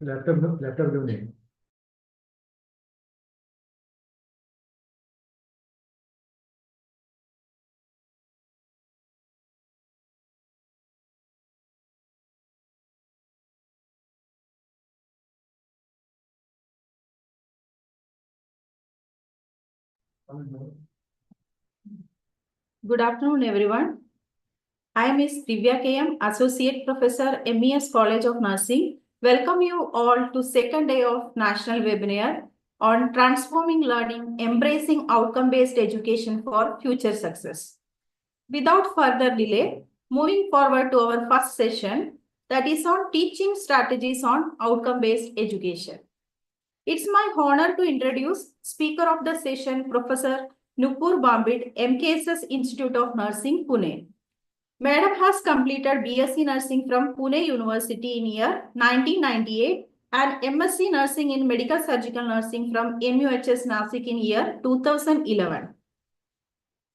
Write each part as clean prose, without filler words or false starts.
Laptop क्यों नहीं? Good afternoon, everyone. I am Ms. Divya KM, Associate Professor, MES College of Nursing. Welcome you all to second day of National Webinar on Transforming Learning, Embracing Outcome-Based Education for Future Success. Without further delay, moving forward to our first session, that is on Teaching Strategies on Outcome-Based Education. It's my honor to introduce speaker of the session, Professor Nupur Bambid, MKSS Institute of Nursing, Pune. Madam has completed BSc Nursing from Pune University in year 1998 and MSc Nursing in Medical Surgical Nursing from MUHS Nasik in year 2011.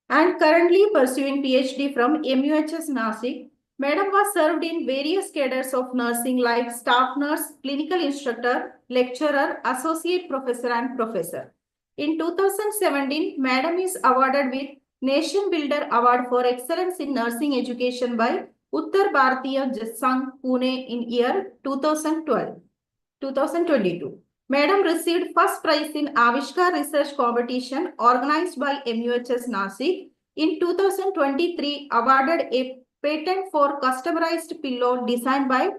And currently pursuing PhD from MUHS Nasik. Madam was served in various cadres of nursing like staff nurse, clinical instructor, lecturer, associate professor and professor. In 2017, Madam is awarded with Nation Builder Award for Excellence in Nursing Education by Uttar Bharatiya Sanghh Pune in year 2022. Madam received first prize in Avishkar Research Competition organized by MUHS Nasik. In 2023, awarded a patent for customized pillow designed by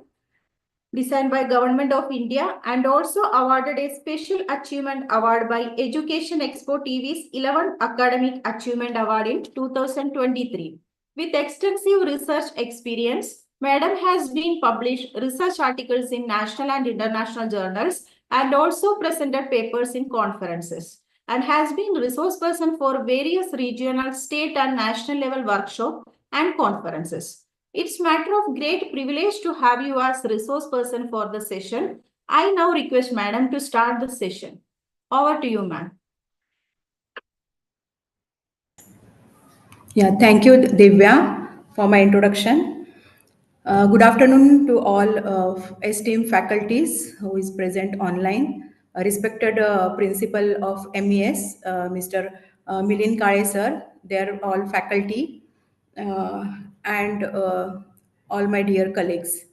Government of India, and also awarded a Special Achievement Award by Education Expo TV's 11th Academic Achievement Award in 2023. With extensive research experience, Madam has been published research articles in national and international journals and also presented papers in conferences, and has been resource person for various regional, state and national level workshops and conferences. It's matter of great privilege to have you as resource person for the session. I now request Madam to start the session. Over to you, ma'am. Yeah, thank you, Divya, for my introduction. Good afternoon to all esteemed faculties who is present online. Respected Principal of MES, Mr. Milin Kare sir, they are all faculty, uh, and all my dear colleagues.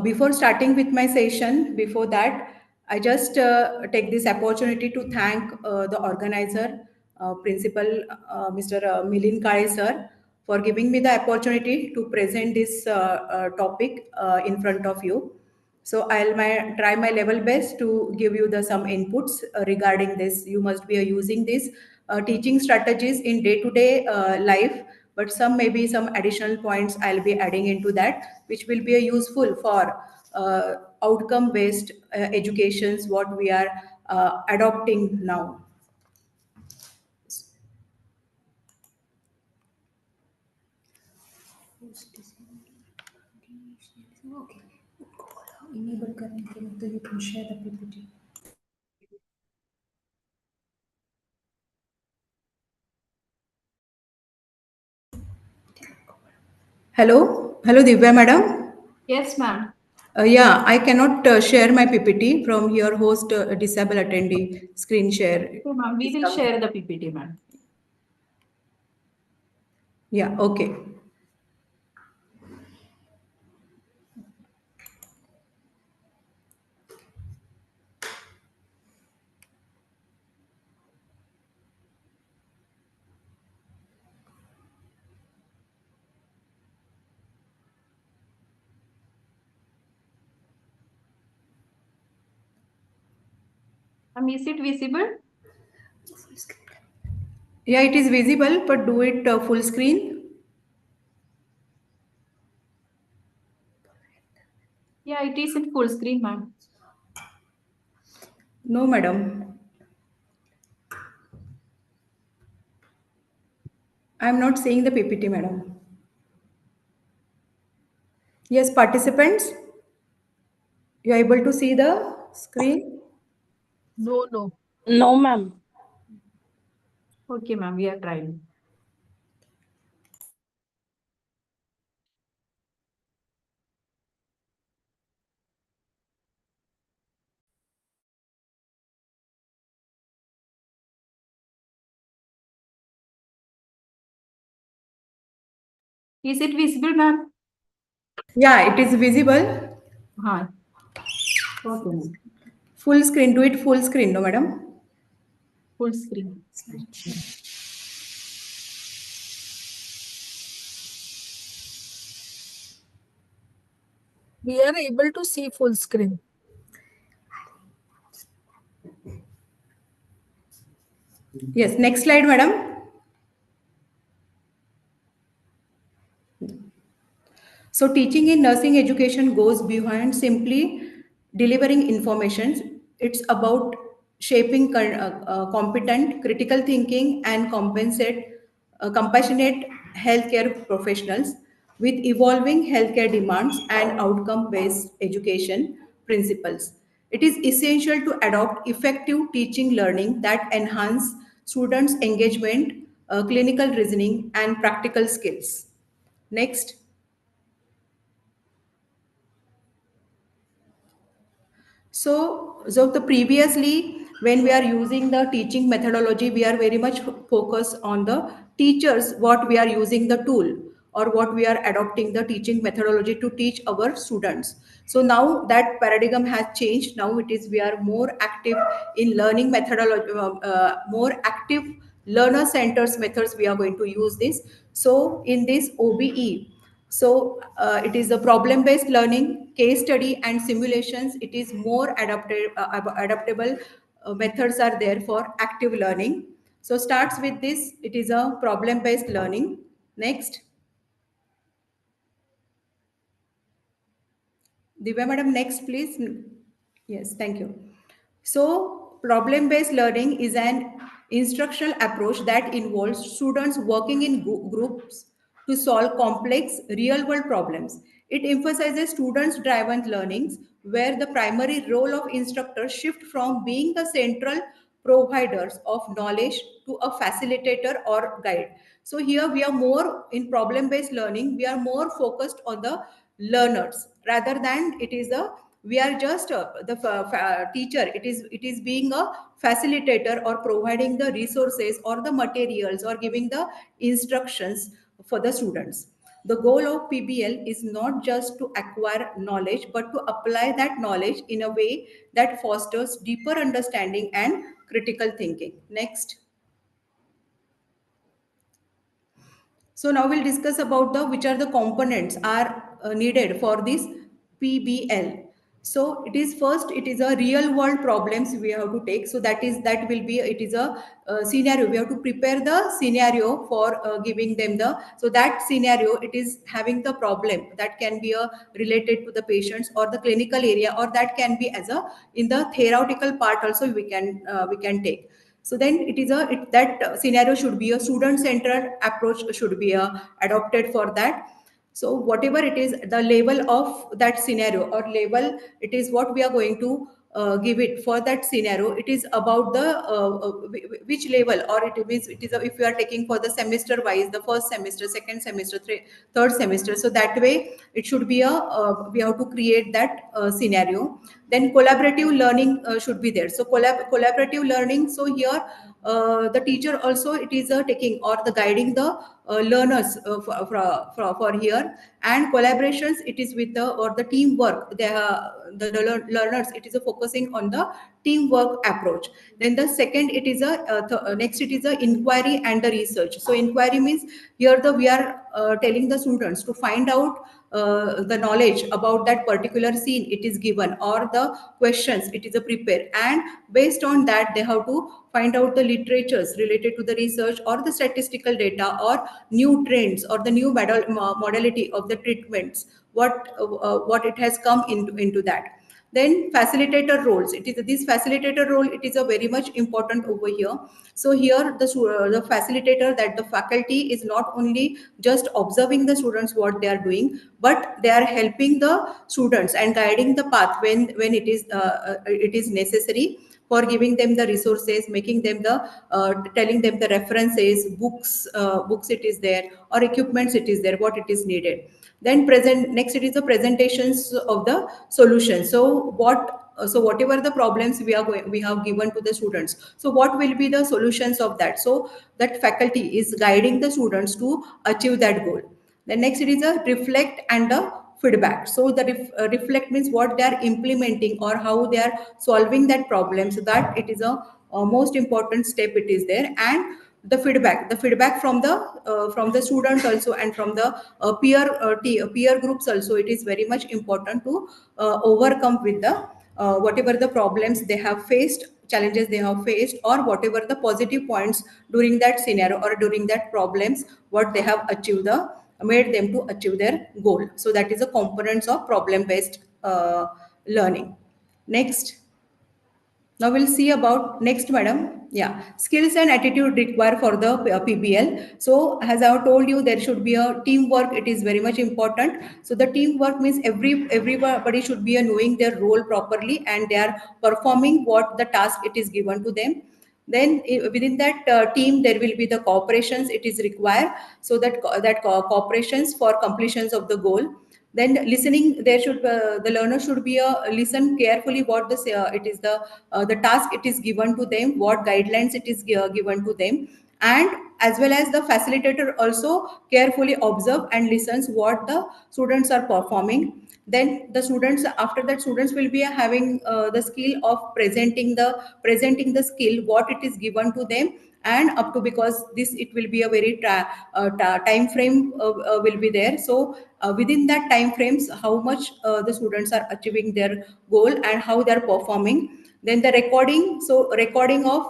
Before starting with my session, before that, I just take this opportunity to thank the organizer, Principal Mr. Milin Kare sir, for giving me the opportunity to present this topic in front of you. So try my level best to give you the some inputs regarding this. You must be using these teaching strategies in day-to-day life, but some maybe some additional points I'll be adding into that, which will be useful for outcome-based educations what we are adopting now. Enable करने तो you can share the PPT. Hello, Divya madam. Yes, ma'am. Yeah, I cannot share my PPT from your host disable attendee screen share. Okay, ma'am. We will share the PPT, ma'am. Yeah, okay. Is it visible? Yeah, it is visible, but do it full screen. Yeah, it is in full screen, ma'am. No, madam. I am not seeing the PPT, madam. Yes, participants, you are able to see the screen? No, no. No, ma'am. Okay, ma'am. We are trying. Is it visible, ma'am? Yeah, it is visible. Hi. Okay, ma'am. Full screen, do it full screen, no, madam? Full screen. We are able to see full screen. Yes, next slide, madam. So, teaching in nursing education goes beyond simply delivering information. It's about shaping competent, critical thinking, and compassionate healthcare professionals with evolving healthcare demands and outcome-based education principles. It is essential to adopt effective teaching learning that enhance students' engagement, clinical reasoning, and practical skills. Next. So the previously, when we are using the teaching methodology, we are very much focused on the teachers, what we are using the tool. or what we are adopting the teaching methodology to teach our students. So now that paradigm has changed. Now it is we are more active in learning methodology, more active learner centers methods we are going to use this. So in this OBE, so it is a problem based learning, case study and simulations. It is more adaptable methods are there for active learning. So starts with this, it is a problem based learning. Next, Divya madam, next please. Yes, thank you. So, problem based learning is an instructional approach that involves students working in groups to solve complex real world problems. It emphasizes students driven learnings where the primary role of instructors shift from being the central providers of knowledge to a facilitator or guide. So here we are more in problem based learning, we are more focused on the learners rather than it is a we are just the teacher. It is being a facilitator or providing the resources or the materials or giving the instructions for the students. The goal of PBL is not just to acquire knowledge but to apply that knowledge in a way that fosters deeper understanding and critical thinking. Next. So now we'll discuss about the which are the components are needed for this PBL. So it is first, it is a real world problems we have to take. So that will be it is a scenario. We have to prepare the scenario for giving them the so that scenario it is having the problem that can be related to the patients or the clinical area or that can be as a in the theoretical part also we can take. So then it is that scenario should be a student centered approach should be adopted for that. So whatever it is the level of that scenario or level it is what we are going to give it for that scenario. It is about the which level or it means it is if you are taking for the semester wise the first semester, second semester, third semester. So that way it should be a we have to create that scenario. Then collaborative learning should be there. So collaborative learning. So here the teacher also it is taking or the guiding the learners for here and collaborations it is with the or the teamwork they the learners it is a focusing on the teamwork approach. Then the second it is a next it is a inquiry and the research. So inquiry means here the we are telling the students to find out the knowledge about that particular scene it is given or the questions it is a prepare and based on that they have to find out the literatures related to the research or the statistical data or new trends or the new modality of the treatments what it has come into that. Then facilitator roles it is this facilitator role it is a very much important over here. So here the facilitator that the faculty is not only just observing the students what they are doing but they are helping the students and guiding the path when it is necessary for giving them the resources, making them the telling them the references, books it is there or equipments it is there what it is needed. Then present next it is the presentations of the solution. So whatever the problems we have given to the students, so what will be the solutions of that, so that faculty is guiding the students to achieve that goal. Then next it is a reflect and a feedback. So the reflect means what they are implementing or how they are solving that problem, so that it is a most important step it is there. And the feedback from the students also and from the peer groups also it is very much important to overcome with the whatever the problems they have faced, challenges they have faced, or whatever the positive points during that scenario or during that problems what they have achieved the made them to achieve their goal. So that is the components of problem based learning. Next. Now we'll see about next, madam. Yeah, skills and attitude required for the PBL. So as I have told you, there should be a teamwork. It is very much important. So the teamwork means everybody should be knowing their role properly and they are performing what the task it is given to them. Then within that team there will be the cooperations it is required, so that cooperations for completions of the goal. Then listening, there should the learner should be listen carefully what it is the task it is given to them, what guidelines it is given to them, and as well as the facilitator also carefully observe and listens what the students are performing. Then the students, after that, students will be having the skill of presenting the skill what it is given to them, and up to, because this it will be a very time frame will be there. So within that time frames, how much the students are achieving their goal and how they are performing. Then the recording, so recording of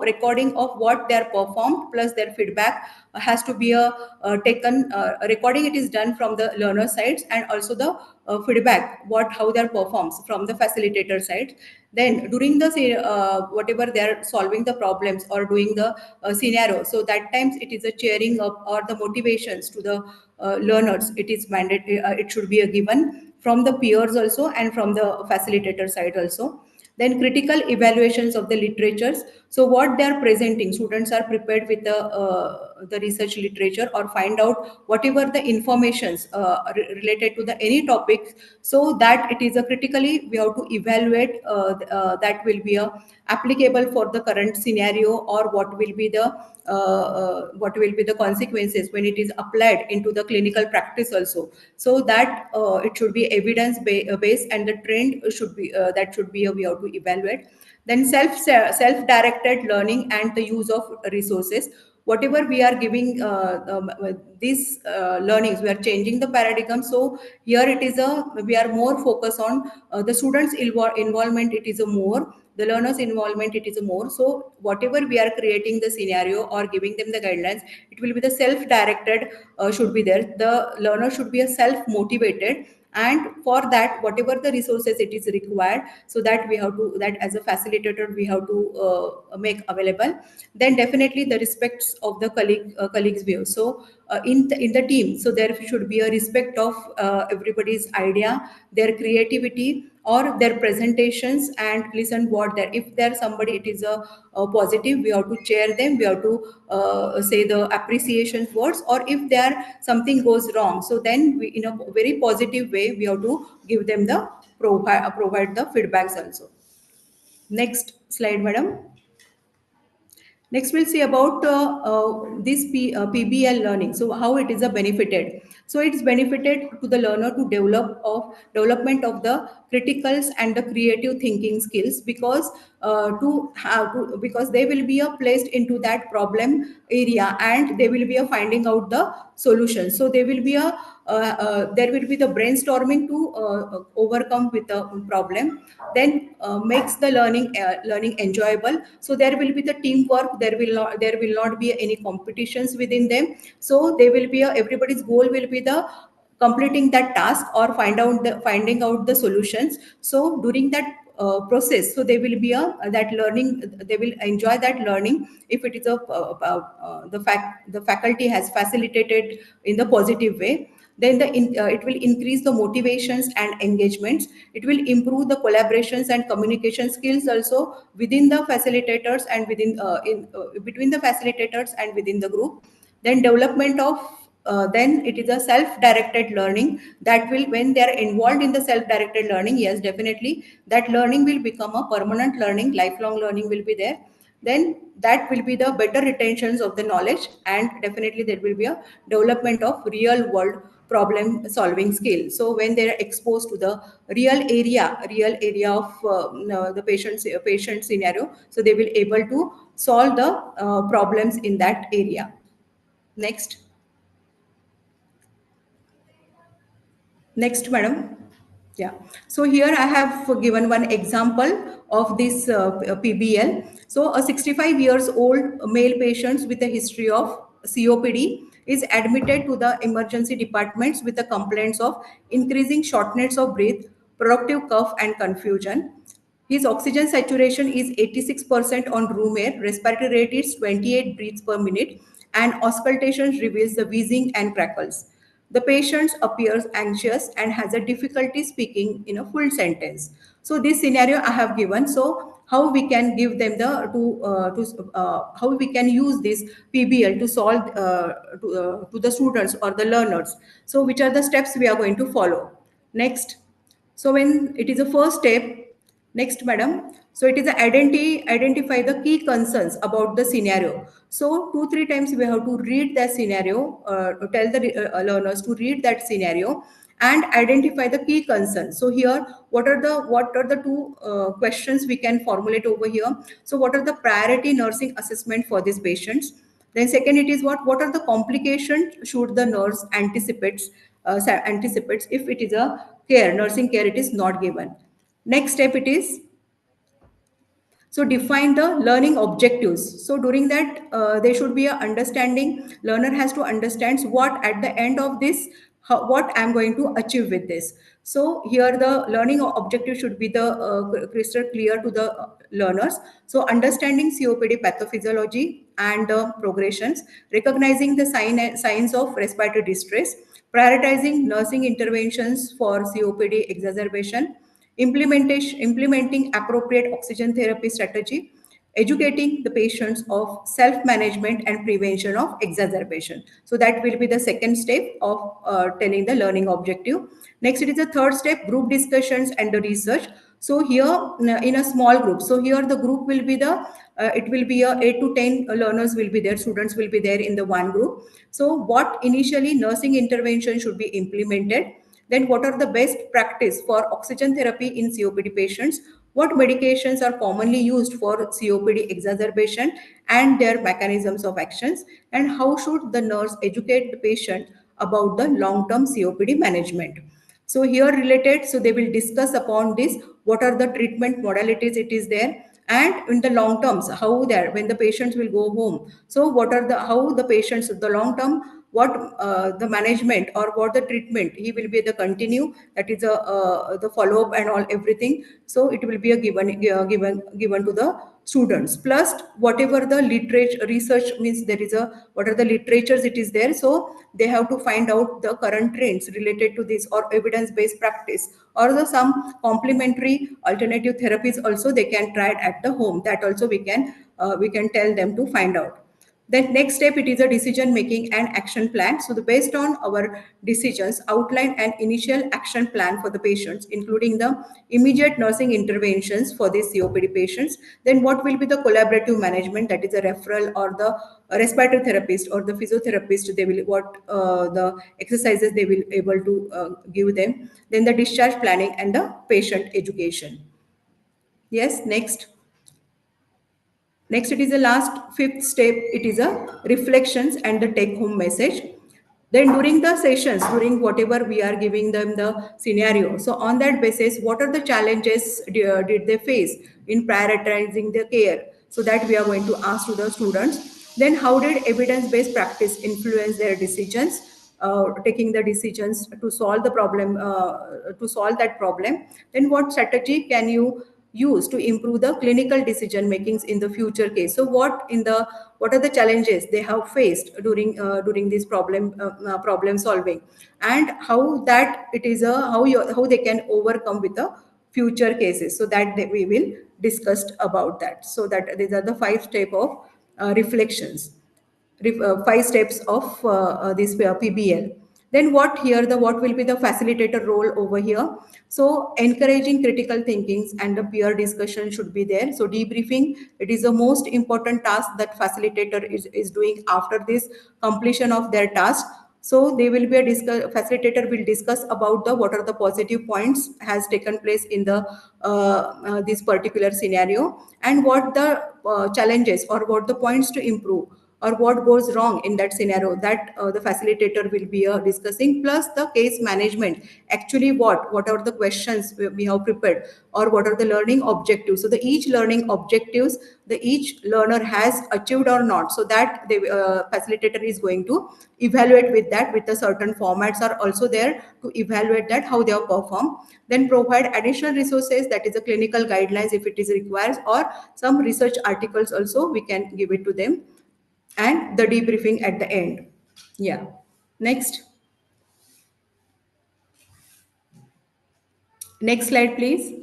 what they are performed plus their feedback has to be taken. Recording, it is done from the learner sides, and also the feedback what how they are performs from the facilitator side. Then during the whatever they are solving the problems or doing the scenario, so that times it is a cheering up or the motivations to the learners, it is mandatory, it should be a given from the peers also and from the facilitator side also. Then critical evaluations of the literatures, so what they are presenting, students are prepared with the research literature or find out whatever the informations related to the any topic, so that it is a critically we have to evaluate that will be applicable for the current scenario, or what will be the consequences when it is applied into the clinical practice also. So that it should be evidence based, and the trend should be that should be we have to evaluate. Then self directed learning and the use of resources, whatever we are giving these learnings, we are changing the paradigm. So here it is a we are more focused on the students involvement, it is a more, the learners involvement, it is a more. So whatever we are creating the scenario or giving them the guidelines, it will be the self directed, should be there, the learner should be a self motivated, and for that whatever the resources it is required, so that we have to, that as a facilitator we have to make available. Then definitely the respects of the colleagues view. So in the team, so there should be a respect of everybody's idea, their creativity or their presentations, and listen what there, if there somebody it is a positive, we have to cheer them, we have to say the appreciation words, or if there something goes wrong, so then we, in a very positive way, we have to give them the provide the feedbacks also. Next slide, madam. Next, we'll see about this PBL learning. So how it is a benefited. So it's benefited to the learner to development of the criticals and the creative thinking skills, because because they will be placed into that problem area, and they will be finding out the solution. So they will be there will be the brainstorming to overcome with the problem. Then makes the learning enjoyable. So there will be the teamwork, there will not be any competitions within them. So they will be everybody's goal will be the completing that task or finding out the solutions. So during that process, so they will be that learning, they will enjoy that learning if it is the faculty has facilitated in the positive way. Then it will increase the motivations and engagements. It will improve the collaborations and communication skills also within the facilitators and between the facilitators and within the group. Then development of then it is a self-directed learning, that will, when they are involved in the self-directed learning, yes, definitely that learning will become a permanent learning, lifelong learning will be there. Then that will be the better retentions of the knowledge, and definitely there will be a development of real world problem solving skill. So when they are exposed to the real area of the patient scenario, so they will able to solve the problems in that area. Next. Next, madam. Yeah. So here I have given one example of this PBL. So a 65 years old male patient with a history of COPD is admitted to the emergency departments with the complaints of increasing shortness of breath, productive cough and confusion. His oxygen saturation is 86% on room air, respiratory rate is 28 breaths per minute, and auscultation reveals the wheezing and crackles. The patient appears anxious and has a difficulty speaking in a full sentence. So this scenario I have given. So how we can give them the how we can use this PBL to solve to the students or the learners. So which are the steps we are going to follow? Next. So when it is a first step, Next, madam. So it is a identify the key concerns about the scenario. So 2-3 times we have to read that scenario, tell the learners to read that scenario and identify the key concerns. So here, what are the two questions we can formulate over here? So what are the priority nursing assessment for these patients? Then second, it is what are the complications should the nurse anticipates if it is a nursing care it is not given. Next step it is, so define the learning objectives. So during that, there should be a understanding. Learner has to understand what at the end of this, what I'm going to achieve with this. So here the learning objective should be the crystal clear to the learners. So understanding COPD pathophysiology and the progressions, recognizing the signs of respiratory distress, prioritizing nursing interventions for COPD exacerbation, implementing appropriate oxygen therapy strategy, educating the patients of self-management and prevention of exacerbation. So that will be the second step of telling the learning objective. Next, it is the third step, group discussions and the research. So here in a small group, so here the group will be it will be a 8 to 10 learners will be there, students will be there in the one group. So what initially nursing intervention should be implemented, then what are the best practice for oxygen therapy in COPD patients? What medications are commonly used for COPD exacerbation and their mechanisms of actions? And how should the nurse educate the patient about the long-term COPD management? So here related, so they will discuss upon this, what are the treatment modalities it is there, and in the long terms, how there, when the patients will go home. So what are the, how the patients, the long term, what the management or what the treatment he will be the continue, that is the follow up and all everything. So it will be a given to the students, plus whatever the literature research means, there is a what are the literatures it is there, so they have to find out the current trends related to this or evidence based practice or the some complementary alternative therapies also they can try it at the home, that also we can tell them to find out. Then next step, it is a decision making and action plan. So the based on our decisions, outline an initial action plan for the patients, including the immediate nursing interventions for these COPD patients. Then what will be the collaborative management, that is a referral or the respiratory therapist or the physiotherapist, they will what the exercises they will able to give them. Then the discharge planning and the patient education. Yes, next. Next, it is the last fifth step. It is a reflections and the take home message. Then during the sessions, during whatever we are giving them the scenario. So on that basis, what are the challenges did they face in prioritizing their care? So that we are going to ask to the students. Then how did evidence-based practice influence their decisions? Taking the decisions to solve the problem, to solve that problem. Then what strategy can you use to improve the clinical decision makings in the future case? So what are the challenges they have faced during this problem solving, and how that it is a how they can overcome with the future cases, so that we will discuss about that. So that these are the 5 steps of reflections, 5 steps of this PBL. Then what will be the facilitator role over here? So encouraging critical thinkings and the peer discussion should be there. So debriefing, it is the most important task that facilitator is doing after this completion of their task. So they will be facilitator will discuss about the what are the positive points has taken place in the this particular scenario, and what the challenges or what the points to improve or what goes wrong in that scenario, that the facilitator will be discussing, plus the case management, actually what are the questions we have prepared, or what are the learning objectives. So the each learning objectives the each learner has achieved or not, so that the facilitator is going to evaluate with that, with the certain formats are also there to evaluate that how they have performed. Then provide additional resources, that is the clinical guidelines if it is required, or some research articles also we can give it to them, and the debriefing at the end. Yeah. Next. Next slide, please.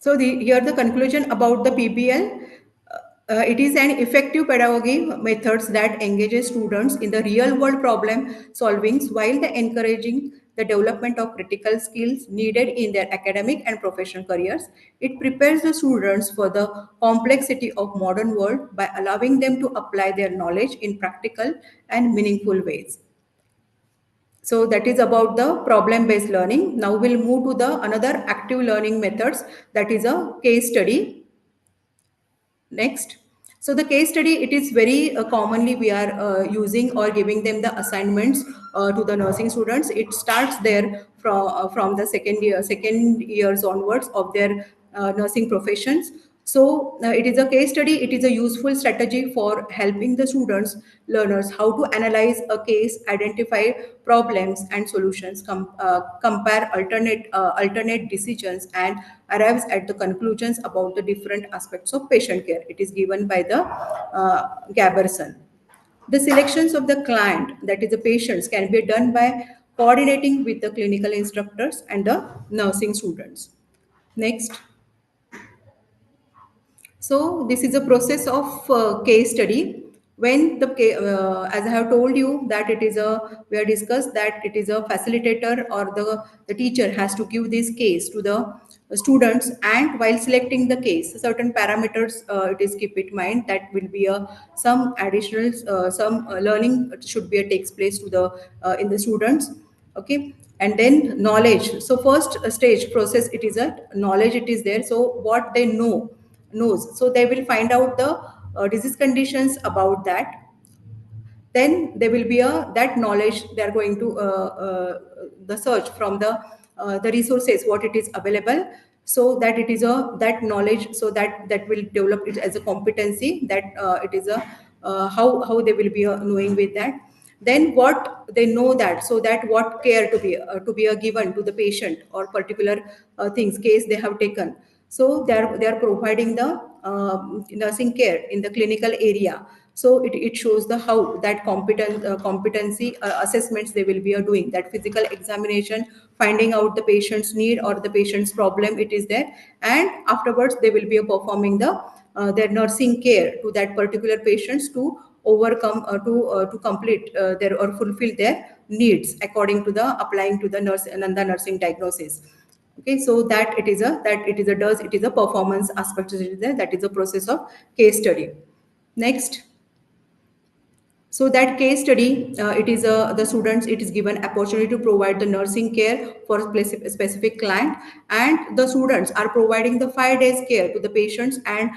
So here the conclusion about the PBL. It is an effective pedagogy methods that engages students in the real world problem solvings while the encouraging the development of critical skills needed in their academic and professional careers. It prepares the students for the complexity of modern world by allowing them to apply their knowledge in practical and meaningful ways. So that is about the problem based learning. Now we'll move to the another active learning methods, that is a case study. Next. So the case study, it is very commonly we are using or giving them the assignments to the nursing students. It starts there from the second years onwards of their nursing professions. So it is a case study. It is a useful strategy for helping the students, learners, how to analyze a case, identify problems and solutions, compare alternate decisions, and arrives at the conclusions about the different aspects of patient care. It is given by the Gaberson. The selections of the client, that is the patients, can be done by coordinating with the clinical instructors and the nursing students. Next. So this is a process of case study. When as I have told you that it is we have discussed that it is a facilitator or the teacher has to give this case to the students, and while selecting the case, certain parameters it is keep in mind that will be some additional some learning should be takes place to the in the students. Okay, and then knowledge. So first stage process, it is a knowledge, it is there. So what they knows, so they will find out the disease conditions about that. Then there will be a that knowledge they are going to the search from the resources what it is available, so that it is a that knowledge, so that will develop it as a competency, that it is a how they will be knowing with that. Then what they know that, so that what care to be given to the patient or particular things case they have taken. So they are providing the nursing care in the clinical area. So it shows the how that competency assessments they will be doing, that physical examination, finding out the patient's need or the patient's problem, it is there. And afterwards they will be performing their nursing care to that particular patients to overcome to complete their or fulfill their needs according to the applying to the nurse and the nursing diagnosis. Okay, so that it is a performance aspect is there, that is a process of case study. Next. So that case study, it is the students, it is given opportunity to provide the nursing care for a specific client, and the students are providing the 5 days care to the patients and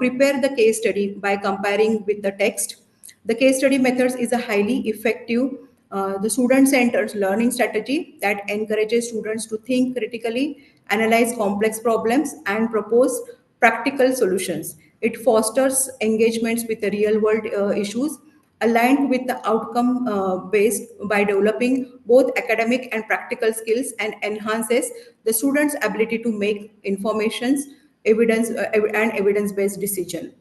prepare the case study by comparing with the text. The case study methods is a highly effective, the student-centered learning strategy that encourages students to think critically, analyze complex problems, and propose practical solutions. It fosters engagements with the real-world issues aligned with the outcome based by developing both academic and practical skills, and enhances the students' ability to make informations, and evidence-based decision.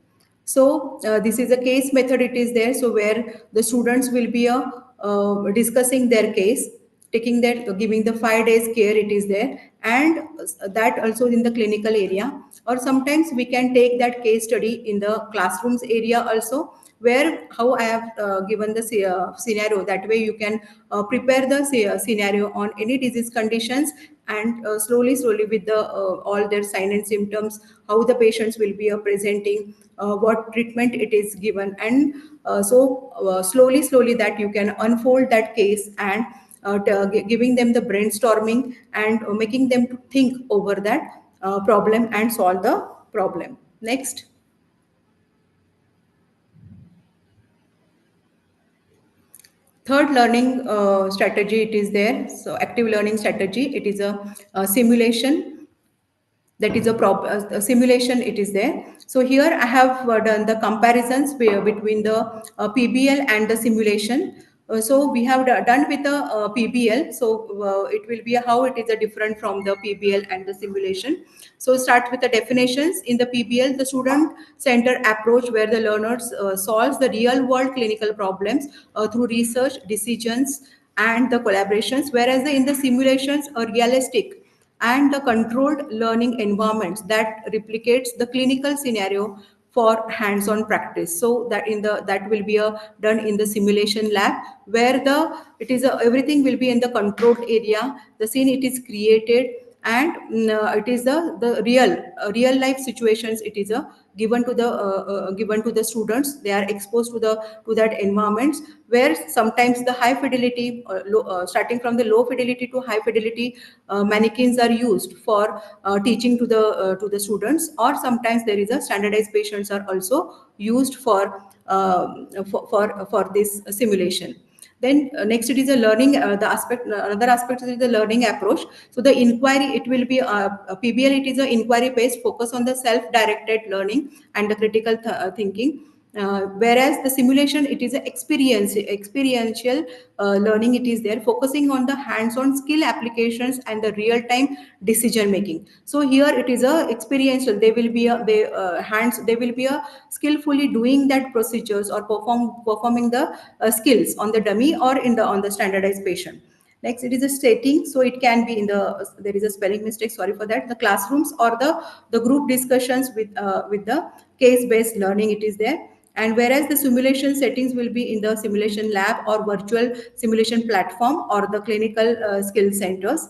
So this is a case method, it is there. So where the students will be discussing their case, taking that, giving the 5 days care, it is there. And that also in the clinical area, or sometimes we can take that case study in the classrooms area also, where how I have given the scenario, that way you can prepare the scenario on any disease conditions, and slowly with the all their sign and symptoms, how the patients will be presenting, what treatment it is given, and slowly that you can unfold that case, and giving them the brainstorming, and making them to think over that problem and solve the problem. Next. Third learning strategy, it is there. So active learning strategy, it is a simulation, that is a simulation, it is there. So here I have done the comparisons between the PBL and the simulation. So we have done with the PBL. So it will be how it is different from the PBL and the simulation. So start with the definitions. In the PBL, the student centered approach, where the learners solves the real world clinical problems through research, decisions, and the collaborations, whereas in the simulations are realistic and the controlled learning environments that replicates the clinical scenario for hands-on practice. So that will be done in the simulation lab, where everything will be in the controlled area. The scene it is created, and it is the real life situations. It is given to the students. They are exposed to that environments, where sometimes the high fidelity, starting from the low fidelity to high fidelity mannequins are used for teaching to the students, or sometimes there is a standardized patients are also used for this simulation. Then next, it is a learning, another aspect is the learning approach. So the inquiry, it will be a PBL, it is a inquiry based focus on the self directed learning and the critical thinking. Whereas the simulation, it is a experiential learning. It is there focusing on the hands-on skill applications and the real-time decision making. So here it is a experiential. They will be a skillfully doing that procedures, or performing the skills on the dummy or in the on the standardized patient. Next, it is a stating. So it can be in the, there is a spelling mistake, sorry for that, the classrooms or the group discussions with the case based learning, it is there. And whereas the simulation settings will be in the simulation lab or virtual simulation platform or the clinical skill centers.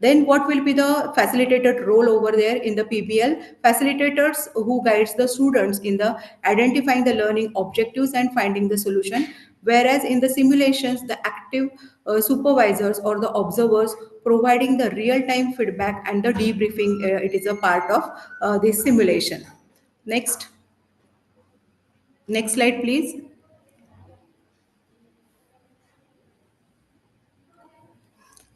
Then what will be the facilitated role over there in the PBL? Facilitators who guides the students in the identifying the learning objectives and finding the solution. Whereas in the simulations, the active supervisors or the observers providing the real-time feedback and the debriefing, it is a part of this simulation. Next. Next slide, please.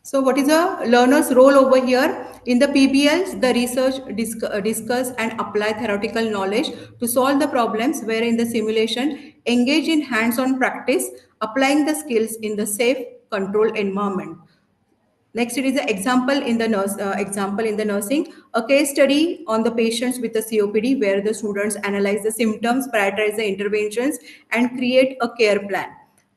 So what is a learner's role over here? In the PBLs, the research discuss and apply theoretical knowledge to solve the problems, where in the simulation, engage in hands-on practice, applying the skills in the safe, controlled environment. Next, it is an example in the nursing, a case study on the patients with the COPD, where the students analyze the symptoms, prioritize the interventions, and create a care plan.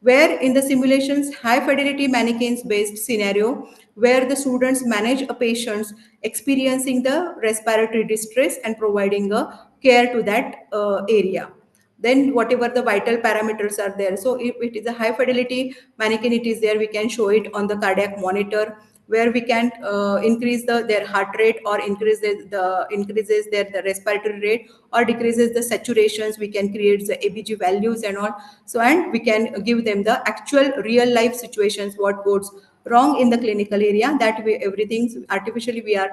Where in the simulations, high fidelity mannequins based scenario, where the students manage a patient's experiencing the respiratory distress and providing a care to that area. Then whatever the vital parameters are there, so if it is a high fidelity mannequin, it is there, we can show it on the cardiac monitor, where we can increase their heart rate, or increases the respiratory rate, or decreases the saturations. We can create the ABG values and all. So, and we can give them the actual real life situations, what goes wrong in the clinical area, that way everything artificially we are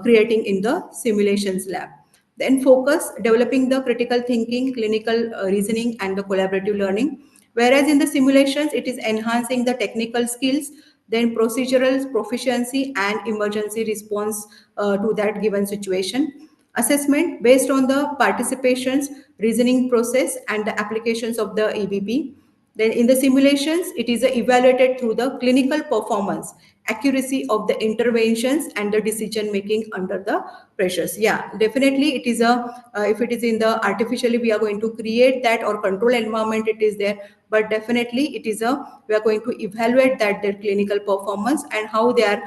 creating in the simulations lab. Then focus developing the critical thinking, clinical reasoning, and the collaborative learning. Whereas in the simulations, it is enhancing the technical skills, then procedural proficiency and emergency response to that given situation. Assessment based on the participations, reasoning process, and the applications of the EBP. Then in the simulations, it is evaluated through the clinical performance, accuracy of the interventions, and the decision making under the pressures. Yeah, definitely it is if it is in the artificially, we are going to create that, or control environment, it is there. But definitely it is we are going to evaluate that their clinical performance and how they are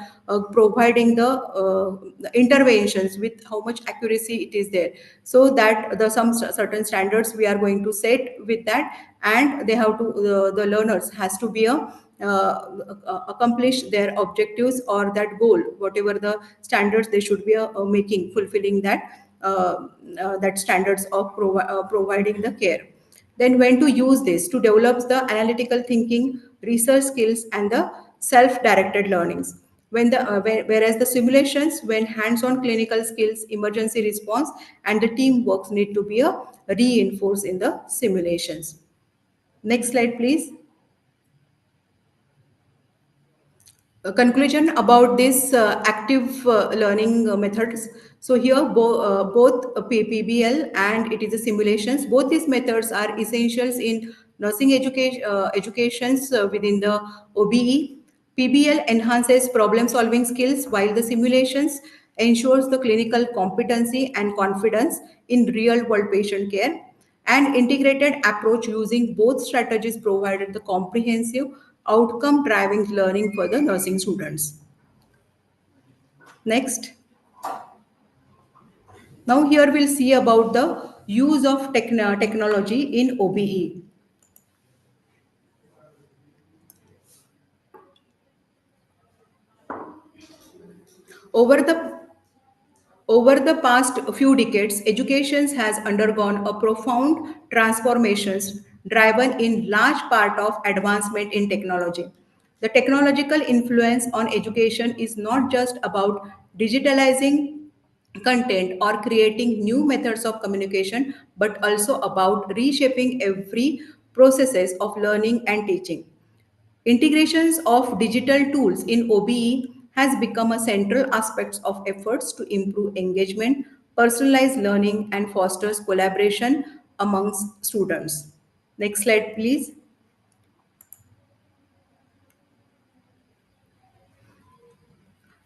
providing the interventions with how much accuracy it is there. So that the some certain standards we are going to set with that, and they have to the learners has to be accomplish their objectives or that goal, whatever the standards they should be making, fulfilling that standards of providing the care. Then when to use this to develop the analytical thinking, research skills, and the self-directed learnings. Whereas the simulations, when hands-on clinical skills, emergency response, and the teamwork need to be reinforced in the simulations. Next slide, please. A conclusion about this active learning methods. So here both PBL and it is a simulations. Both these methods are essentials in nursing educations within the OBE. PBL enhances problem solving skills, while the simulations ensures the clinical competency and confidence in real world patient care. And integrated approach using both strategies provided the comprehensive outcome driving learning for the nursing students. Next. Now here we'll see about the use of technology in OBE. Over the Over the past few decades, education has undergone a profound transformations driven in large part of advancement in technology. The technological influence on education is not just about digitalizing content or creating new methods of communication, but also about reshaping every processes of learning and teaching. Integrations of digital tools in OBE has become a central aspect of efforts to improve engagement, personalize learning, and fosters collaboration amongst students. Next slide, please.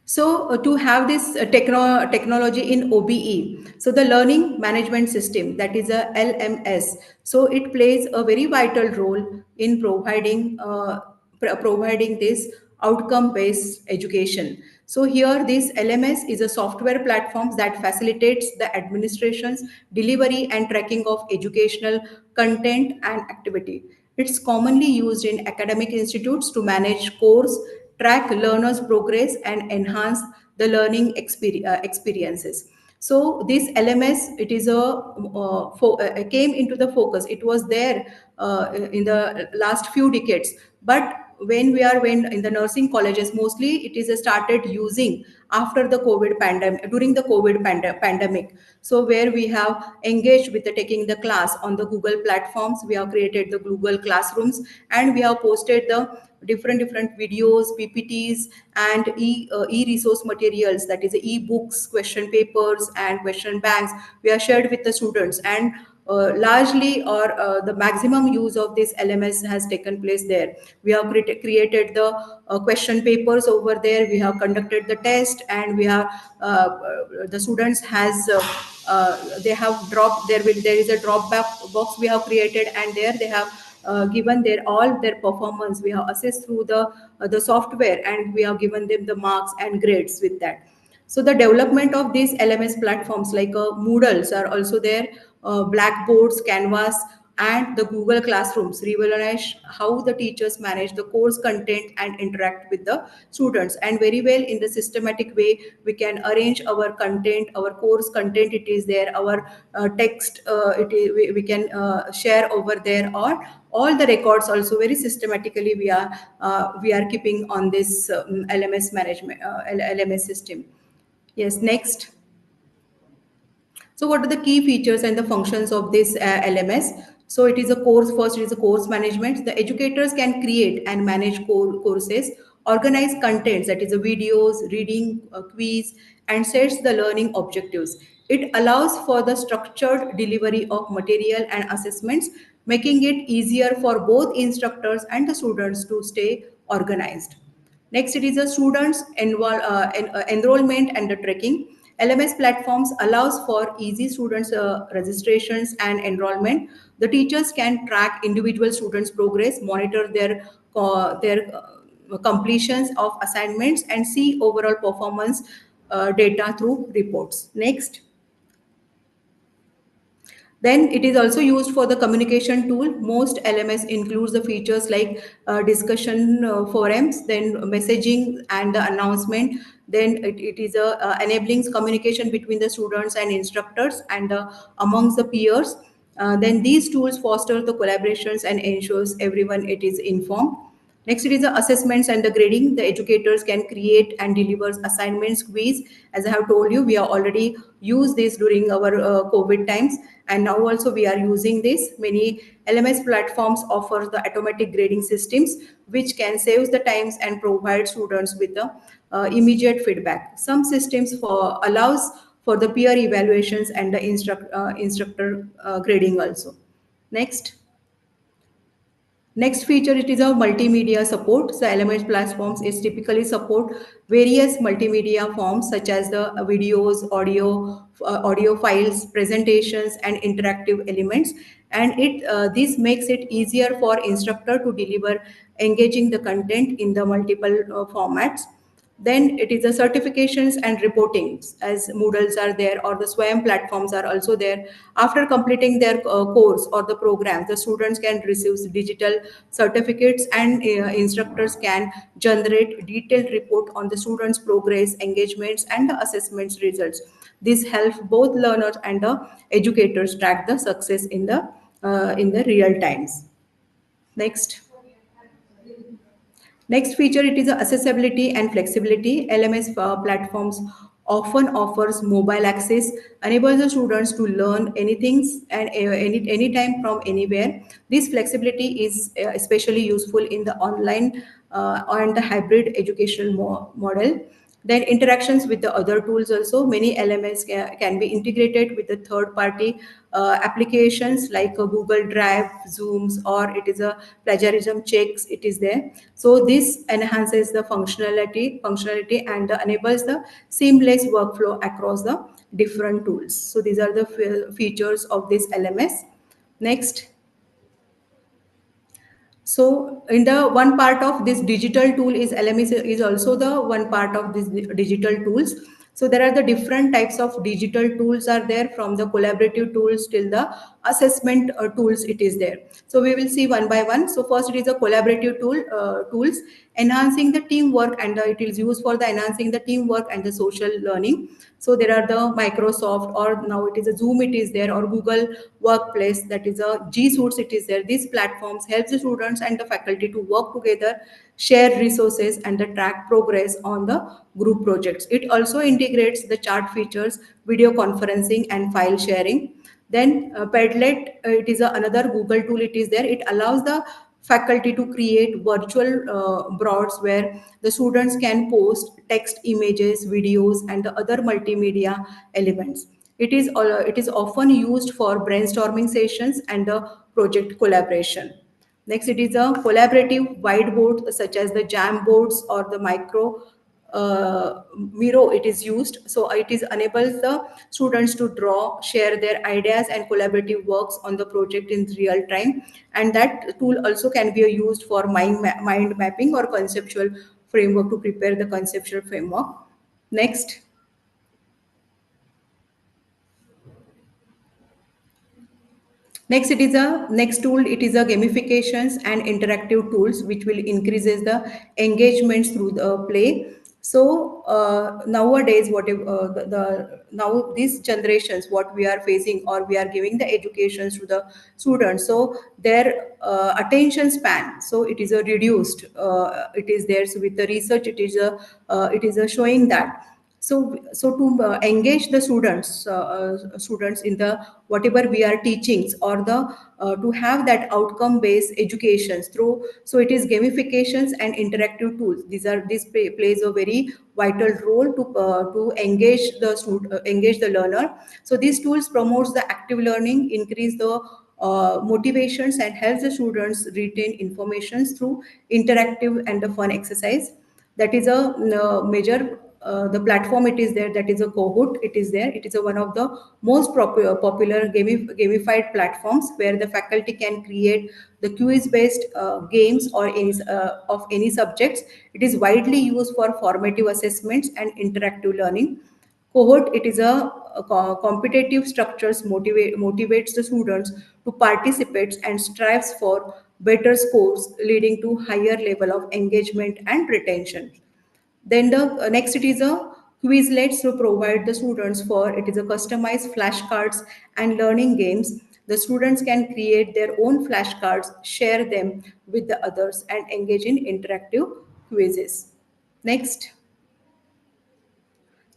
So to have this technology in OBE, so the learning management system, that is a LMS, so it plays a very vital role in providing this outcome based education. So here this LMS is a software platform that facilitates the administration's delivery and tracking of educational content and activity. It's commonly used in academic institutes to manage course, track learners' progress, and enhance the learning experiences. So this LMS, it is came into the focus. It was there in the last few decades, but when in the nursing colleges, mostly it is started using after the COVID pandemic, during the COVID pandemic. So where we have engaged with the taking the class on the Google platforms, we have created the Google classrooms, and we have posted the different videos, PPTs, and e-resource materials, that is e-books, question papers, and question banks. We are shared with the students, and largely or the maximum use of this LMS has taken place there. We have created the question papers over there. We have conducted the test, and we have the students has they have dropped there is a drop back box we have created, and there they have given their all their performance. We have assessed through the software, and we have given them the marks and grades with that. So the development of these LMS platforms like Moodles are also there, Blackboards, Canvas, and the Google Classrooms revolutionize how the teachers manage the course content and interact with the students. And very well in the systematic way, we can arrange our content, our course content. It is there. Our text. We can share over there, or all the records also very systematically we are keeping on this LMS management LMS system. Yes, next. So what are the key features and the functions of this LMS? So it is a course, first it is a course management. The educators can create and manage courses, organize contents, that is the videos, reading, quiz, and sets the learning objectives. It allows for the structured delivery of material and assessments, making it easier for both instructors and the students to stay organized. Next, it is a students enrollment and the tracking. LMS platforms allows for easy students registrations and enrollment. The teachers can track individual students' progress, monitor their completions of assignments, and see overall performance data through reports. Next. Then it is also used for the communication tool. Most LMS includes the features like discussion forums, then messaging and the announcement. Then it is enabling communication between the students and instructors and amongst the peers. Then these tools foster the collaborations and ensures everyone it is informed. Next, it is the assessments and the grading. The educators can create and deliver assignments, quiz. As I have told you, we have already used this during our COVID times, and now also we are using this. Many LMS platforms offer the automatic grading systems, which can save the times and provide students with the immediate feedback. Some systems allows for the peer evaluations and the instructor grading also. Next. Next feature, it is a multimedia support. So LMS platforms is typically support various multimedia forms such as the videos, audio files, presentations, and interactive elements. And this makes it easier for instructor to deliver engaging the content in the multiple formats. Then it is the certifications and reportings, as Moodles are there or the Swayam platforms are also there. After completing their course or the program, the students can receive digital certificates, and instructors can generate detailed report on the students' progress, engagements, and the assessments results. This helps both learners and the educators track the success in the real times. Next. Next feature, it is accessibility and flexibility. LMS platforms often offers mobile access, enables the students to learn anything and anytime from anywhere. This flexibility is especially useful in the online and the hybrid educational model. Then interactions with the other tools also. Many LMS can be integrated with the third party applications like Google Drive, Zooms, or it is a plagiarism checks. It is there. So this enhances the functionality and enables the seamless workflow across the different tools. So these are the features of this LMS. Next. So in the one part of this digital tool is LMS is also the one part of this digital tools. So there are the different types of digital tools are there, from the collaborative tools till the assessment tools it is there. So we will see one by one. So first it is a collaborative tools enhancing the teamwork, and it is used for the enhancing the teamwork and the social learning. So there are the Microsoft, or now it is a Zoom it is there, or Google Workplace, that is a G Suites it is there. These platforms help the students and the faculty to work together, share resources, and the track progress on the group projects. It also integrates the chat features, video conferencing, and file sharing. Then Padlet, it is another Google tool it is there. It allows the faculty to create virtual boards where the students can post text, images, videos, and the other multimedia elements. It is often used for brainstorming sessions and the project collaboration. Next, it is a collaborative whiteboard such as the jam boards or the Miro it is used. So it is enables the students to draw, share their ideas and collaborative works on the project in real time. And that tool also can be used for mind mapping or conceptual framework to prepare the conceptual framework. Next. Next, it is a next tool. It is a gamifications and interactive tools which will increases the engagements through the play. So nowadays, whatever now these generations, what we are facing, or we are giving the educations to the students. So their attention span, so it is a reduced. It is there. So with the research, it is a showing that. So to engage the students in the whatever we are teachings, or the to have that outcome based educations through, so it is gamifications and interactive tools. Plays a very vital role to engage the learner. So these tools promotes the active learning, increase the motivations, and helps the students retain informations through interactive and the fun exercise. That is a major the platform it is there, that is a Kahoot it is there. It is one of the most popular gamified platforms where the faculty can create the quiz based games or any of any subjects. It is widely used for formative assessments and interactive learning. Cohort, it is a competitive structures motivates the students to participate and strives for better scores, leading to higher level of engagement and retention. Then the next, it is a Quizlets to provide the students for, it is a customized flashcards and learning games. The students can create their own flashcards, share them with the others, and engage in interactive quizzes. Next.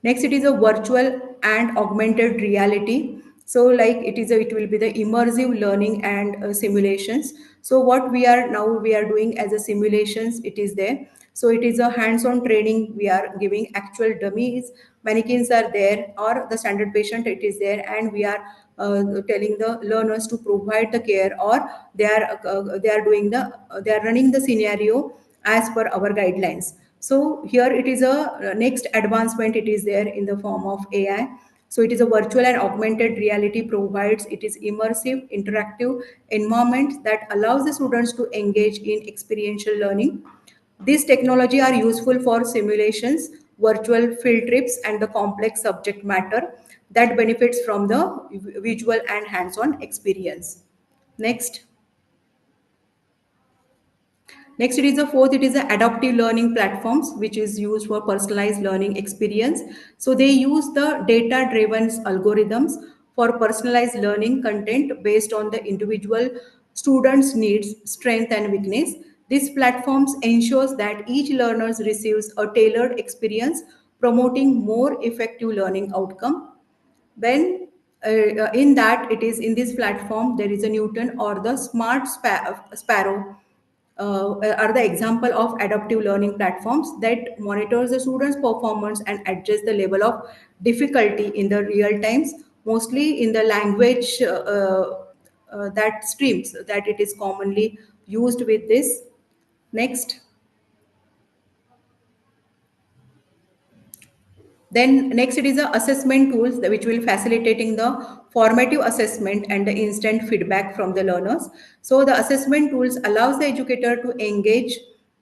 Next, it is a virtual and augmented reality. So, like it will be the immersive learning and simulations. So, what we are doing as a simulations, it is there. So, it is a hands-on training. We are giving actual dummies, mannequins are there, or the standard patient it is there, and we are telling the learners to provide the care, or they are doing they are running the scenario as per our guidelines. So here it is a next advancement it is there in the form of AI. So it is a virtual and augmented reality provides, it is immersive interactive environment that allows the students to engage in experiential learning. These technology are useful for simulations, virtual field trips, and the complex subject matter that benefits from the visual and hands-on experience. Next. Next, it is the fourth, it is the adaptive learning platforms, which is used for personalized learning experience. So they use the data-driven algorithms for personalized learning content based on the individual student's needs, strength, and weakness. These platforms ensures that each learner receives a tailored experience, promoting more effective learning outcome. Then in that, it is in this platform there is a Newton or the Sparrow are the example of adaptive learning platforms that monitors the students performance and adjust the level of difficulty in the real times, mostly in the language that streams that it is commonly used with this. Next. Then next it is the assessment tools which will facilitating the formative assessment and the instant feedback from the learners. So the assessment tools allows the educator to engage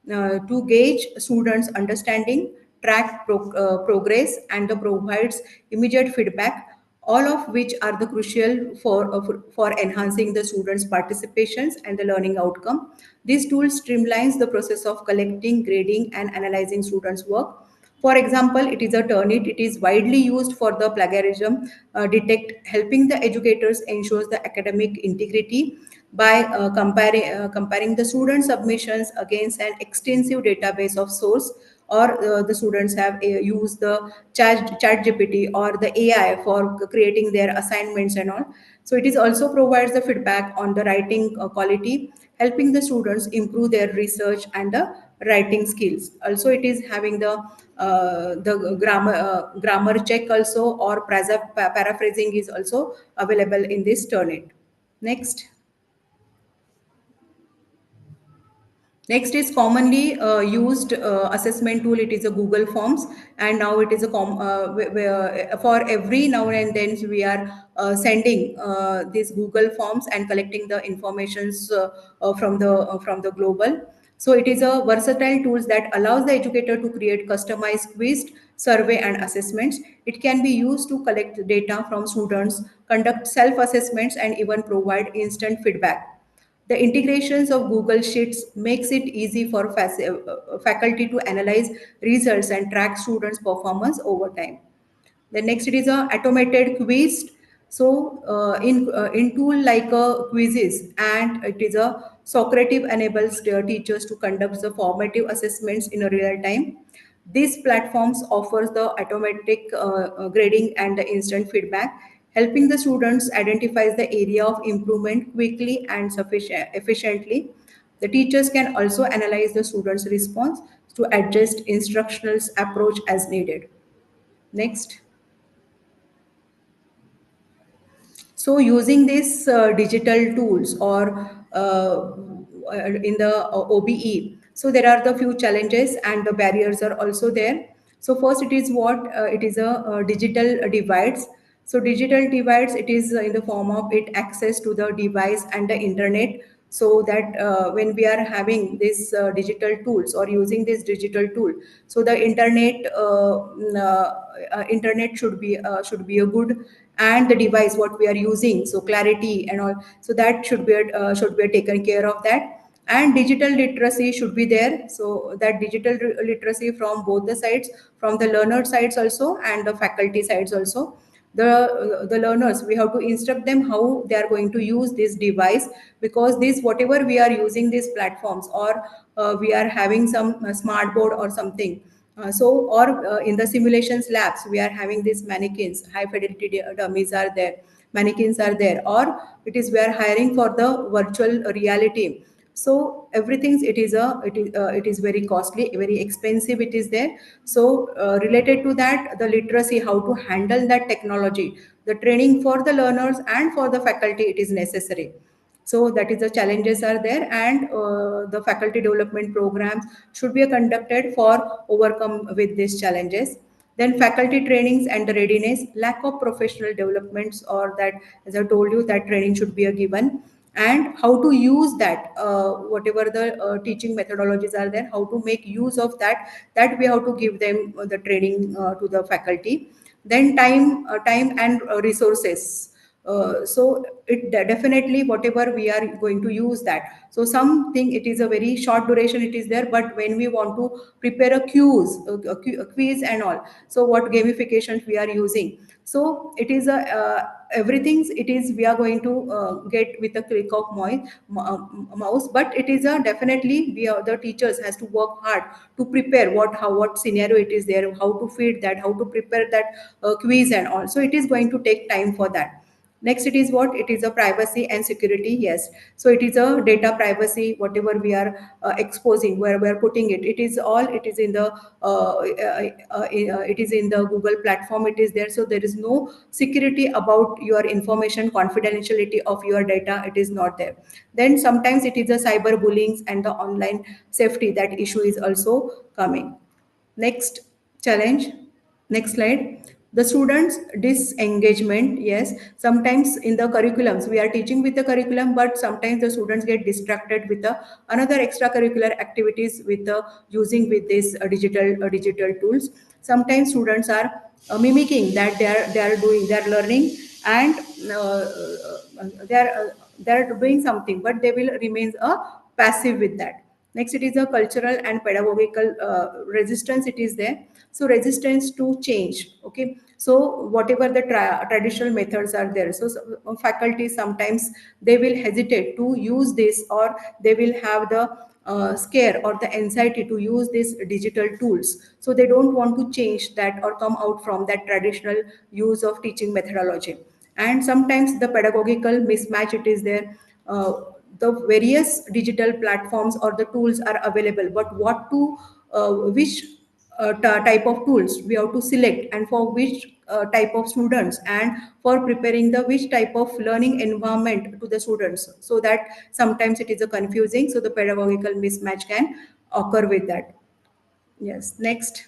to gauge students understanding, track progress, and provides immediate feedback, all of which are the crucial for enhancing the students participations and the learning outcome. These tools streamlines the process of collecting, grading, and analyzing students work. For example, it is a Turnit. It is widely used for the plagiarism detect, helping the educators ensures the academic integrity by comparing the student submissions against an extensive database of source, or the students have used the chat GPT or the AI for creating their assignments and all. So it is also provides the feedback on the writing quality, helping the students improve their research and the writing skills. Also, it is having the grammar check also, or paraphrasing is also available in this Turnitin. Next. Next is commonly used assessment tool. It is a Google Forms, and now it is a for every now and then we are sending these Google Forms and collecting the informations from the global. So it is a versatile tools that allows the educator to create customized quiz, survey, and assessments. It can be used to collect data from students, conduct self-assessments, and even provide instant feedback. The integrations of Google Sheets makes it easy for faculty to analyze results and track students' performance over time. The next it is a automated quiz. So in tool like quizzes, and it is a Socrative enables the teachers to conduct the formative assessments in a real time. These platforms offers the automatic grading and the instant feedback, helping the students identify the area of improvement quickly and efficiently. The teachers can also analyze the students' response to adjust instructional approach as needed. Next. So using these digital tools or in the OBE, so there are the few challenges and the barriers are also there. So first, it is what it is a digital divides. So digital divides, it is in the form of it access to the device and the internet. So that when we are having these digital tools or using this digital tool, so the internet should be a good, and the device what we are using, so clarity and all, so that should be taken care of that. And digital literacy should be there, so that literacy from both the sides, from the learner sides also and the faculty sides also. The learners, we have to instruct them how they are going to use this device, because this whatever we are using these platforms, or we are having some smart board or something, or in the simulations labs, we are having these mannequins, high fidelity dummies are there, mannequins are there, or it is we are hiring for the virtual reality. So everything, it is very costly, very expensive. It is there. So related to that, the literacy, how to handle that technology, the training for the learners and for the faculty, it is necessary. So that is the challenges are there, and the faculty development programs should be conducted for overcome with these challenges. Then faculty trainings and the readiness, lack of professional developments, or that, as I told you, that training should be a given. and how to use that, whatever the teaching methodologies are there, how to make use of that, that we have to give them the training to the faculty. Then time and resources. So definitely whatever we are going to use that, so something it is a very short duration it is there, but when we want to prepare a quiz and all, so what gamifications we are using, so it is a everything it is we are going to get with a click of mouse, but it is a definitely we are the teachers has to work hard to prepare what scenario it is there, how to feed that, how to prepare that quiz and all, so it is going to take time for that. Next, it is what? It is a privacy and security. Yes. So it is a data privacy, whatever we are exposing, where we are putting it. It is all, it is in the, it is in the Google platform. It is there. So there is no security about your information, confidentiality of your data. It is not there. Then sometimes it is the cyber bullying and the online safety. That issue is also coming. Next challenge, next slide. The students disengagement. Yes, sometimes in the curriculums we are teaching with the curriculum, but sometimes the students get distracted with the another extracurricular activities with the using with this digital tools. Sometimes students are mimicking that they are learning, and they are doing something, but they will remain a passive with that. Next, it is a cultural and pedagogical resistance. It is there. So resistance to change. Okay. So whatever the traditional methods are there. So faculty sometimes they will hesitate to use this, or they will have the scare or the anxiety to use these digital tools. So they don't want to change that or come out from that traditional use of teaching methodology. And sometimes the pedagogical mismatch it is there. The various digital platforms or the tools are available, but what to which type of tools we have to select, and for which type of students, and for preparing the which type of learning environment to the students, so that sometimes it is a confusing, so the pedagogical mismatch can occur with that. Yes. Next.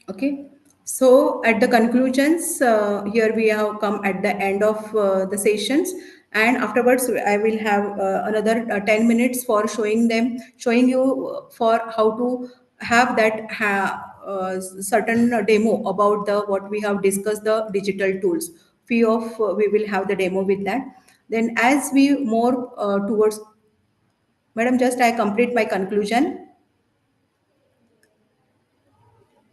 Okay. So at the conclusions, here we have come at the end of the sessions, and afterwards I will have another 10 minutes for showing you for how to have that certain demo about the what we have discussed, the digital tools. Few of we will have the demo with that. Then as we more towards, madam, just I complete my conclusion.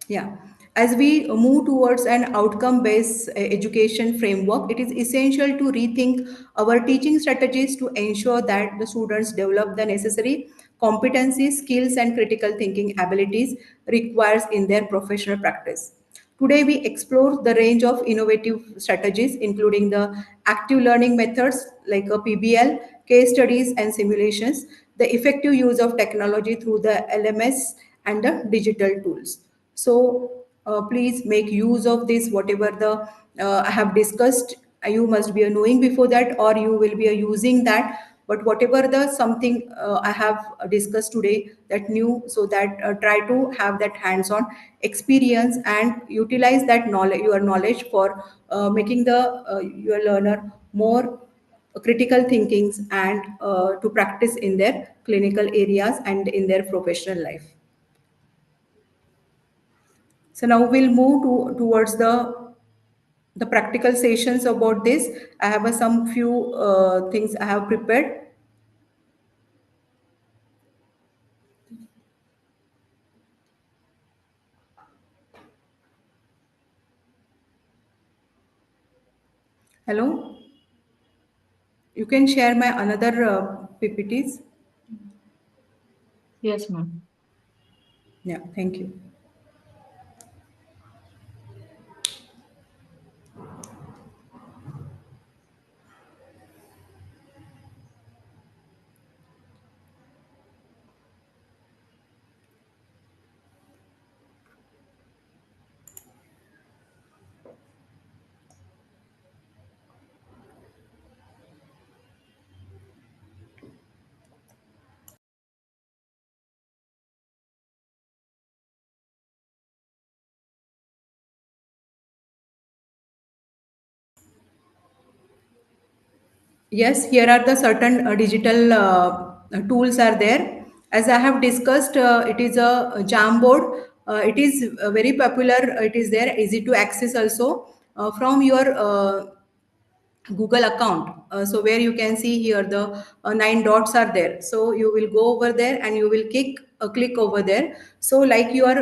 Yeah. As we move towards an outcome based education framework, it is essential to rethink our teaching strategies to ensure that the students develop the necessary competencies, skills, and critical thinking abilities required in their professional practice. Today, we explore the range of innovative strategies, including the active learning methods like a PBL, case studies, and simulations, the effective use of technology through the LMS and the digital tools. So, please make use of this, whatever the I have discussed. You must be knowing before that, or you will be using that, but whatever the something I have discussed today that new, so that try to have that hands on experience and utilize that knowledge, your knowledge, for making the your learner more critical thinkings, and to practice in their clinical areas and in their professional life. So now we'll move towards the practical sessions about this. I have some few things I have prepared. Hello. You can share my another PPTs. Yes, ma'am. Yeah, thank you. Yes, here are the certain digital tools are there. As I have discussed, it is a Jamboard. It is very popular. It is there, easy to access also from your Google account. So where you can see here the nine dots are there. So you will go over there and you will click over there. So like your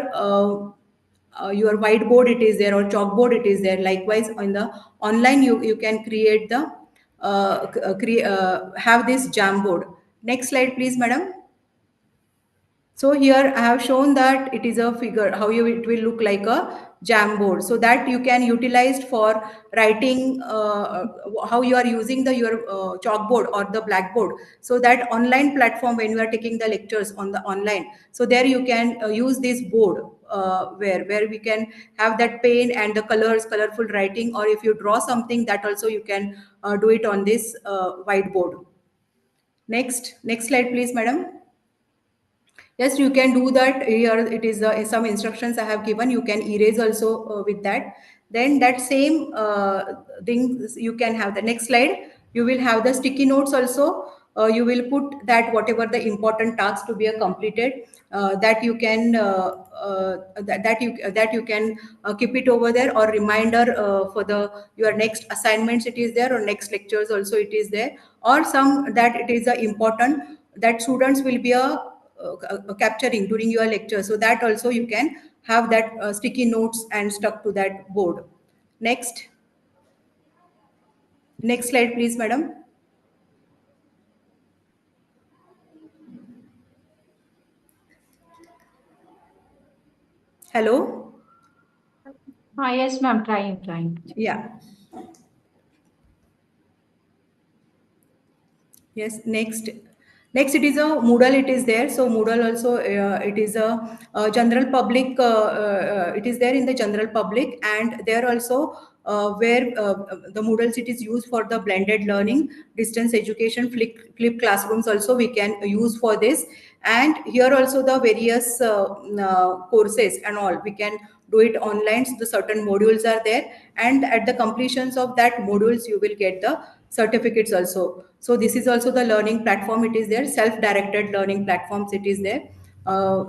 whiteboard it is there or chalkboard it is there. Likewise on the online you can create the have this Jamboard. Next slide, please, madam. So here I have shown that it is a figure, it will look like a Jamboard. So that you can utilize for writing, how you are using your chalkboard or the blackboard. So that online platform when you are taking the lectures on the online. So there you can use this board where we can have that pen and the colors, colorful writing, or if you draw something that also you can do it on this whiteboard. Next slide, please, madam. Yes, you can do that. Here it is some instructions I have given. You can erase also with that. Then that same thing you can have the next slide. You will have the sticky notes also. You will put that whatever the important tasks to be completed, that you can that you can keep it over there, or reminder for the your next assignments it is there, or next lectures also it is there, or some that it is important that students will be capturing during your lecture. So that also you can have that sticky notes and stuck to that board. Next slide, please, madam. Hello. Yes, ma'am. Trying. Yeah. Yes, next it is a Moodle. It is there. So Moodle also it is a general public. It is there in the general public, and there also where the Moodles it is used for the blended learning, distance education, flip classrooms also we can use for this. And here also the various courses and all we can do it online. So the certain modules are there, and at the completions of that modules you will get the certificates also. So this is also the learning platform. It is there, self-directed learning platforms. It is there.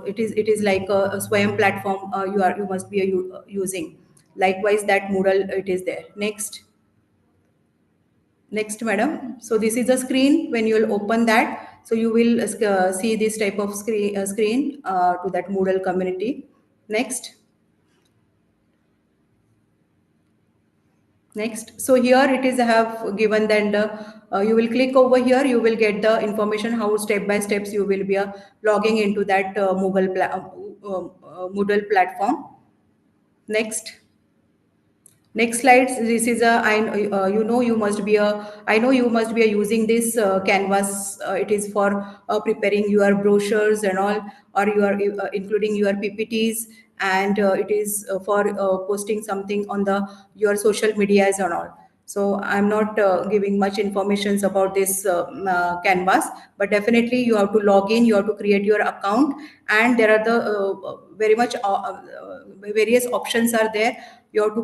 It is like a Swayam platform. You must be using. Likewise, that Moodle it is there. Next, madam. So this is the screen. When you will open that, so you will see this type of screen to that Moodle community. Next. Next, so here it is I have given that you will click over here, you will get the information how step by steps you will be logging into that Moodle platform. Next. Next slide. This is you know you must be I know you must be using this canvas. It is for preparing your brochures and all, or you are including your PPTs, and it is for posting something on the your social medias and all. So I'm not giving much informations about this canvas, but definitely you have to log in, you have to create your account, and there are the various options are there. You have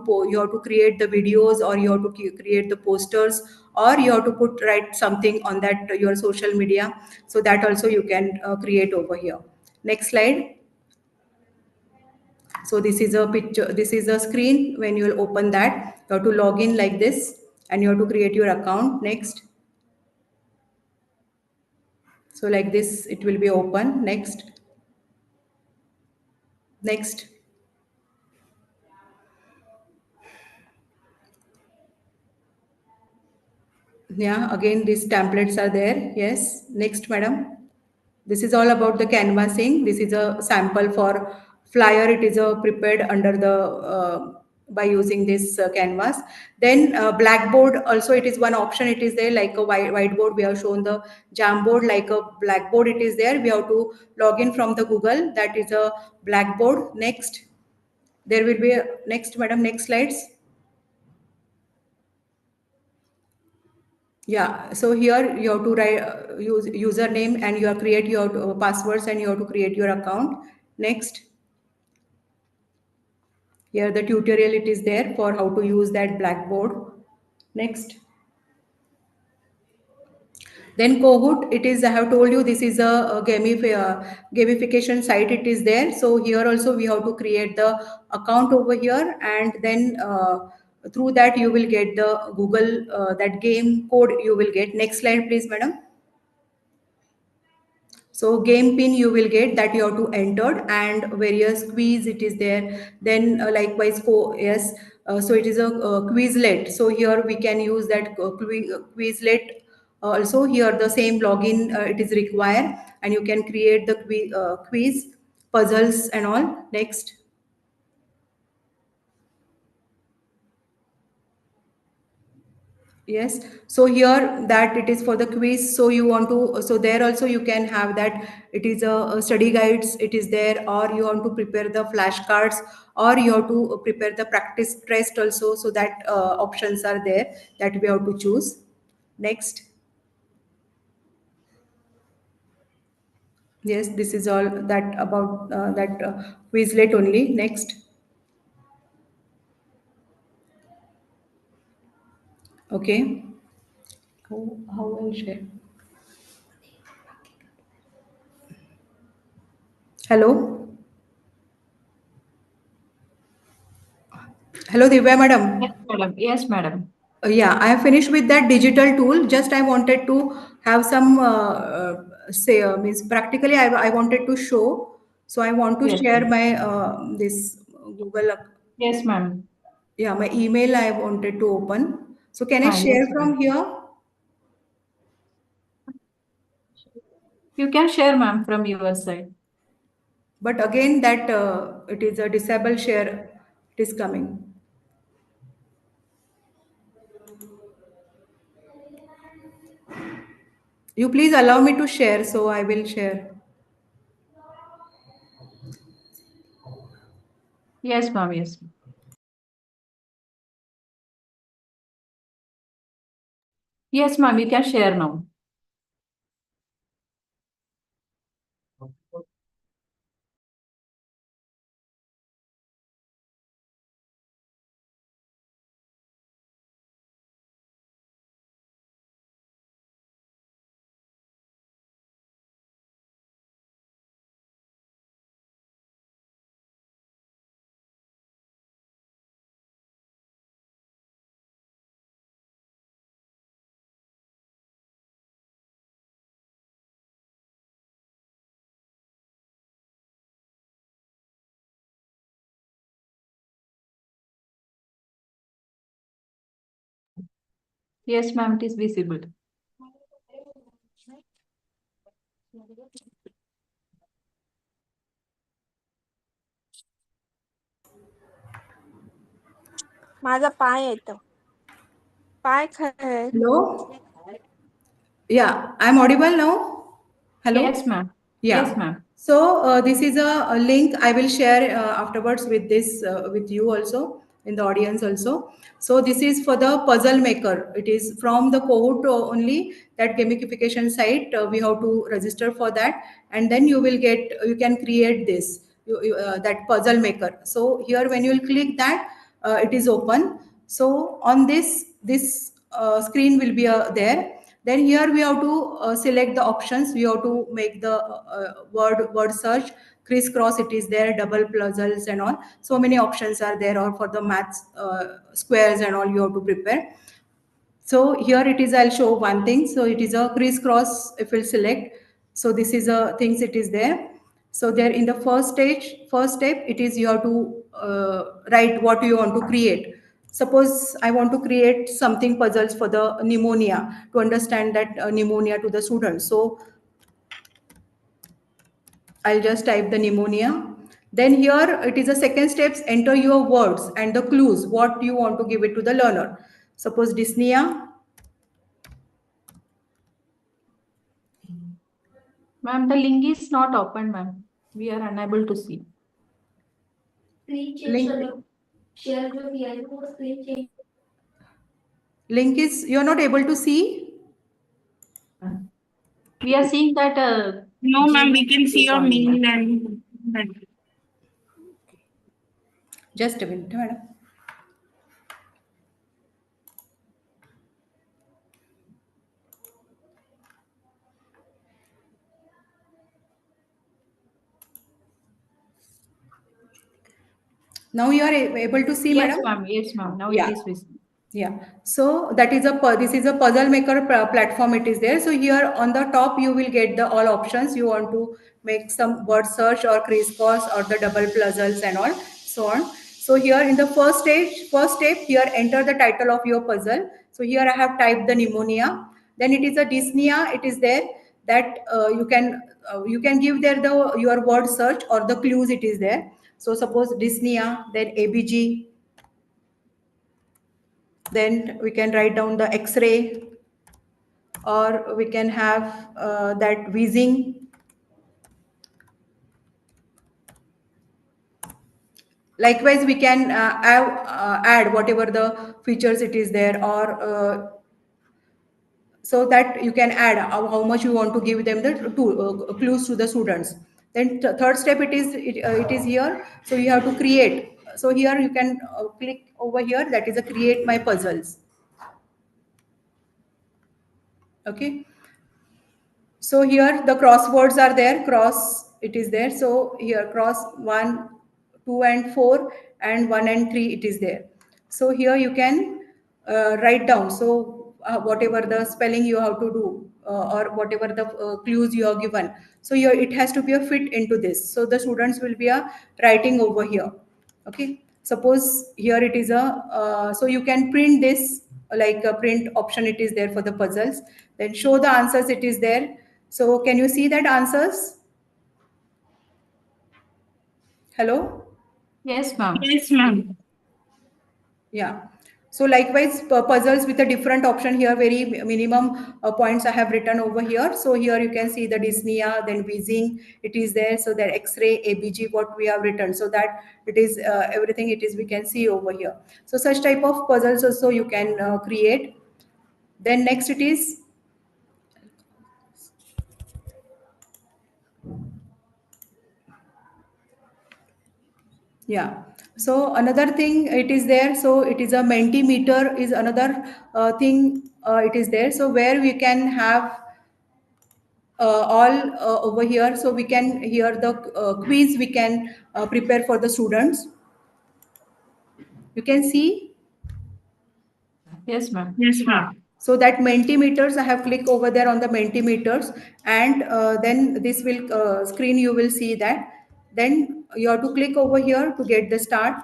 to create the videos, or you have to create the posters, or you have to write something on that your social media. So that also you can create over here. Next slide. So this is a picture, this is a screen. When you will open that, you have to log in like this, and you have to create your account. Next. So like this it will be open. Next. Yeah, again these templates are there. Yes. Next, madam. This is all about the canvassing. This is a sample for flyer. It is prepared under the by using this canvas. Then blackboard also it is one option. It is there like a whiteboard. We have shown the Jamboard like a blackboard. It is there. We have to log in from the Google. That is a blackboard. Next, there will be next, madam. Next slides. Yeah, so here you have to write use username, and you have create your passwords, and you have to create your account. Next, here the tutorial it is there for how to use that blackboard. Next. Then Kahoot, it is, I have told you, this is a gamification site, it is there. So here also we have to create the account over here, and then through that you will get the Google, that game code you will get. Next slide, please, madam. So game pin you will get, that you have to enter, and various quiz it is there. Then likewise, yes, so it is a Quizlet. So here we can use that Quizlet. Also here the same login it is required, and you can create the quiz, puzzles and all. Next. Yes, so here that it is for the quiz. So you want to, so there also you can have that, it is a study guides, it is there, or you want to prepare the flashcards, or you have to prepare the practice test also. So that options are there that we have to choose. Next. Yes, this is all that about that Quizlet only. Next. Okay. How will share? Hello. Hello, Divya madam. Yes, madam. Yes, madam. Yeah, I have finished with that digital tool. Just I wanted to have some say means practically I wanted to show. So I want to Yes. share my this Google. Yes, ma'am. Yeah, my email I wanted to open. So can I share Yes, from ma'am. here? You can share, ma'am, from your side. But again, that it is a disable share. It is coming. You please allow me to share. So I will share. Yes, ma'am. Yes. Yes, ma'am. You can share now. Yes, ma'am. It is visible. माझा पाय येतो पाय खेळ Hello. Yeah, I'm audible now. Yes, Hello. ma'am. Yes, Yeah. ma'am. So this is a link I will share afterwards with this with you also in the audience also. So this is for the puzzle maker. It is from the Kahoot only, that gamification site. We have to register for that, and then you will get, you can create this that puzzle maker. So here when you will click that, it is open. So on this screen will be there. Then here we have to select the options. We have to make the word search, crisscross it is there, double puzzles and all. So many options are there, or for the maths squares and all you have to prepare. So here it is, I'll show one thing. So it is a crisscross if we'll select. So this is a things it is there. So there in the first step, it is you have to write what you want to create. Suppose I want to create something puzzles for the pneumonia, to understand that pneumonia to the students. So I'll just type the pneumonia. Then here it is a second steps, enter your words and the clues, what you want to give it to the learner. Suppose dyspnea. Ma'am, the link is not open, ma'am. We are unable to see. Link link is you're not able to see. We are seeing that No, ma'am, we Gmail can see is your only, mail ma'am. and Just a minute, madam. Now you are able to see, Yes, madam? ma'am. Yes, ma'am. Now it Yeah. is visible. Yeah. So that is this is a puzzle maker platform. It is there. So here on the top you will get the all options. You want to make some word search or crisscross or the double puzzles and all so on. So here in the first step here enter the title of your puzzle. So here I have typed the pneumonia. Then it is a dyspnea. It is there that you can give there the your word search or the clues. It is there. So suppose dyspnea, then ABG, then we can write down the X-ray, or we can have that wheezing. Likewise, we can add whatever the features it is there, or so that you can add how much you want to give them the clues to the students. Then third step it is here. So you have to create. So here you can click over here. That is a create my puzzles. Okay. So here the crosswords are there, cross it is there. So here cross 1, 2 and 4 and 1 and 3 it is there. So here you can write down. So whatever the spelling you have to do or whatever the clues you are given. So here it has to be a fit into this. So the students will be writing over here. Okay. Suppose here it is so you can print this like a print option it is there for the puzzles. Then show the answers it is there. So can you see that answers? Hello? Yes, ma'am. Yes, ma'am. Yeah. So likewise, puzzles with a different option here, very minimum points I have written over here. So here you can see the dyspnea, then wheezing, it is there. So that X-ray, ABG, what we have written. So that it is everything it is we can see over here. So such type of puzzles also you can create. Then next it is, yeah. So another thing it is there. So it is a Mentimeter is another thing it is there. So where we can have all over here. So we can here the quiz we can prepare for the students. You can see. Yes, ma'am. Yes, ma'am. So that Mentimeters, I have clicked over there on the Mentimeters, and then this will screen you will see that. Then you have to click over here to get the start.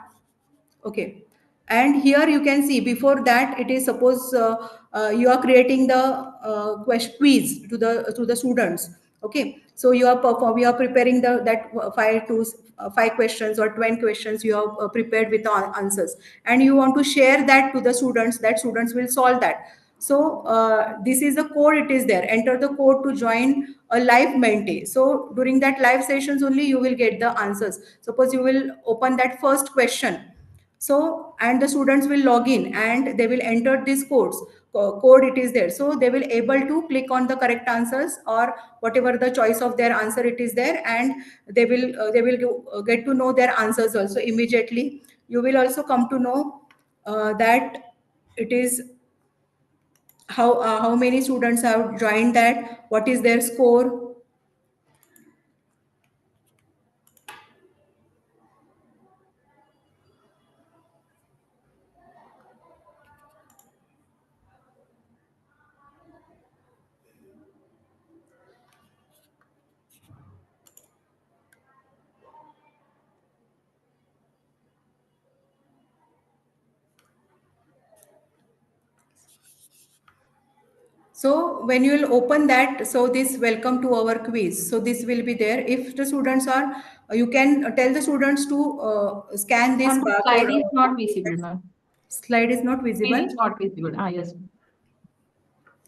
Okay. And here you can see before that it is suppose you are creating the quiz to the students. Okay. So we are preparing the that five questions or 20 questions you have prepared with the answers, and you want to share that to the students. That students will solve that. So this is the code it is there. Enter the code to join a live Menti. So during that live sessions only you will get the answers. Suppose you will open that first question, so and the students will log in and they will enter this code it is there. So they will able to click on the correct answers or whatever the choice of their answer it is there, and they will get to know their answers also immediately. You will also come to know that it is how many students have joined that, what is their score. So when you will open that, so this welcome to our quiz. So this will be there. If the students are, you can tell the students to scan this Ma'am, the slide barcode. is not visible, ma'am. Slide is not Screen visible. is not visible. Ah, yes.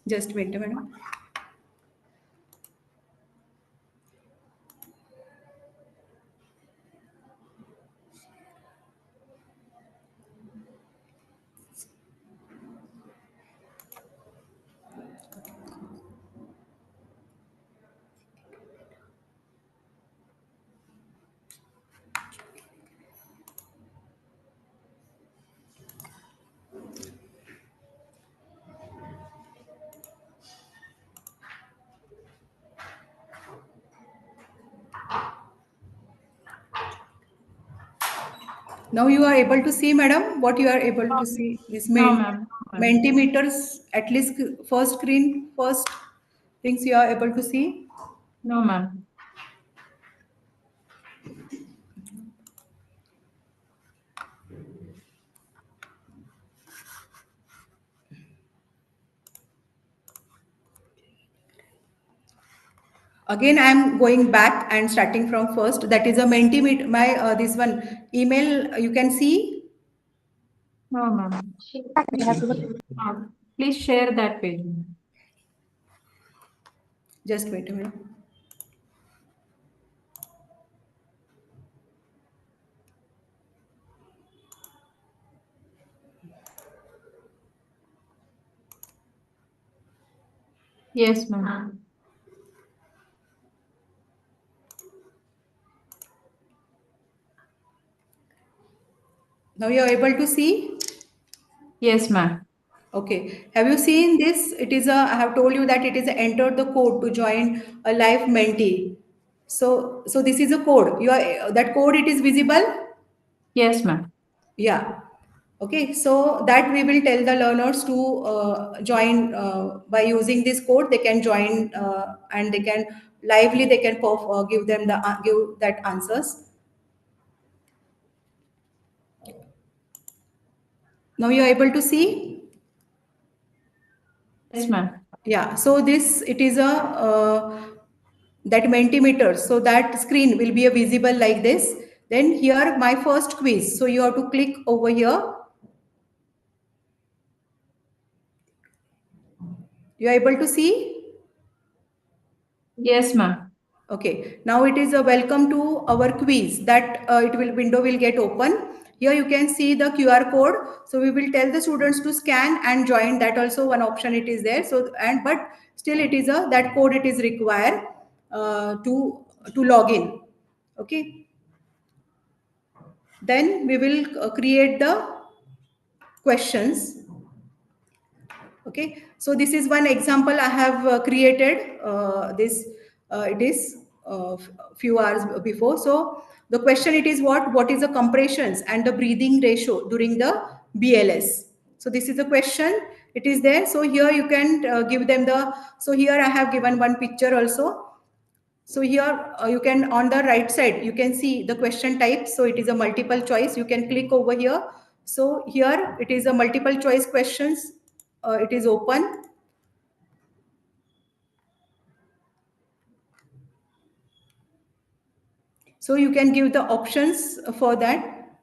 Just wait a minute. Now you are able to see, madam, what you are able to see. This No, ma'am. Mentimeters, at least first screen, first things you are able to see. No, ma'am. Again, I am going back and starting from first. That is a Mentimeter. My this one email you can see. No, ma'am. Please share that page. Just wait a minute. Yes, ma'am. Now you are able to see. Yes, ma'am. Okay. Have you seen this? It is a. I have told you that it is a enter the code to join a live mentee. So this is a code. You are that code. It is visible. Yes, ma'am. Yeah. Okay. So that we will tell the learners to join by using this code. They can join and they can lively. They can give them the give that answers. Now you are able to see. Yes, ma'am. Yeah. So this it is a that Mentimeter. So that screen will be a visible like this. Then here my first quiz. So you have to click over here. You are able to see. Yes, ma'am. Okay, now it is a welcome to our quiz that it will window will get open. Here you can see the QR code. So we will tell the students to scan and join. That also one option it is there. So and but still it is a that code it is required to log in. Okay. Then we will create the questions. Okay, so this is one example I have created this it is few hours before. So the question it is what is the compressions and the breathing ratio during the BLS. So this is the question it is there. So here you can give them the, so here I have given one picture also. So here you can, on the right side, you can see the question type. So it is a multiple choice. You can click over here. So here it is a multiple choice questions. It is open. So you can give the options for that.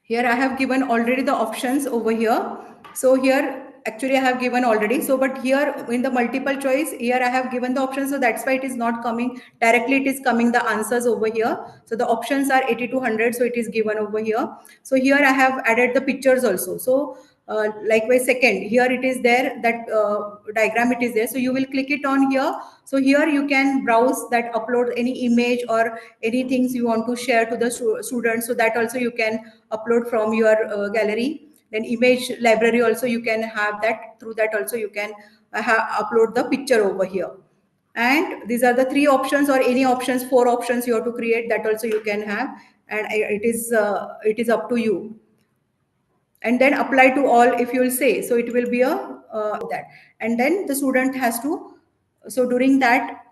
Here I have given already the options over here. So here actually I have given already. So but here in the multiple choice, here I have given the options. So that's why it is not coming directly. It is coming the answers over here. So the options are 80 to 100. So it is given over here. So here I have added the pictures also. So likewise second, here it is there, that diagram it is there. So you will click it on here. So here you can browse that, upload any image or any things you want to share to the students. So that also you can upload from your gallery. Then image library also you can have that, through that also you can upload the picture over here. And these are the three options, or any options, four options you have to create, that also you can have. And it is up to you. And then apply to all if you will say. So it will be a that. And then the student has to, so during that,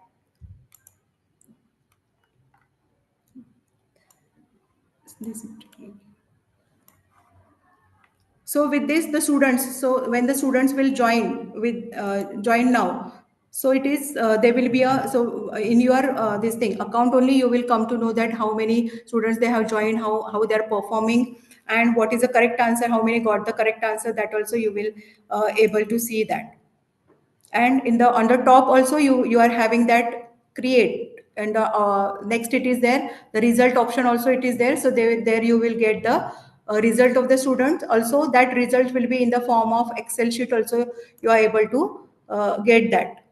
so with this the students, so when the students will join with join now, so it is there will be a, so in your this thing account only you will come to know that how many students they have joined, how they are performing, and what is the correct answer, how many got the correct answer, that also you will able to see that. And in the on the top also you are having that create, and next it is there the result option also it is there. So there you will get the result of the student also. That result will be in the form of Excel sheet also. You are able to get that.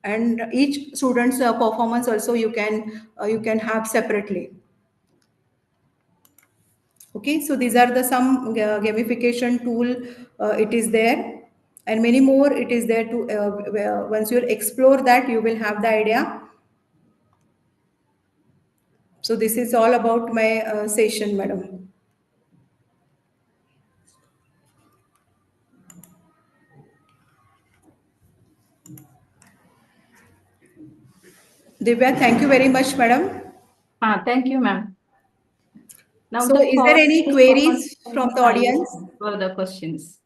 And each student's performance also you can have separately. Okay, so these are the some gamification tool. It is there, and many more. It is there to once you explore that, you will have the idea. So this is all about my session, madam. Divya, thank you very much, madam. Thank you, ma'am. Now So the is there call any is open queries for from the science audience? for the questions.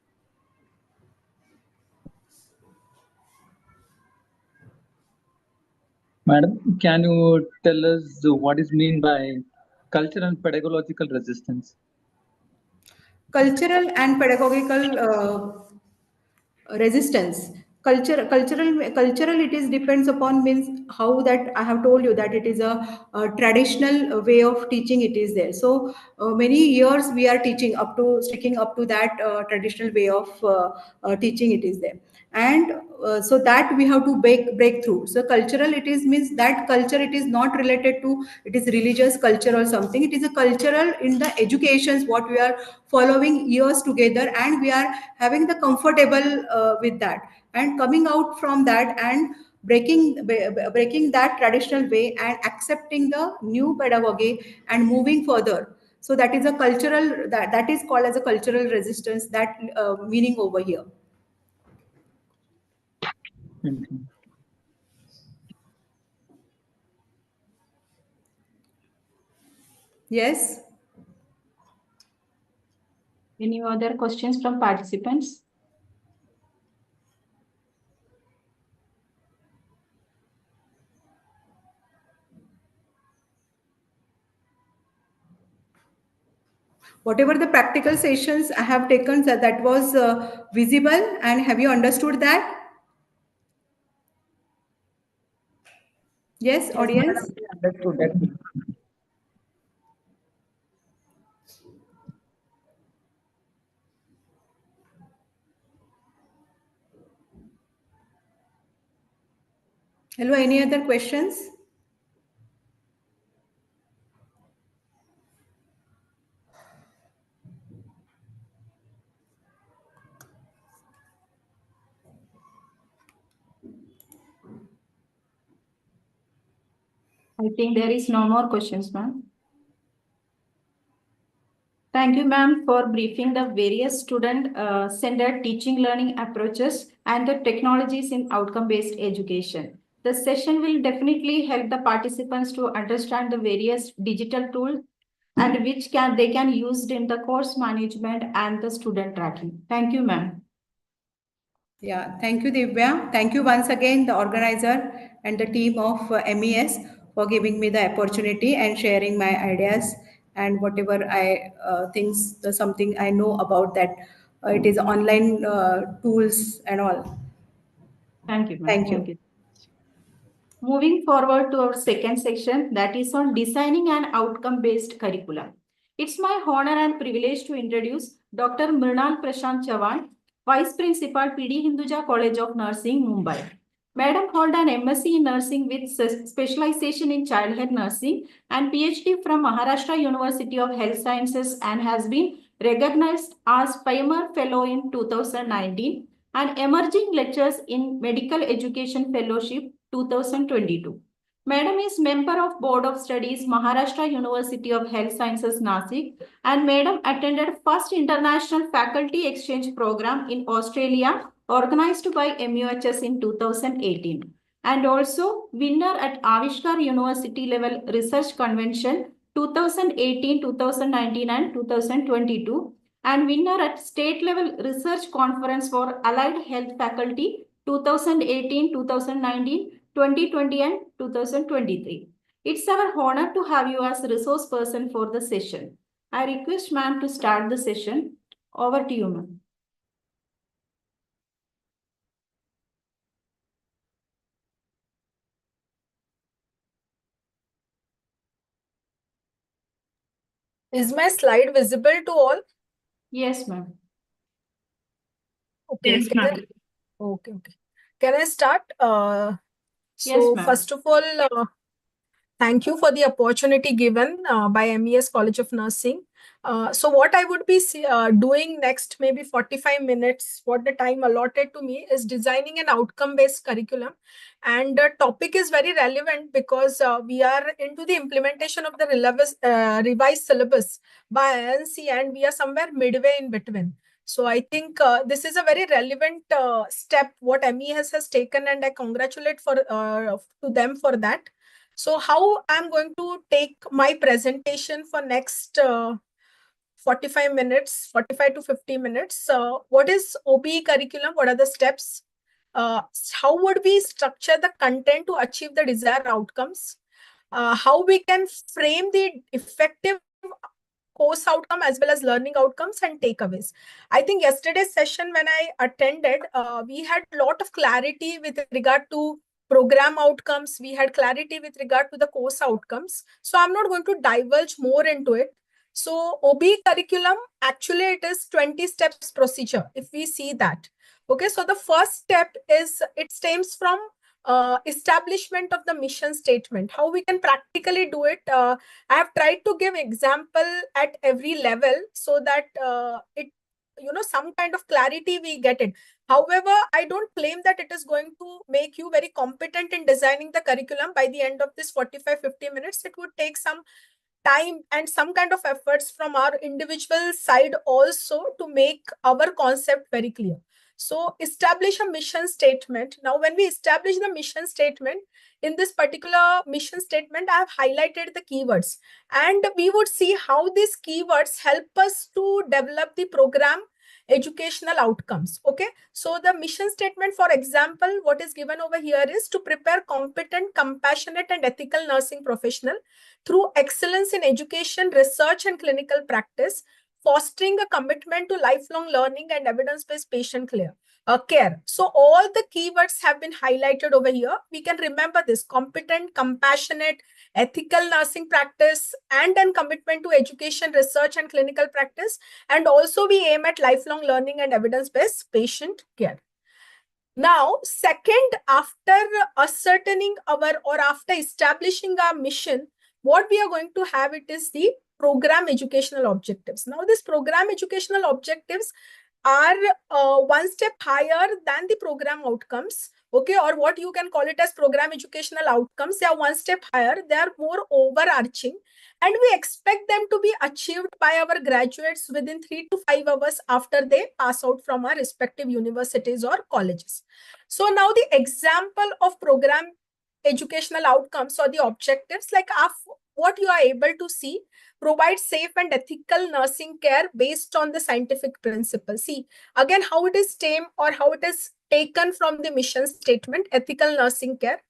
Madam, can you tell us what is mean by cultural and pedagogical resistance? Cultural and pedagogical resistance. Cultural, it is depends upon means how that I have told you that it is a traditional way of teaching. It is there. So many years we are teaching up to sticking up to that traditional way of teaching. It is there, and so that we have to break through. So cultural, it is means that culture, it is not related to it is religious culture or something. It is a cultural in the educations what we are following years together, and we are having the comfortable with that, and coming out from that and breaking that traditional way and accepting the new pedagogy and moving further. So that is a cultural, that is called as a cultural resistance, that meaning over here. Okay. Yes. Any other questions from participants? Whatever the practical sessions I have taken, that was visible, and have you understood that? Yes, Yes, madam, audience. we understood that. Hello, any other questions? I think there is no more questions, ma'am. Thank you, ma'am, for briefing the various student-centered teaching learning approaches and the technologies in outcome-based education. The session will definitely help the participants to understand the various digital tools and which they can use in the course management and the student tracking. Thank you, ma'am. Yeah, thank you, Divya. Thank you once again, the organizer and the team of MES for giving me the opportunity and sharing my ideas and whatever I things, something I know about that. It is online tools and all. Thank you, ma'am. Thank Thank you. you. Moving forward to our second section, that is on designing an outcome-based curriculum. It's my honor and privilege to introduce Dr. Mrinal Prashant Chavan, Vice Principal, PD Hinduja College of Nursing, Mumbai. Madam hold an MSc in Nursing with specialization in childhood nursing and PhD from Maharashtra University of Health Sciences, and has been recognized as Pioneer Fellow in 2019 and Emerging Lectures in Medical Education Fellowship 2022. Madam is member of Board of Studies, Maharashtra University of Health Sciences, Nasik, and Madam attended first International Faculty Exchange Program in Australia organized by MUHS in 2018, and also winner at Avishkar University Level Research Convention 2018, 2019 and 2022, and winner at State Level Research Conference for Allied Health Faculty 2018, 2019, 2020 and 2023. It's our honor to have you as a resource person for the session. I request ma'am to start the session. Over to you, ma'am. Is my slide visible to all? Yes, ma'am. Okay. Yes, Can I, ma'am. okay. Can I start? Yes, So ma'am. first of all, Thank you for the opportunity given by MES College of Nursing. So what I would be doing next, maybe 45 minutes, what the time allotted to me is designing an outcome-based curriculum. And the topic is very relevant because we are into the implementation of the revised syllabus by INC, and we are somewhere midway in between. So I think this is a very relevant step what MES has taken, and I congratulate to them for that. So how I'm going to take my presentation for next 45 minutes, 45 to 50 minutes. What is OBE curriculum? What are the steps? How would we structure the content to achieve the desired outcomes? How we can frame the effective course outcome as well as learning outcomes and takeaways. I think yesterday's session when I attended, we had a lot of clarity with regard to program outcomes. We had clarity with regard to the course outcomes. So I'm not going to divulge more into it. So OB curriculum, actually it is 20 steps procedure, if we see that. Okay, so the first step is, it stems from establishment of the mission statement, how we can practically do it. I have tried to give example at every level so that it, some kind of clarity we get it. However, I don't claim that it is going to make you very competent in designing the curriculum by the end of this 45-50 minutes. It would take some time and some kind of efforts from our individual side also to make our concept very clear. So establish a mission statement. Now, when we establish the mission statement, in this particular mission statement, I have highlighted the keywords, and we would see how these keywords help us to develop the program educational outcomes. Okay, so the mission statement, for example, what is given over here is to prepare competent, compassionate, and ethical nursing professional through excellence in education, research, and clinical practice, fostering a commitment to lifelong learning and evidence-based patient care. So all the keywords have been highlighted over here. We can remember this: competent, compassionate, ethical nursing practice, and then commitment to education, research, and clinical practice. And also we aim at lifelong learning and evidence-based patient care. Now, second, after ascertaining or after establishing our mission, what we are going to have it is the program educational objectives. Now, these program educational objectives are one step higher than the program outcomes. Okay, or what you can call it as program educational outcomes. They are one step higher. They are more overarching, and we expect them to be achieved by our graduates within 3 to 5 hours after they pass out from our respective universities or colleges. So now the example of program educational outcomes or the objectives, like what you are able to see: provide safe and ethical nursing care based on the scientific principles. See, again, how it is stemmed or how it is taken from the mission statement: ethical nursing care.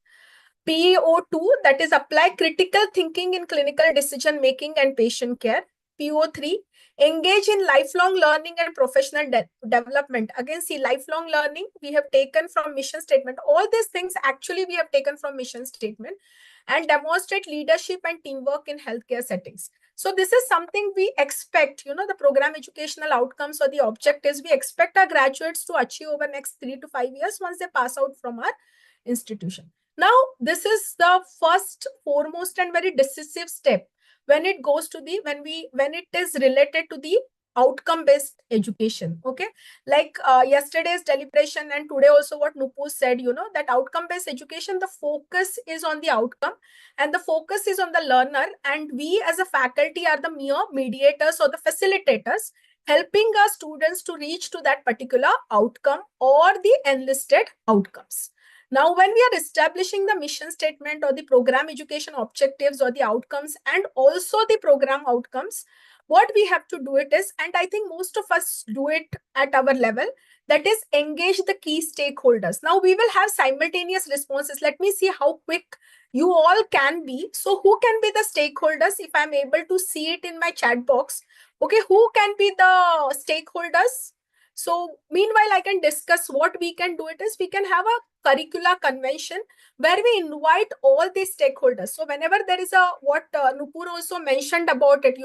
PO2, that is apply critical thinking in clinical decision making and patient care. PO3, engage in lifelong learning and professional development. Again, see, lifelong learning we have taken from mission statement. All these things actually we have taken from mission statement. And demonstrate leadership and teamwork in healthcare settings. So this is something we expect, the program educational outcomes or the objectives we expect our graduates to achieve over next 3 to 5 years once they pass out from our institution. Now, this is the first, foremost, and very decisive step when it goes to the, when it is related to the outcome-based education. Okay, like yesterday's deliberation and today also what Nupu said, that outcome-based education, the focus is on the outcome and the focus is on the learner, and we as a faculty are the mere mediators or the facilitators, helping our students to reach to that particular outcome or the enlisted outcomes. Now, when we are establishing the mission statement or the program education objectives or the outcomes and also the program outcomes, what we have to do it is, and I think most of us do it at our level, that is engage the key stakeholders. Now, we will have simultaneous responses. Let me see how quick you all can be. So who can be the stakeholders? If I'm able to see it in my chat box, okay, who can be the stakeholders? So meanwhile, I can discuss what we can do it is, we can have a curricular convention where we invite all the stakeholders. So whenever there is a, what Nupur also mentioned about it,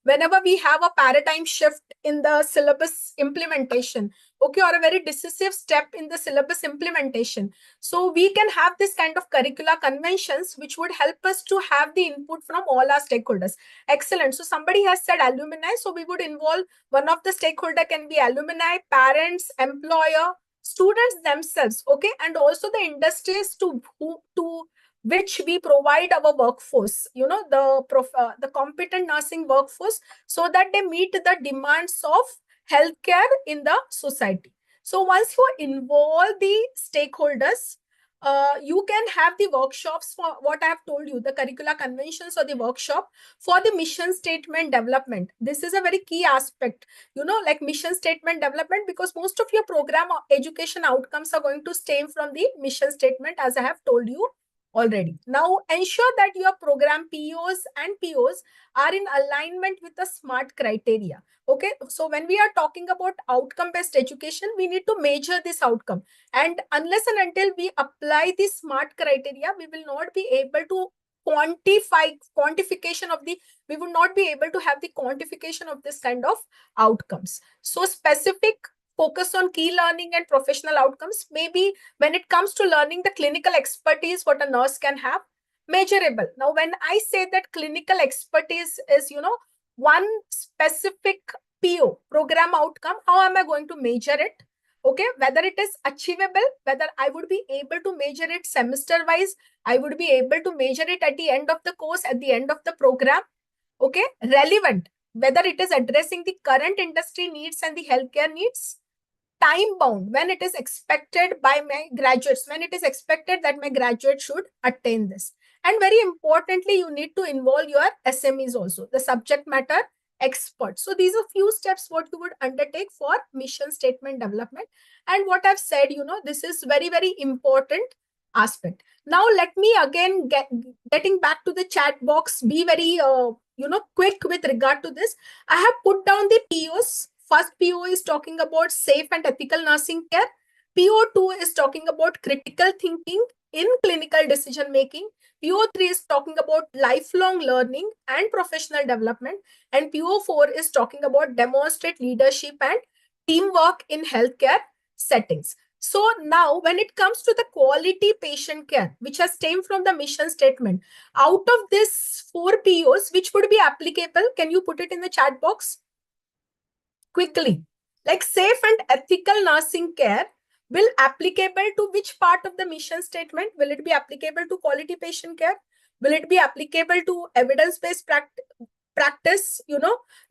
whenever we have a paradigm shift in the syllabus implementation, okay, or a very decisive step in the syllabus implementation. So we can have this kind of curricular conventions which would help us to have the input from all our stakeholders. Excellent. So somebody has said alumni, so we would involve one of the stakeholder can be alumni, parents, employer, students themselves, okay, and also the industries to which we provide our workforce, the competent nursing workforce, so that they meet the demands of healthcare in the society. So once you involve the stakeholders, you can have the workshops for what I have told you, the curricular conventions or the workshop for the mission statement development. This is a very key aspect, like mission statement development, because most of your program or education outcomes are going to stem from the mission statement, as I have told you already. Now, ensure that your program POs and POs are in alignment with the SMART criteria. Okay, so when we are talking about outcome-based education, we need to measure this outcome. And unless and until we apply the SMART criteria, we will not be able to quantification of the, we would not be able to have the quantification of this kind of outcomes. So specific focus on key learning and professional outcomes. Maybe when it comes to learning the clinical expertise, what a nurse can have, measurable. Now, when I say that clinical expertise is, one specific PO, program outcome, how am I going to measure it? Okay, whether it is achievable, whether I would be able to measure it semester wise, I would be able to measure it at the end of the course, at the end of the program. Okay, relevant, whether it is addressing the current industry needs and the healthcare needs. Time bound, when it is expected by my graduates, when it is expected that my graduate should attain this. And very importantly, you need to involve your SMEs also, the subject matter experts. So these are few steps what you would undertake for mission statement development. And what I've said, this is very, very important aspect. Now, let me again getting back to the chat box, be very, quick with regard to this. I have put down the POs. First PO is talking about safe and ethical nursing care. PO2 is talking about critical thinking in clinical decision making. PO3 is talking about lifelong learning and professional development. And PO4 is talking about demonstrate leadership and teamwork in healthcare settings. So now when it comes to the quality patient care, which has stemmed from the mission statement, out of this 4 POs, which would be applicable, can you put it in the chat box? Quickly, like safe and ethical nursing care will applicable to which part of the mission statement? Will it be applicable to quality patient care? Will it be applicable to evidence-based practice?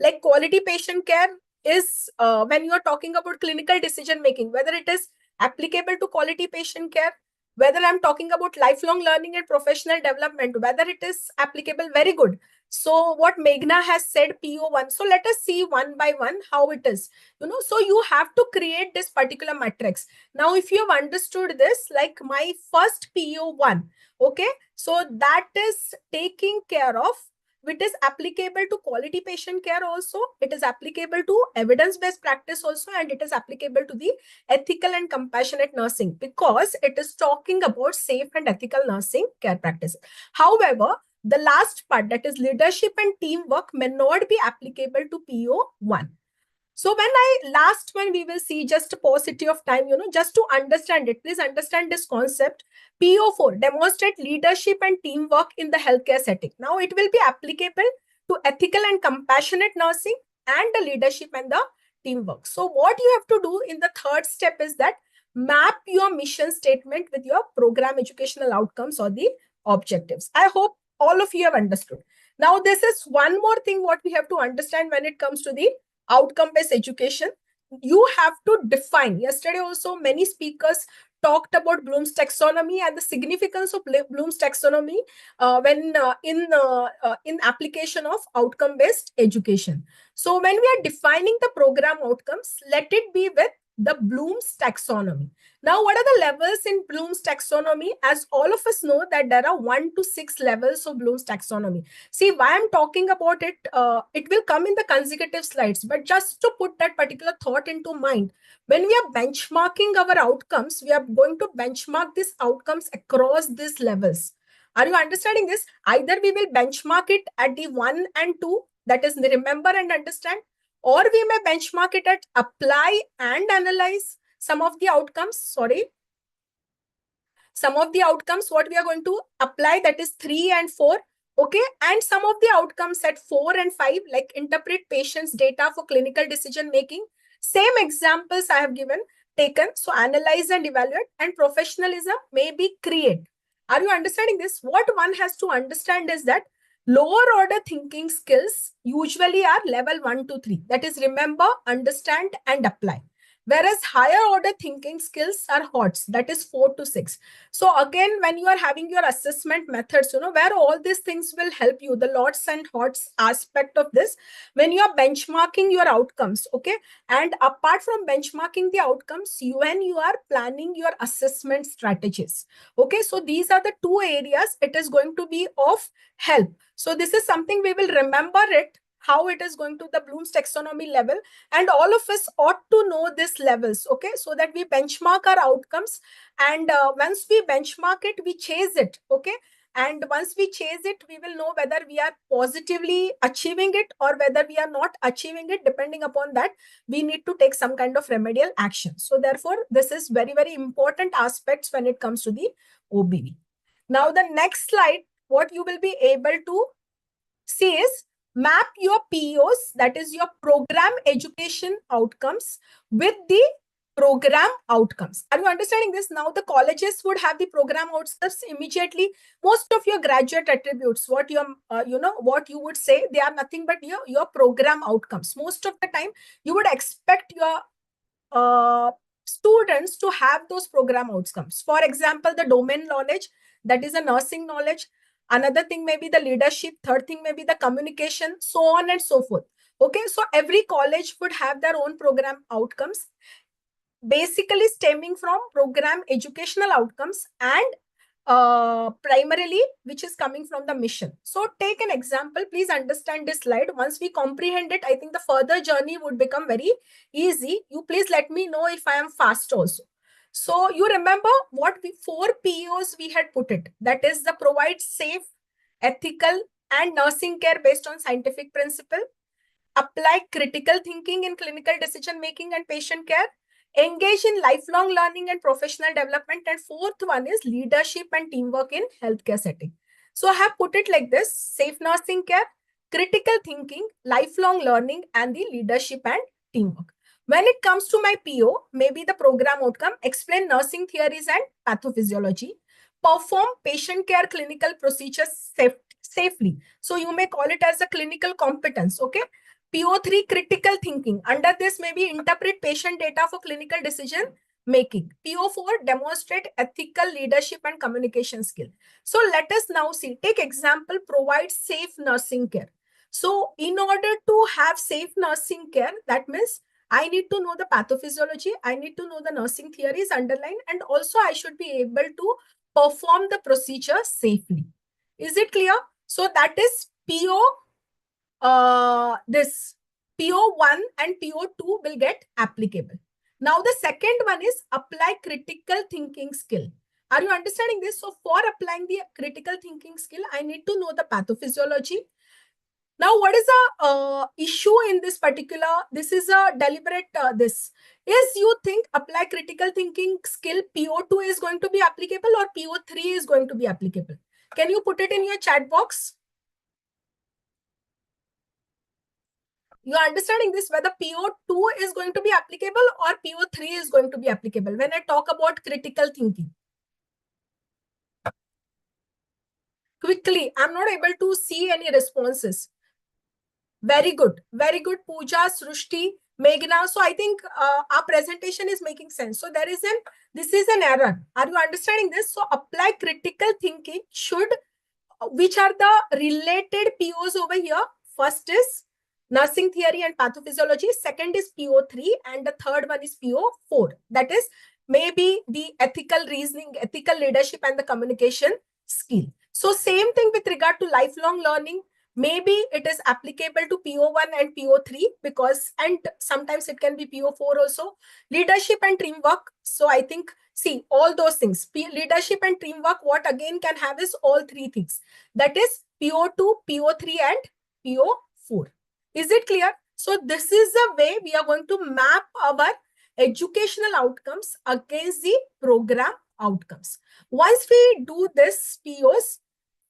Like quality patient care is when you are talking about clinical decision making, whether it is applicable to quality patient care, whether I'm talking about lifelong learning and professional development, whether it is applicable, very good. So what Meghna has said, PO1. So let us see one by one how it is. So you have to create this particular matrix. Now, if you have understood this, like my first PO1, okay, so that is taking care of, it is applicable to quality patient care also, it is applicable to evidence-based practice also, and it is applicable to the ethical and compassionate nursing, because it is talking about safe and ethical nursing care practices. However, the last part, that is leadership and teamwork, may not be applicable to PO1. So last one we will see, just a paucity of time, just to understand it. Please understand this concept. PO4, demonstrate leadership and teamwork in the healthcare setting. Now it will be applicable to ethical and compassionate nursing and the leadership and the teamwork. So what you have to do in the third step is that map your mission statement with your program educational outcomes or the objectives. I hope all of you have understood. Now, this is one more thing what we have to understand when it comes to the outcome-based education. You have to define. Yesterday also, many speakers talked about Bloom's taxonomy and the significance of Bloom's taxonomy in application of outcome-based education. So when we are defining the program outcomes, let it be with the Bloom's taxonomy. Now, what are the levels in Bloom's taxonomy? As all of us know that there are 1 to 6 levels of Bloom's taxonomy. See, why I'm talking about it, it will come in the consecutive slides, but just to put that particular thought into mind, when we are benchmarking our outcomes, we are going to benchmark these outcomes across these levels. Are you understanding this? Either we will benchmark it at the 1 and 2, that is remember and understand, or we may benchmark it at apply and analyze some of the outcomes. Sorry. Some of the outcomes, what we are going to apply, that is 3 and 4. Okay. And some of the outcomes at 4 and 5, like interpret patients' data for clinical decision making. Same examples I have taken. So analyze and evaluate, and professionalism may be create. Are you understanding this? What one has to understand is that lower order thinking skills usually are level 1 to 3. That is remember, understand, and apply. Whereas higher order thinking skills are HOTS, that is 4 to 6. So again, when you are having your assessment methods, where all these things will help you, the LOTS and HOTS aspect of this, when you are benchmarking your outcomes, okay? And apart from benchmarking the outcomes, when you are planning your assessment strategies, okay? So these are the two areas it is going to be of help. So this is something we will remember it, how it is going to the Bloom's taxonomy level, and all of us ought to know these levels, okay, so that we benchmark our outcomes, and once we benchmark it, we chase it, okay, and once we chase it, we will know whether we are positively achieving it or whether we are not achieving it. Depending upon that, we need to take some kind of remedial action. So therefore, this is very, very important aspects when it comes to the OBV. Now the next slide, what you will be able to see is map your POs, that is your program education outcomes, with the program outcomes. Are you understanding this? Now the colleges would have the program outcomes immediately. Most of your graduate attributes, what you what you would say, they are nothing but your program outcomes. Most of the time, you would expect your students to have those program outcomes. For example, the domain knowledge, that is a nursing knowledge. Another thing may be the leadership. Third thing may be the communication, so on and so forth. Okay, so every college would have their own program outcomes, basically stemming from program educational outcomes and primarily which is coming from the mission. So take an example, please understand this slide. Once we comprehend it, I think the further journey would become very easy. You please let me know if I am fast also. So you remember what 4 POs we had put it. That is the provide safe, ethical, and nursing care based on scientific principle. Apply critical thinking in clinical decision making and patient care. Engage in lifelong learning and professional development. And fourth one is leadership and teamwork in healthcare setting. So I have put it like this: safe nursing care, critical thinking, lifelong learning, and the leadership and teamwork. When it comes to my PO, maybe the program outcome, explain nursing theories and pathophysiology, perform patient care clinical procedures safely. So you may call it as a clinical competence, okay? PO3, critical thinking. Under this, maybe interpret patient data for clinical decision making. PO4, demonstrate ethical leadership and communication skill. So let us now see. Take example, provide safe nursing care. So in order to have safe nursing care, that means I need to know the pathophysiology, I need to know the nursing theories underlying, and also I should be able to perform the procedure safely. Is it clear? So that is this PO1 and PO2 will get applicable. Now the second one is apply critical thinking skill. Are you understanding this? So for applying the critical thinking skill, I need to know the pathophysiology. Now, what is the issue in this particular? This is a deliberate this. Is you think apply critical thinking skill PO2 is going to be applicable or PO3 is going to be applicable? Can you put it in your chat box? You are understanding this, whether PO2 is going to be applicable or PO3 is going to be applicable when I talk about critical thinking. Quickly, I'm not able to see any responses. Very good, Pooja, Srushti, Meghna. So I think our presentation is making sense. So this is an error. Are you understanding this? So apply critical thinking should, which are the related POs over here? First is nursing theory and pathophysiology. Second is PO3 and the third one is PO4. That is maybe the ethical reasoning, ethical leadership and the communication skill. So same thing with regard to lifelong learning. Maybe it is applicable to PO1 and PO3 because, and sometimes it can be PO4 also. Leadership and teamwork. So I think, see, all those things, leadership and teamwork, what again can have is all three things. That is PO2, PO3 and PO4. 4. Is it clear? So this is the way we are going to map our educational outcomes against the program outcomes. Once we do this POs,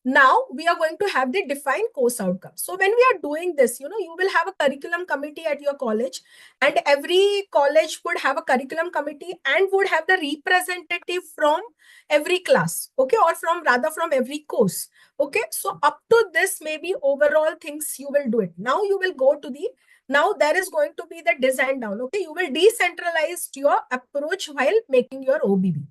now we are going to have the defined course outcomes. So when we are doing this, you will have a curriculum committee at your college, and every college would have a curriculum committee and would have the representative from every class, okay, or from every course, okay. So up to this, maybe overall things you will do it. Now you will go to the, now there is going to be the design down, okay. You will decentralize your approach while making your OBB.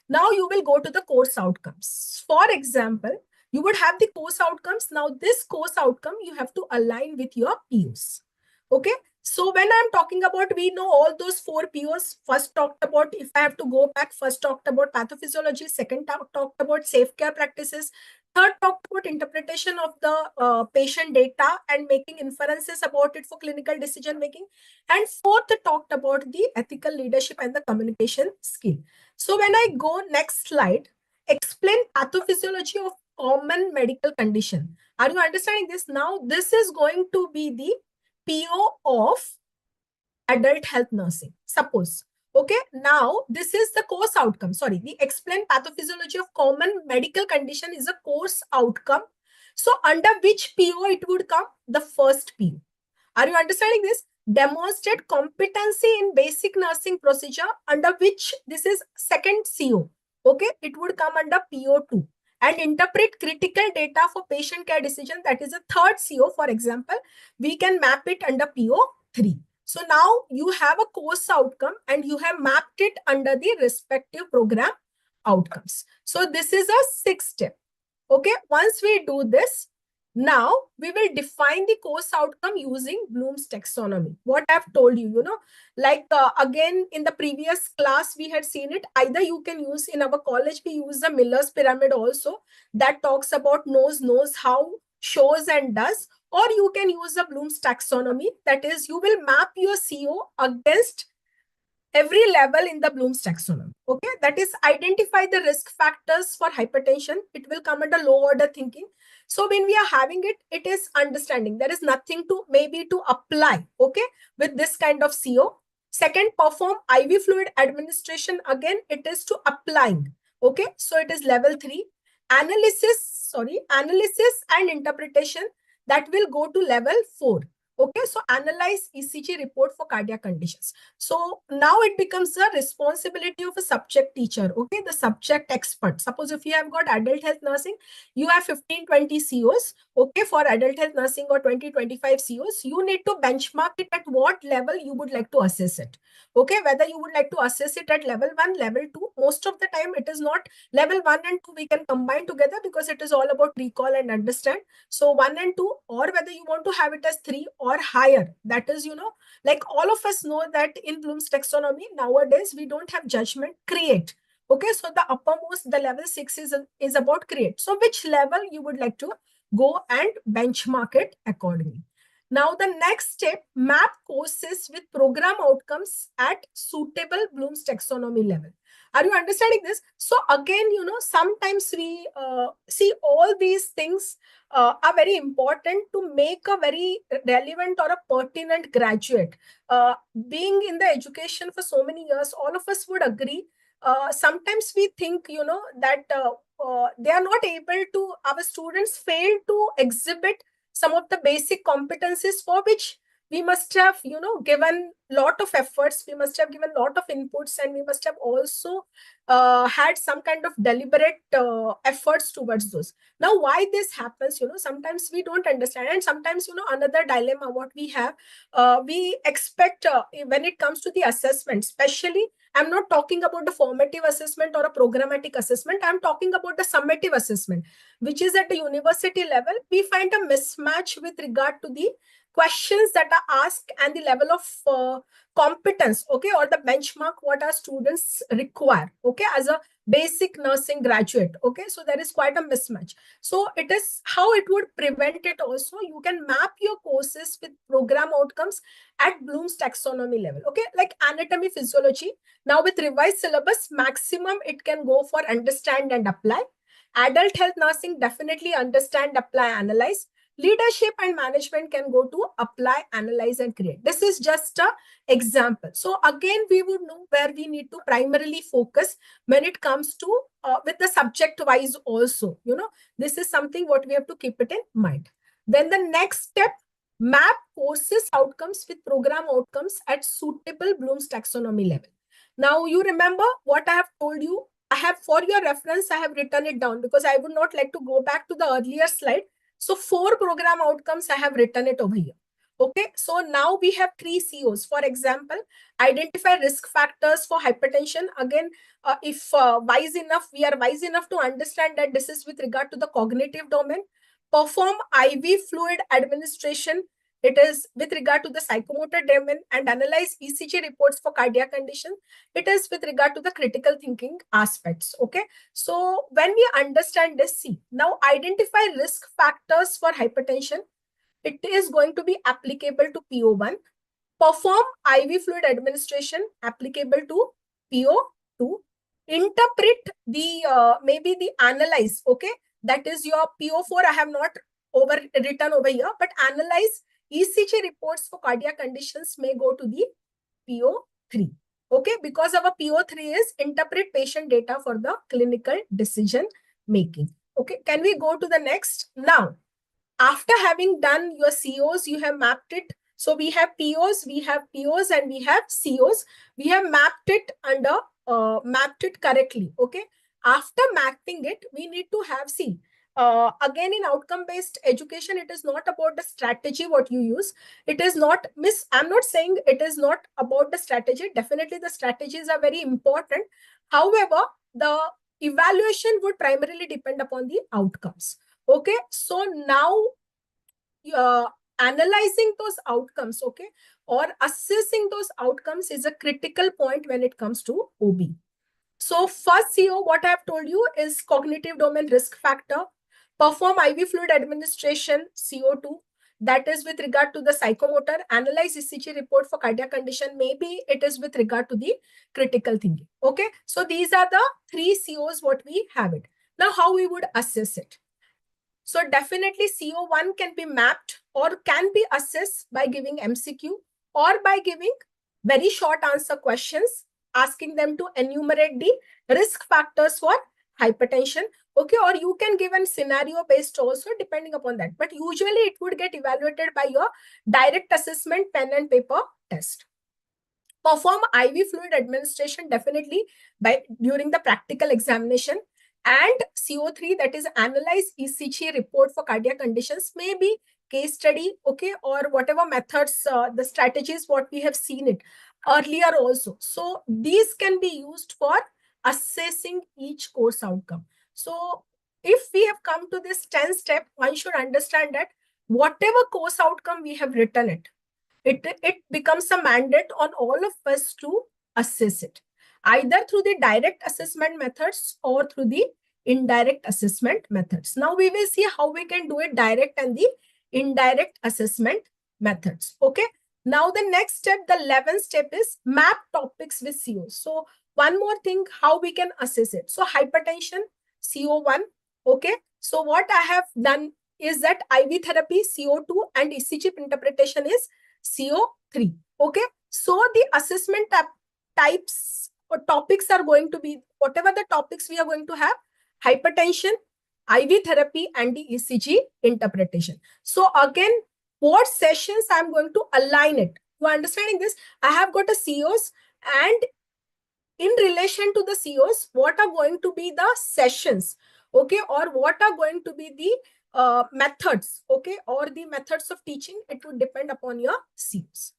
Now you will go to the course outcomes. For example, you would have the course outcomes. Now this course outcome you have to align with your POs. Okay. So when I'm talking about, we know all those 4 POs. First talked about, if I have to go back, first talked about pathophysiology, second talked about safe care practices, third talked about interpretation of the patient data and making inferences about it for clinical decision making, and fourth talked about the ethical leadership and the communication skill. So when I go next slide, explain pathophysiology of common medical condition. Are you understanding this? Now this is going to be the PO of adult health nursing. Suppose, okay, now this is the course outcome. Sorry, the explain pathophysiology of common medical condition is a course outcome. So under which PO it would come? The first PO. Are you understanding this? Demonstrate competency in basic nursing procedure, under which this is second CO. Okay, it would come under PO2. And interpret critical data for patient care decision, that is a third CO. For example, we can map it under PO3. So now you have a course outcome and you have mapped it under the respective program outcomes. So this is a 6th step. Okay, once we do this, now we will define the course outcome using Bloom's taxonomy. What I've told you, like again in the previous class we had seen it. Either you can use, in our college we use the Miller's pyramid also, that talks about knows, how, shows and does, or you can use the Bloom's taxonomy, that is you will map your CO against every level in the Bloom's taxonomy. Okay, that is identify the risk factors for hypertension. It will come under low order thinking. So when we are having it, it is understanding. There is nothing to maybe to apply, okay, with this kind of CO. Second, perform IV fluid administration. Again, it is to applying. Okay, so it is level 3. Analysis and interpretation, that will go to level 4. Okay, so analyze ECG report for cardiac conditions. So now it becomes the responsibility of a subject teacher, okay, the subject expert. Suppose if you have got adult health nursing, you have 15-20 COs, okay, for adult health nursing, or 20-25 COs, you need to benchmark it at what level you would like to assess it. Okay, whether you would like to assess it at level 1, level 2, most of the time it is not level 1 and 2, we can combine together because it is all about recall and understand. So 1 and 2, or whether you want to have it as 3 or higher. That is, like all of us know that in Bloom's taxonomy, nowadays we don't have judgment, create. Okay, so the uppermost, the level 6 is about create. So which level you would like to go and benchmark it accordingly. Now the next step, map courses with program outcomes at suitable Bloom's taxonomy level. Are you understanding this? So again, sometimes we see all these things are very important to make a very relevant or a pertinent graduate. Being in the education for so many years, all of us would agree. Sometimes we think, that they are not able to, our students fail to exhibit some of the basic competencies for which we must have, given lot of efforts, we must have given lot of inputs, and we must have also had some kind of deliberate efforts towards those. Now, why this happens, sometimes we don't understand. And sometimes, another dilemma what we have, we expect when it comes to the assessment, especially, I'm not talking about the formative assessment or a programmatic assessment. I'm talking about the summative assessment, which is at the university level. We find a mismatch with regard to the questions that are asked and the level of competence, okay, or the benchmark what our students require, okay, as a basic nursing graduate. Okay, so there is quite a mismatch. So it is how it would prevent it also. You can map your courses with program outcomes at Bloom's taxonomy level, okay, like anatomy, physiology. Now with revised syllabus, maximum it can go for understand and apply. Adult health nursing, definitely understand, apply, analyze. Leadership and management can go to apply, analyze, and create. This is just an example. So again, we would know where we need to primarily focus when it comes to with the subject wise also. This is something what we have to keep it in mind. Then the next step, map courses outcomes with program outcomes at suitable Bloom's taxonomy level. Now you remember what I have told you. I have, for your reference, I have written it down because I would not like to go back to the earlier slide. So 4 program outcomes, I have written it over here. Okay, so now we have 3 COs. For example, identify risk factors for hypertension. Again, if wise enough, we are wise enough to understand that this is with regard to the cognitive domain. Perform IV fluid administration. It is with regard to the psychomotor domain, and analyze ECG reports for cardiac condition. It is with regard to the critical thinking aspects. Okay. So when we understand this, see, now identify risk factors for hypertension. It is going to be applicable to PO1. Perform IV fluid administration, applicable to PO2. Interpret the, maybe the analyze, okay? That is your PO4, I have not written over here, but analyze ECG reports for cardiac conditions may go to the PO3. Okay, because our PO3 is interpret patient data for the clinical decision making. Okay, can we go to the next? Now, after having done your COs, you have mapped it. So we have POs, and we have COs. We have mapped it mapped it correctly. Okay. After mapping it, we need to have, see, again, in outcome-based education, it is not about the strategy what you use. It is not, I'm not saying it is not about the strategy. Definitely the strategies are very important. However, the evaluation would primarily depend upon the outcomes. Okay, so now analyzing those outcomes, okay, or assessing those outcomes is a critical point when it comes to OB. So first CO, what I have told you is cognitive domain risk factor. Perform IV fluid administration, CO2. That is with regard to the psychomotor. Analyze ECG report for cardiac condition. Maybe it is with regard to the critical thinking. Okay, so these are the 3 COs what we have it. Now, how we would assess it? So definitely CO1 can be mapped or can be assessed by giving MCQ or by giving very short answer questions, asking them to enumerate the risk factors for hypertension. Okay, or you can give a scenario based also depending upon that. But usually it would get evaluated by your direct assessment pen and paper test. Perform IV fluid administration definitely during the practical examination. And CO3, that is analyze ECG report for cardiac conditions, maybe case study, okay, or whatever methods, the strategies what we have seen it earlier also. So these can be used for assessing each course outcome. So if we have come to this 10 step, one should understand that whatever course outcome we have written it becomes a mandate on all of us to assess it, either through the direct assessment methods or through the indirect assessment methods. Now we will see how we can do it direct and the indirect assessment methods. Okay. Now the next step, the 11th step is map topics with COs. So one more thing, how we can assess it. So hypertension, CO1. Okay. So what I have done is that IV therapy, CO2, and ECG interpretation is CO3. Okay. So the assessment types or topics are going to be whatever the topics we are going to have: hypertension, IV therapy, and the ECG interpretation. So again, what sessions I'm going to align it. You are understanding this? I have got a COs, and in relation to the COs, what are going to be the sessions, okay, or what are going to be the methods, okay, or the methods of teaching, it would depend upon your COs.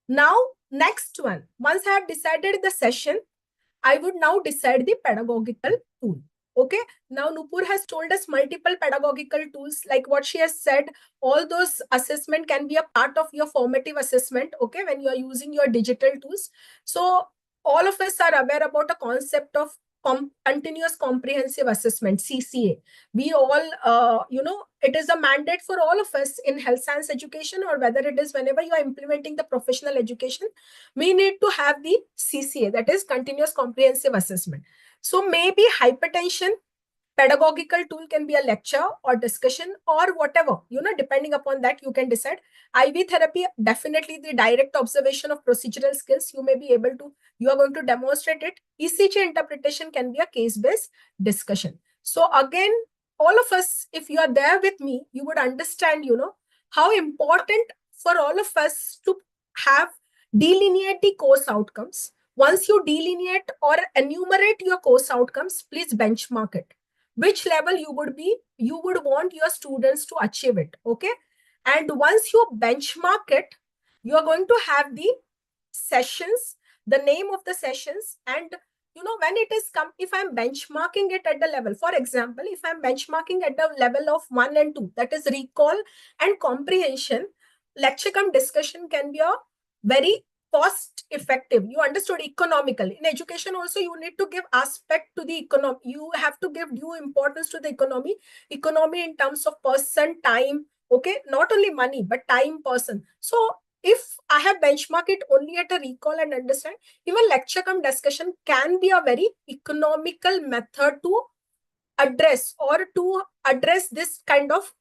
Now, next one, once I have decided the session, I would now decide the pedagogical tool. Okay, now Nupur has told us multiple pedagogical tools, like what she has said, all those assessment can be a part of your formative assessment, okay, when you are using your digital tools. So all of us are aware about a concept of continuous comprehensive assessment, CCA. We all, it is a mandate for all of us in health science education, or whether it is whenever you are implementing the professional education, we need to have the CCA, that is continuous comprehensive assessment. So maybe hypertension, Pedagogical tool can be a lecture or discussion or whatever, depending upon that, you can decide. IV therapy, definitely the direct observation of procedural skills. You may be able to, you are going to demonstrate it. ECG interpretation can be a case-based discussion. So again, all of us, if you are there with me, you would understand, how important for all of us to have delineate the course outcomes. Once you delineate or enumerate your course outcomes, please benchmark it. Which level you would want your students to achieve it. Okay. And once you benchmark it, you are going to have the sessions, the name of the sessions, and when it is come, if I'm benchmarking it at the level, for example, if I'm benchmarking at the level of 1 and 2, that is recall and comprehension, lecture cum discussion can be a very cost effective. You understood, economical. In education also, you need to give aspect to the economy. You have to give due importance to the economy in terms of person, time. Okay, not only money but time, person. So if I have benchmarked it only at a recall and understand, even lecture cum discussion can be a very economical method to address this kind of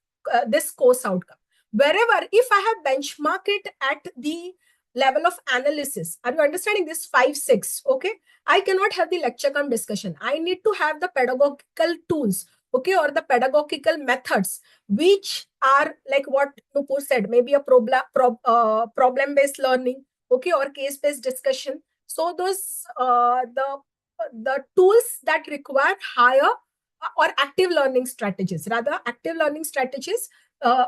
this course outcome. Wherever, if I have benchmarked it at the level of analysis, are you understanding this 5-6? Okay, I cannot have the lecture cum discussion. I need to have the pedagogical tools, okay, or the pedagogical methods, which are like what Nupur said, maybe a problem based learning, okay, or case based discussion. So those the tools that require higher or active learning strategies, rather active learning strategies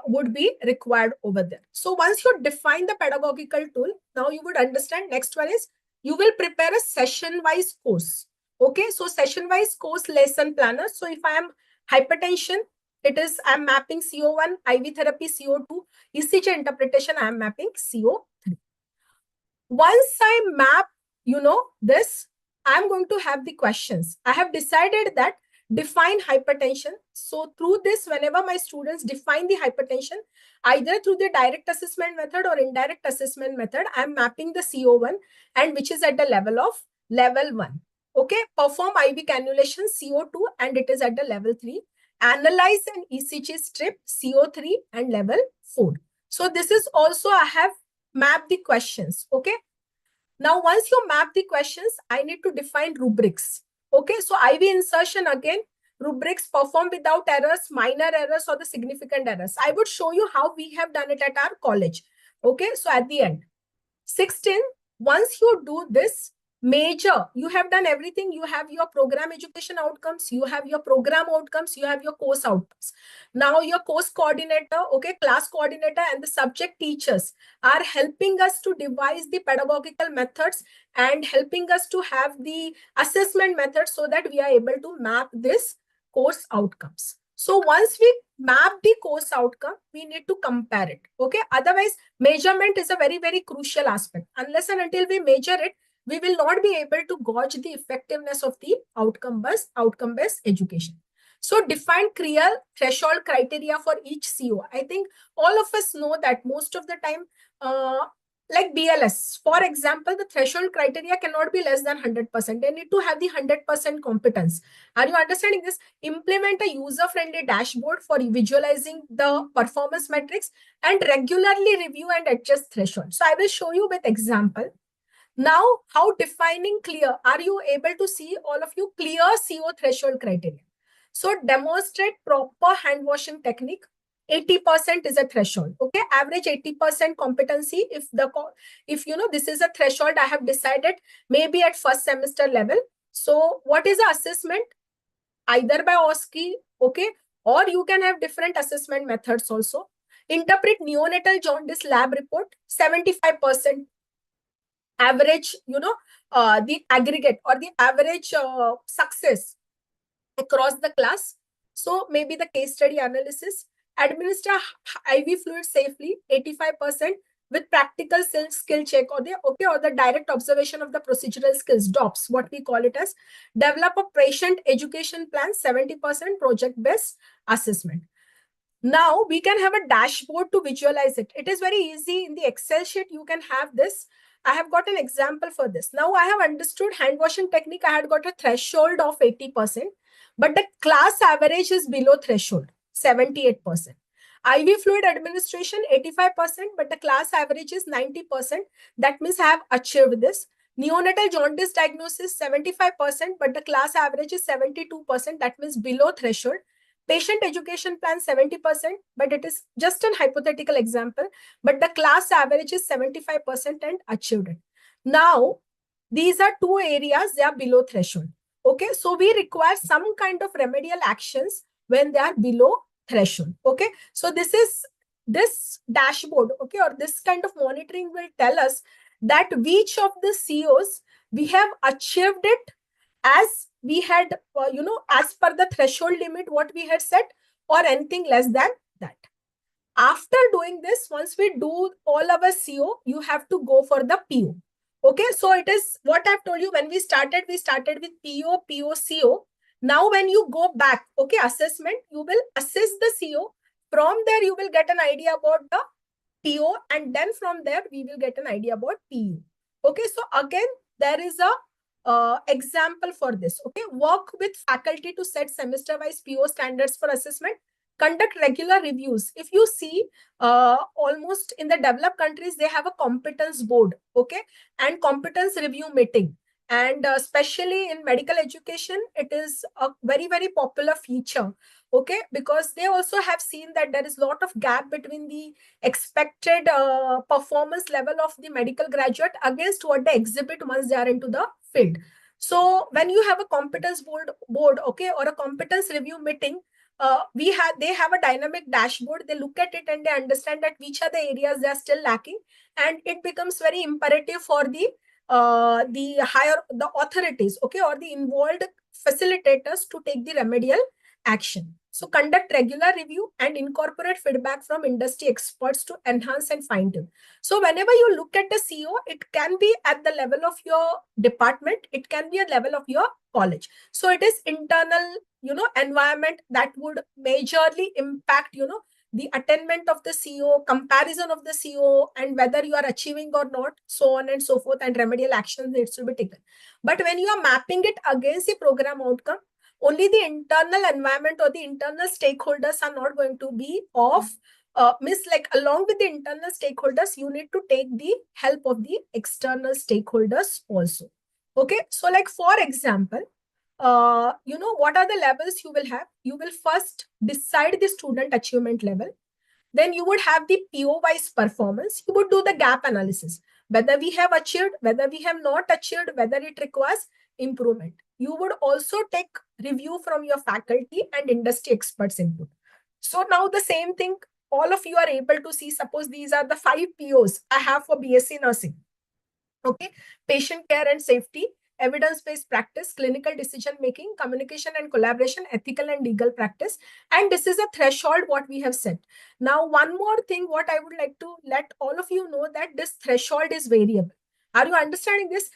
would be required over there. So once you define the pedagogical tool, now you would understand. Next one is you will prepare a session wise course. Okay, so session wise course lesson planner. So if I am hypertension, it is I'm mapping CO1, IV therapy CO2, ECG interpretation I am mapping CO3. Once I map, this, I'm going to have the questions. I have decided that define hypertension. So through this, whenever my students define the hypertension, either through the direct assessment method or indirect assessment method, I'm mapping the CO1 and which is at the level of level 1. Okay, perform IV cannulation CO2 and it is at the level 3. Analyze an ECG strip CO3 and level 4. So this is also I have mapped the questions. Okay. Now, once you map the questions, I need to define rubrics. Okay, so IV insertion again, rubrics perform without errors, minor errors, or the significant errors. I would show you how we have done it at our college. Okay, so at the end, 16, once you do this, major, you have done everything. You have your program education outcomes, you have your program outcomes, you have your course outcomes. Now your course coordinator, okay, class coordinator and the subject teachers are helping us to devise the pedagogical methods and helping us to have the assessment methods so that we are able to map this course outcomes. So once we map the course outcome, we need to compare it. Okay, otherwise measurement is a very, very crucial aspect. Unless and until we measure it, we will not be able to gauge the effectiveness of the outcome-based education. So define clear threshold criteria for each CO. I think all of us know that most of the time, like BLS, for example, the threshold criteria cannot be less than 100%. They need to have the 100% competence. Are you understanding this? Implement a user-friendly dashboard for visualizing the performance metrics and regularly review and adjust threshold. So I will show you with example. Now, how defining clear? Are you able to see, all of you, clear CO threshold criteria? So demonstrate proper hand washing technique. 80% is a threshold. Okay, average 80% competency. If this is a threshold I have decided maybe at first semester level. So what is the assessment? Either by OSCE, okay, or you can have different assessment methods also. Interpret neonatal jaundice lab report, 75% average, the aggregate or the average success across the class. So maybe the case study analysis. Administer IV fluid safely, 85%, with practical skill check or the direct observation of the procedural skills, DOPS, what we call it as. Develop a patient education plan, 70% project-based assessment. Now we can have a dashboard to visualize it. It is very easy. In the Excel sheet, you can have this. I have got an example for this. Now I have understood hand washing technique. I had got a threshold of 80%. but the class average is below threshold, 78%. IV fluid administration, 85%, but the class average is 90%. That means I have achieved this. Neonatal jaundice diagnosis, 75%, but the class average is 72%. That means below threshold. Patient education plan, 70%, but it is just an hypothetical example. But the class average is 75% and achieved it. Now, these are two areas, they are below threshold. Okay, so we require some kind of remedial actions when they are below threshold. Okay, so this dashboard, okay, or this kind of monitoring will tell us that which of the COs we have achieved it as we had, as per the threshold limit, what we had set, or anything less than that. After doing this, once we do all our CO, you have to go for the PO. Okay, so it is what I've told you. When we started with PO, CO. Now, when you go back, okay, assessment, you will assess the CO. From there, you will get an idea about the PO, and then from there, we will get an idea about PU. Okay, so again, there is a example for this. Okay, work with faculty to set semester-wise PO standards for assessment. Conduct regular reviews. If you see, almost in the developed countries, they have a competence board, okay, and competence review meeting. And especially in medical education, it is a very, very popular feature, okay, because they also have seen that there is a lot of gap between the expected performance level of the medical graduate against what they exhibit once they are into the field. So when you have a competence board, okay, or a competence review meeting, they have a dynamic dashboard. They look at it and they understand that which are the areas they are still lacking, and it becomes very imperative for the authorities, okay, or the involved facilitators to take the remedial action. So conduct regular review and incorporate feedback from industry experts to enhance and fine tune. So whenever you look at the CO, it can be at the level of your department, it can be a level of your college. So it is internal, environment that would majorly impact, the attainment of the CO, comparison of the CO, and whether you are achieving or not, so on and so forth, and remedial actions needs to be taken. But when you are mapping it against the program outcome, only the internal environment or the internal stakeholders are not going to be of like along with the internal stakeholders, you need to take the help of the external stakeholders also. Okay, so like for example, what are the levels you will have? You will first decide the student achievement level. Then you would have the PO-wise performance. You would do the gap analysis, whether we have achieved, whether we have not achieved, whether it requires improvement. You would also take review from your faculty and industry experts input. So now the same thing, all of you are able to see, suppose these are the 5 POs I have for BSc nursing. Okay, patient care and safety, evidence-based practice, clinical decision-making, communication and collaboration, ethical and legal practice. And this is a threshold what we have set. Now, one more thing, what I would like to let all of you know that this threshold is variable. Are you understanding this?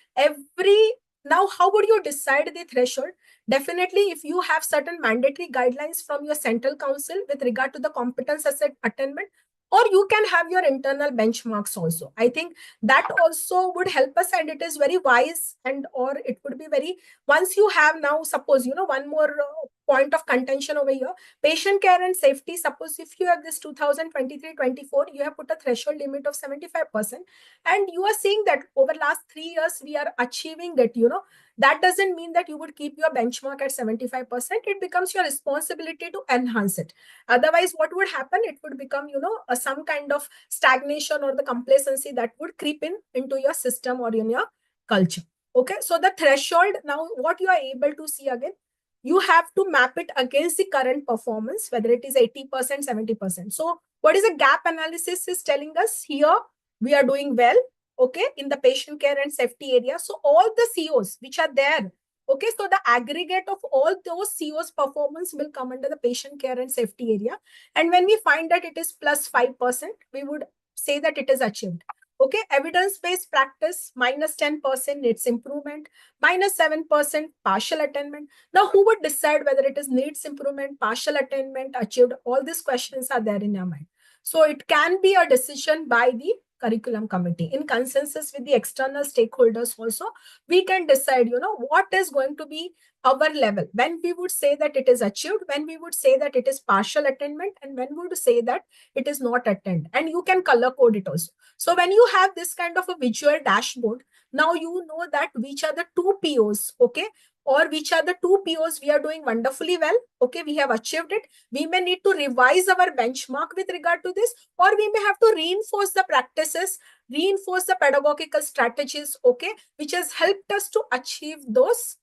Now, how would you decide the threshold? Definitely, if you have certain mandatory guidelines from your central council with regard to the competence asset attainment, or you can have your internal benchmarks also. I think that also would help us, and it is very wise, and or it would be very, once you have now, suppose, one more point of contention over here, patient care and safety. Suppose if you have this 2023-24, you have put a threshold limit of 75%, and you are seeing that over last 3 years we are achieving it, that doesn't mean that you would keep your benchmark at 75%. It becomes your responsibility to enhance it. Otherwise, what would happen? It would become, some kind of stagnation or the complacency that would creep into your system or in your culture. Okay, so the threshold, now what you are able to see again, you have to map it against the current performance, whether it is 80%, 70%. So what is a gap analysis is telling us here, we are doing well, okay, in the patient care and safety area. So all the COs which are there, okay, so the aggregate of all those COs performance will come under the patient care and safety area. And when we find that it is plus 5%, we would say that it is achieved. Okay, evidence-based practice, minus 10% needs improvement, minus 7% partial attainment. Now, who would decide whether it is needs improvement, partial attainment, achieved? All these questions are there in your mind. So it can be a decision by the curriculum committee in consensus with the external stakeholders also, we can decide, what is going to be our level, when we would say that it is achieved, when we would say that it is partial attainment, and when we would say that it is not attained. And you can color code it also. So when you have this kind of a visual dashboard, now you know that which are the two POs, okay, or which are the two POs we are doing wonderfully well, okay, we have achieved it. We may need to revise our benchmark with regard to this, or we may have to reinforce the practices, reinforce the pedagogical strategies, okay, which has helped us to achieve those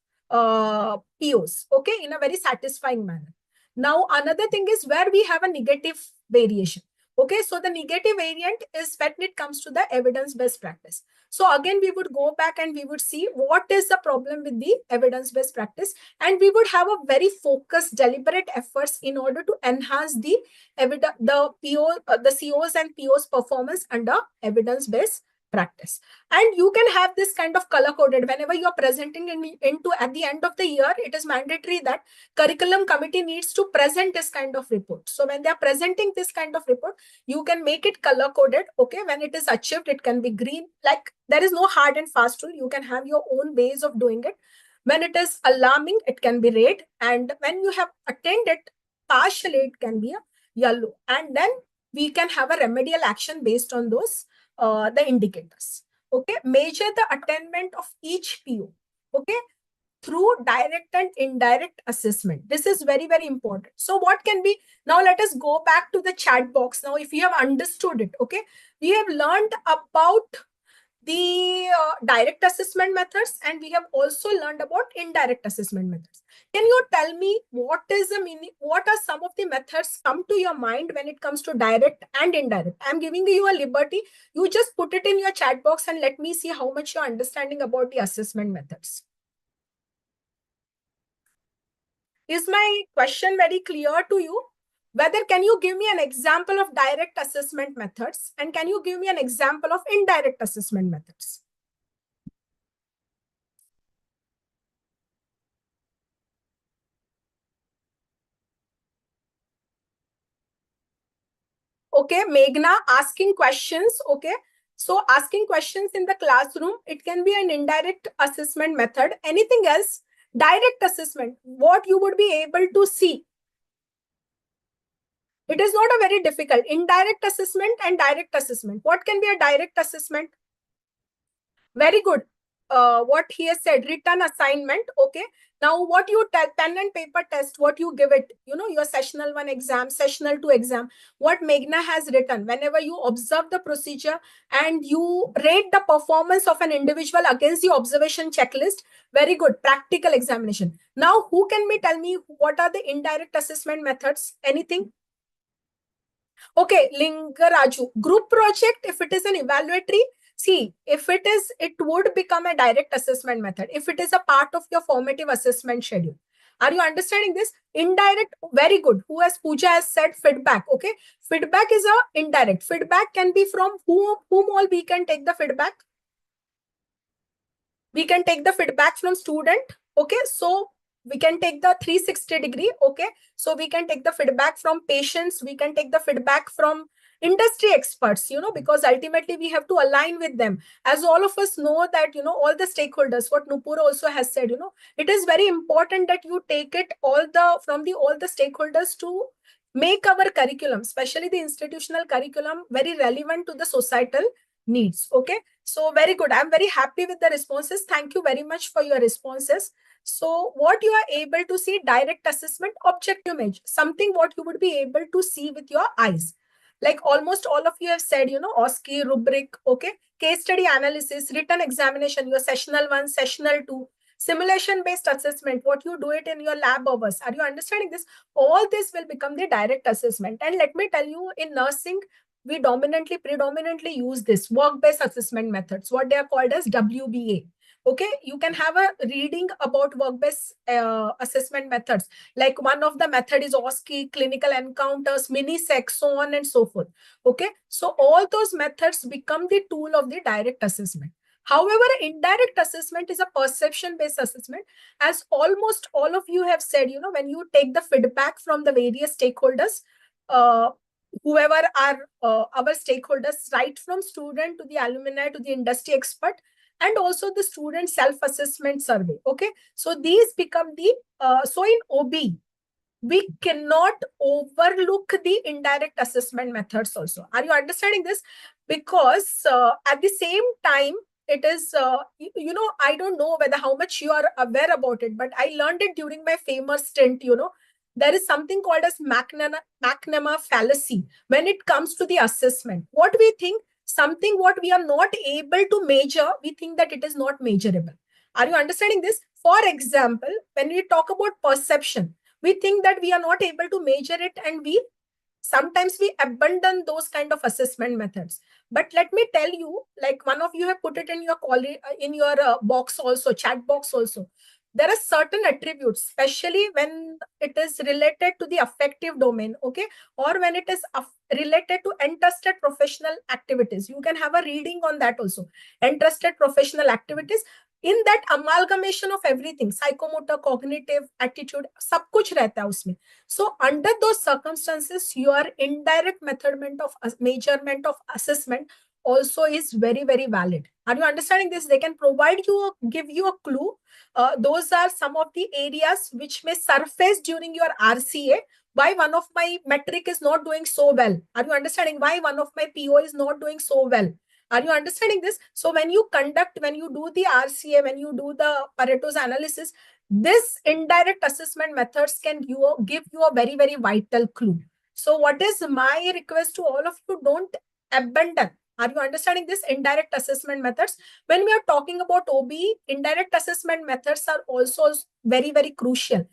POs, okay, in a very satisfying manner. Now, another thing is where we have a negative variation. Okay, so the negative variant is when it comes to the evidence-based practice. So again, we would go back and we would see what is the problem with the evidence-based practice, and we would have a very focused, deliberate efforts in order to enhance the COs and POs performance under evidence-based practice. And you can have this kind of color coded whenever you are presenting into at the end of the year. It is mandatory that curriculum committee needs to present this kind of report. So when they are presenting this kind of report, you can make it color coded. Okay, when it is achieved, it can be green. Like, there is no hard and fast rule. You can have your own ways of doing it. When it is alarming, it can be red, and when you have attained it partially, it can be a yellow. And then we can have a remedial action based on those the indicators. Okay, measure the attainment of each PO. Okay, through direct and indirect assessment. This is very, very important. So what can be, now let us go back to the chat box. Now, if you have understood it, okay, we have learned about the direct assessment methods, and we have also learned about indirect assessment methods. Can you tell me what is the meaning, what are some of the methods come to your mind when it comes to direct and indirect? I'm giving you a liberty. You just put it in your chat box and let me see how much you're understanding about the assessment methods. Is my question very clear to you? Whether can you give me an example of direct assessment methods, and can you give me an example of indirect assessment methods? Okay, Meghna asking questions. Okay, so asking questions in the classroom, it can be an indirect assessment method. Anything else? Direct assessment, what you would be able to see. It is not a very difficult. Indirect assessment and direct assessment. What can be a direct assessment? Very good. What he has said, written assignment. Okay. Now, what you tell, pen and paper test, what you give it, your sessional 1 exam, sessional 2 exam, what Meghna has written, whenever you observe the procedure and you rate the performance of an individual against the observation checklist, very good, practical examination. Now, who can tell me what are the indirect assessment methods? Anything? Okay, Lingaraju, group project, if it is an evaluatory, see, if it is, it would become a direct assessment method if it is a part of your formative assessment schedule. Are you understanding this? Indirect, very good. Who has Pooja has said feedback. Okay, feedback is a indirect. Feedback can be from whom all we can take the feedback. We can take the feedback from student. Okay, so we can take the 360 degree. Okay, so we can take the feedback from patients. We can take the feedback from industry experts, because ultimately we have to align with them. As all of us know that, all the stakeholders, what Nupur also has said, it is very important that you take it all the stakeholders to make our curriculum, especially the institutional curriculum, very relevant to the societal needs. Okay, so very good. I'm very happy with the responses. Thank you very much for your responses. So what you are able to see, direct assessment, objective image, something what you would be able to see with your eyes. Like almost all of you have said, OSCE, rubric, okay, case study analysis, written examination, your sessional 1, sessional 2, simulation-based assessment, what you do it in your lab hours. Are you understanding this? All this will become the direct assessment. And let me tell you, in nursing, we predominantly use this work-based assessment methods, what they are called as WBA. Okay, you can have a reading about work-based assessment methods. Like one of the method is OSCE, clinical encounters, mini-sec, so on and so forth. Okay, so all those methods become the tool of the direct assessment. However, indirect assessment is a perception-based assessment. As almost all of you have said, when you take the feedback from the various stakeholders, whoever are our stakeholders, right from student to the alumni to the industry expert, and also the student self-assessment survey. Okay, so these become the so in OB we cannot overlook the indirect assessment methods also. Are you understanding this? Because at the same time, it is, I don't know whether how much you are aware about it, but I learned it during my famous stint, there is something called as McNamara fallacy when it comes to the assessment. What we think, something what we are not able to measure, we think that it is not measurable. Are you understanding this? For example, when we talk about perception, we think that we are not able to measure it, and we sometimes we abandon those kind of assessment methods. But let me tell you, like one of you have put it in your box also, chat box also, there are certain attributes, especially when it is related to the affective domain, okay, or when it is related to entrusted professional activities. You can have a reading on that also. Entrusted professional activities, in that amalgamation of everything, psychomotor, cognitive, attitude, सब कुछ रहता है उसमें. So under those circumstances, your indirect measurement of assessment also is very, very valid. Are you understanding this? They can provide you, give you a clue. Those are some of the areas which may surface during your RCA. Why one of my metric is not doing so well? Are you understanding why one of my PO is not doing so well? Are you understanding this? So when you do the RCA, when you do the Pareto's analysis, this indirect assessment methods can give you a very, very vital clue. So what is my request to all of you? Don't abandon. Are you understanding this? Indirect assessment methods. When we are talking about OB, indirect assessment methods are also very, very crucial.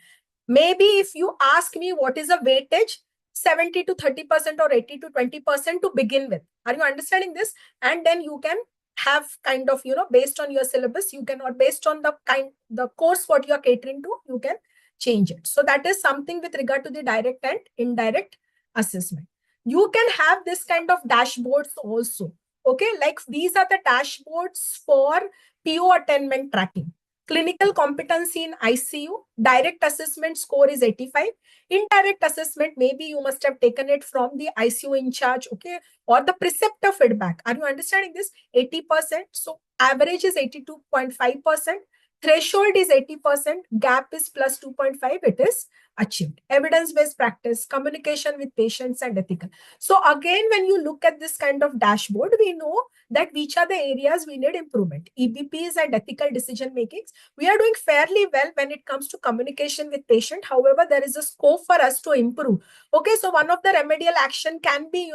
Maybe if you ask me what is a weightage, 70 to 30% or 80 to 20% to begin with. Are you understanding this? And then you can have kind of, based on your syllabus, you can, or based on the course what you are catering to, you can change it. So that is something with regard to the direct and indirect assessment. You can have this kind of dashboards also. Okay, like these are the dashboards for PO attainment tracking. Clinical competency in ICU, direct assessment score is 85. Indirect assessment, maybe you must have taken it from the ICU in charge, okay, or the preceptor feedback. Are you understanding this? 80%. So average is 82.5%. Threshold is 80%. Gap is plus 2.5. It is achieved. Evidence-based practice, communication with patients, and ethical. So again, when you look at this kind of dashboard, we know that which are the areas we need improvement. EBPs and ethical decision makings. We are doing fairly well when it comes to communication with patient. However, there is a scope for us to improve. Okay, so one of the remedial action can be,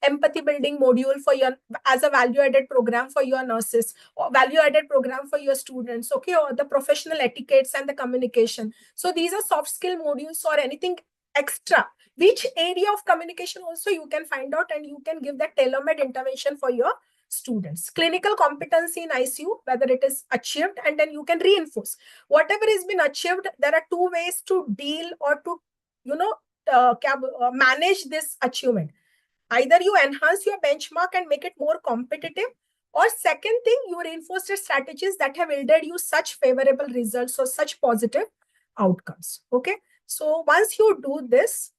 empathy building module for your, as a value added program for your nurses, or value added program for your students, okay, or the professional etiquettes and the communication. So these are soft skill modules or anything extra. Which area of communication also you can find out, and you can give that tailor-made intervention for your students. Clinical competency in ICU, whether it is achieved, and then you can reinforce. Whatever has been achieved, there are two ways to deal or to, manage this achievement. Either you enhance your benchmark and make it more competitive, or second thing, you reinforce the strategies that have yielded you such favorable results or such positive outcomes. Okay. So once you do this,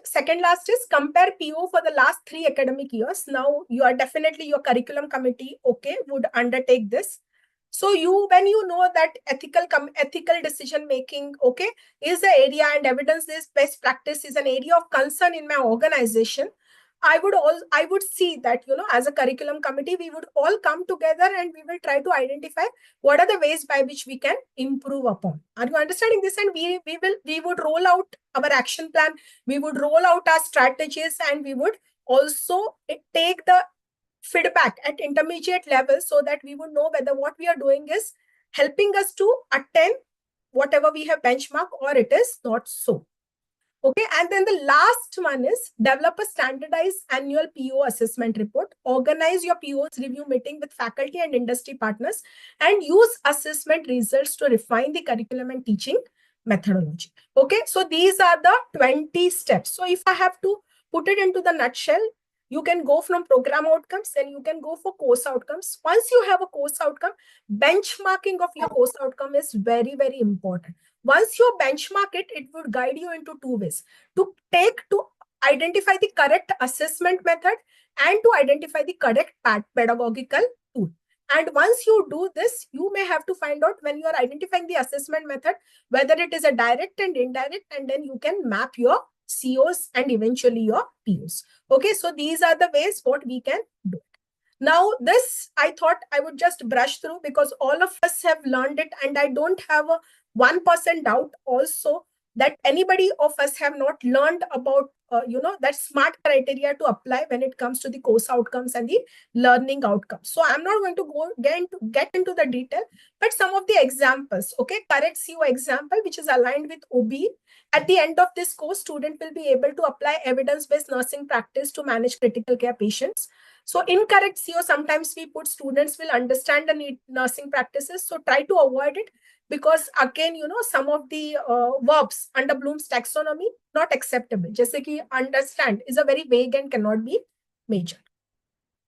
second last is compare PO for the last 3 academic years. Now you are definitely, your curriculum committee, okay, would undertake this. So when you know that ethical decision making, okay, is the area, and evidence-based best practice is an area of concern in my organization, I would see that, as a curriculum committee, we would all come together and we will try to identify what are the ways by which we can improve upon. Are you understanding this? And we would roll out our action plan, we would roll out our strategies, and we would also take the feedback at intermediate level so that we would know whether what we are doing is helping us to attain whatever we have benchmark, or it is not so. Okay, and then the last one is develop a standardized annual PO assessment report, organize your PO's review meeting with faculty and industry partners, and use assessment results to refine the curriculum and teaching methodology. Okay, so these are the 20 steps. So if I have to put it into the nutshell, you can go from program outcomes, and you can go for course outcomes. Once you have a course outcome, benchmarking of your course outcome is very, very important. Once you benchmark it, it would guide you into 2 ways. To identify the correct assessment method, and to identify the correct pedagogical tool. And once you do this, you may have to find out, when you are identifying the assessment method, whether it is a direct and indirect, and then you can map your COs and eventually your POs. Okay, so these are the ways what we can do. Now, this I thought I would just brush through because all of us have learned it, and I don't have a 1% doubt also that anybody of us have not learned about, that SMART criteria to apply when it comes to the course outcomes and the learning outcomes. So I'm not going to get into the detail, but some of the examples, okay, correct CO example, which is aligned with OB. At the end of this course, student will be able to apply evidence-based nursing practice to manage critical care patients. So incorrect CO, sometimes we put students will understand the nursing practices. So try to avoid it, because again, some of the verbs under Bloom's taxonomy, not acceptable. Just like understand is a very vague and cannot be measured.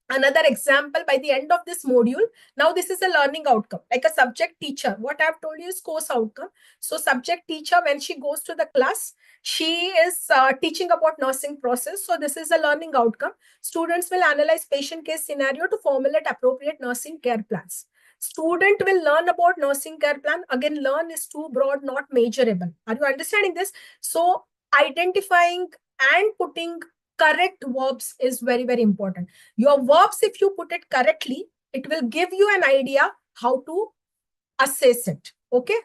Another example, by the end of this module, now this is a learning outcome, like a subject teacher. What I've told you is course outcome. So subject teacher, when she goes to the class, she is teaching about nursing process. So this is a learning outcome. Students will analyze patient case scenario to formulate appropriate nursing care plans. Student will learn about nursing care plan. Again, learn is too broad, not measurable. Are you understanding this? So identifying and putting correct verbs is very, very important. Your verbs, if you put it correctly, it will give you an idea how to assess it. Okay.